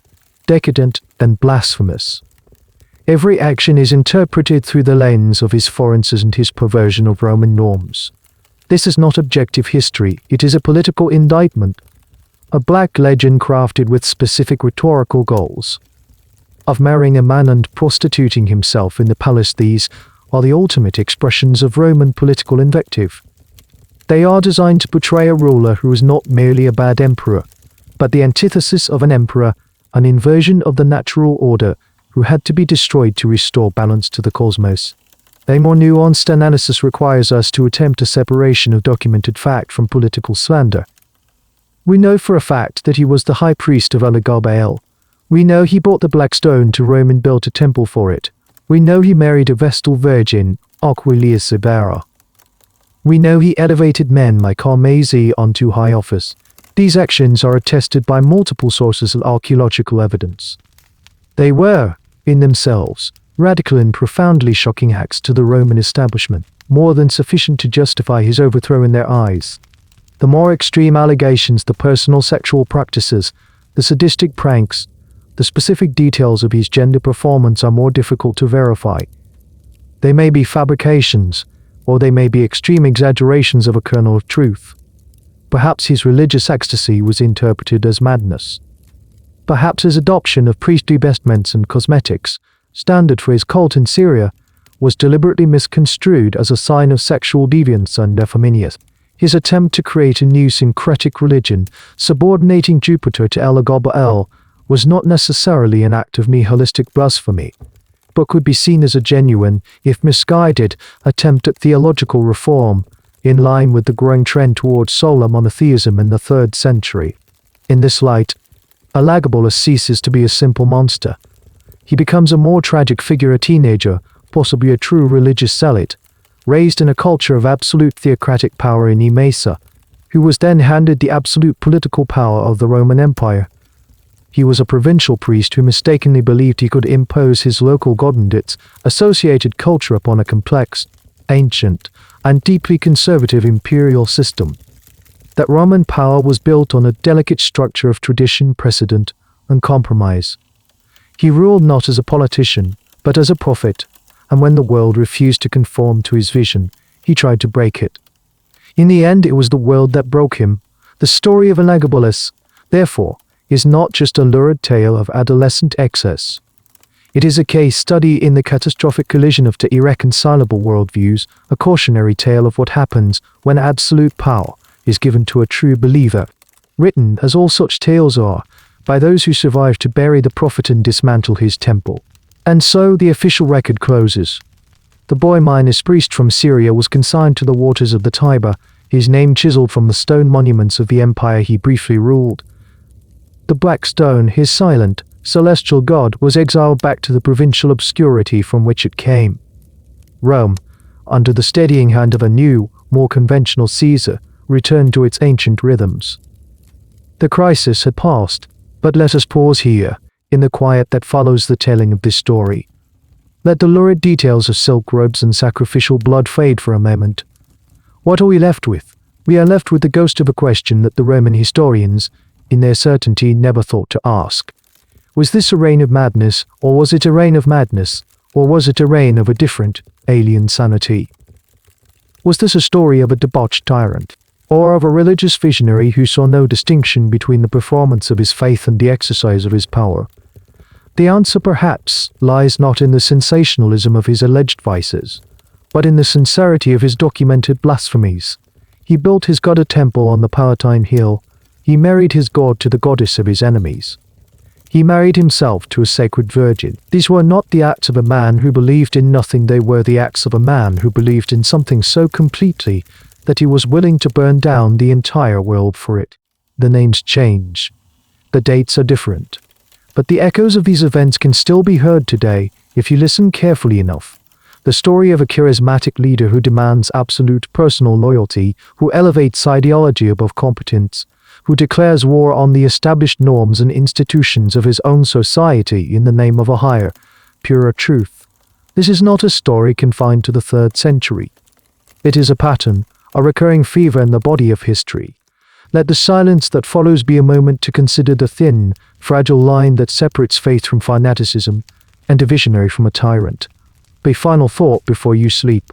decadent, and blasphemous. Every action is interpreted through the lens of his foreigners and his perversion of Roman norms. This is not objective history, it is a political indictment, a black legend crafted with specific rhetorical goals. Of marrying a man and prostituting himself in the palace, these are the ultimate expressions of Roman political invective. They are designed to portray a ruler who is not merely a bad emperor, but the antithesis of an emperor, an inversion of the natural order, who had to be destroyed to restore balance to the cosmos. A more nuanced analysis requires us to attempt a separation of documented fact from political slander. We know for a fact that he was the high priest of Elagabalus. We know he brought the black stone to Rome and built a temple for it. We know he married a Vestal virgin, Aquilia Syrian. We know he elevated men like Maesa onto high office. These actions are attested by multiple sources of archaeological evidence. They were, in themselves, radical and profoundly shocking acts to the Roman establishment, more than sufficient to justify his overthrow in their eyes. The more extreme allegations, the personal sexual practices, the sadistic pranks, the specific details of his gender performance are more difficult to verify. They may be fabrications, or they may be extreme exaggerations of a kernel of truth. Perhaps his religious ecstasy was interpreted as madness. Perhaps his adoption of priestly vestments and cosmetics, standard for his cult in Syria, was deliberately misconstrued as a sign of sexual deviance and effeminacy. His attempt to create a new syncretic religion, subordinating Jupiter to El, was not necessarily an act of nihilistic blasphemy, but could be seen as a genuine, if misguided, attempt at theological reform, in line with the growing trend towards solar monotheism in the 3rd century. In this light, Elagabalus ceases to be a simple monster. He becomes a more tragic figure, a teenager, possibly a true religious zealot, raised in a culture of absolute theocratic power in Maesa, who was then handed the absolute political power of the Roman Empire. He was a provincial priest who mistakenly believed he could impose his local god and its associated culture upon a complex, ancient, and deeply conservative imperial system. That Roman power was built on a delicate structure of tradition, precedent, and compromise. He ruled not as a politician, but as a prophet, and when the world refused to conform to his vision, he tried to break it. In the end, it was the world that broke him. The story of Elagabalus, therefore, is not just a lurid tale of adolescent excess. It is a case study in the catastrophic collision of two irreconcilable worldviews, a cautionary tale of what happens when absolute power is given to a true believer, written, as all such tales are, by those who survive to bury the prophet and dismantle his temple. And so the official record closes. The boy minus priest from Syria was consigned to the waters of the Tiber, his name chiseled from the stone monuments of the empire he briefly ruled. The black stone, his silent, celestial god, was exiled back to the provincial obscurity from which it came. Rome, under the steadying hand of a new, more conventional Caesar, returned to its ancient rhythms. The crisis had passed, but let us pause here, in the quiet that follows the telling of this story. Let the lurid details of silk robes and sacrificial blood fade for a moment. What are we left with? We are left with the ghost of a question that the Roman historians, in their certainty, never thought to ask. Was this a reign of madness, or was it a reign of madness, or was it a reign of a different, alien sanity? Was this a story of a debauched tyrant, or of a religious visionary who saw no distinction between the performance of his faith and the exercise of his power? The answer, perhaps, lies not in the sensationalism of his alleged vices, but in the sincerity of his documented blasphemies. He built his god a temple on the Palatine Hill. He married his god to the goddess of his enemies. He married himself to a sacred virgin. These were not the acts of a man who believed in nothing, they were the acts of a man who believed in something so completely that he was willing to burn down the entire world for it. The names change. The dates are different. But the echoes of these events can still be heard today if you listen carefully enough. The story of a charismatic leader who demands absolute personal loyalty, who elevates ideology above competence, who declares war on the established norms and institutions of his own society in the name of a higher, purer truth. This is not a story confined to the 3rd century. It is a pattern, a recurring fever in the body of history. Let the silence that follows be a moment to consider the thin, fragile line that separates faith from fanaticism, and a visionary from a tyrant. A final thought before you sleep.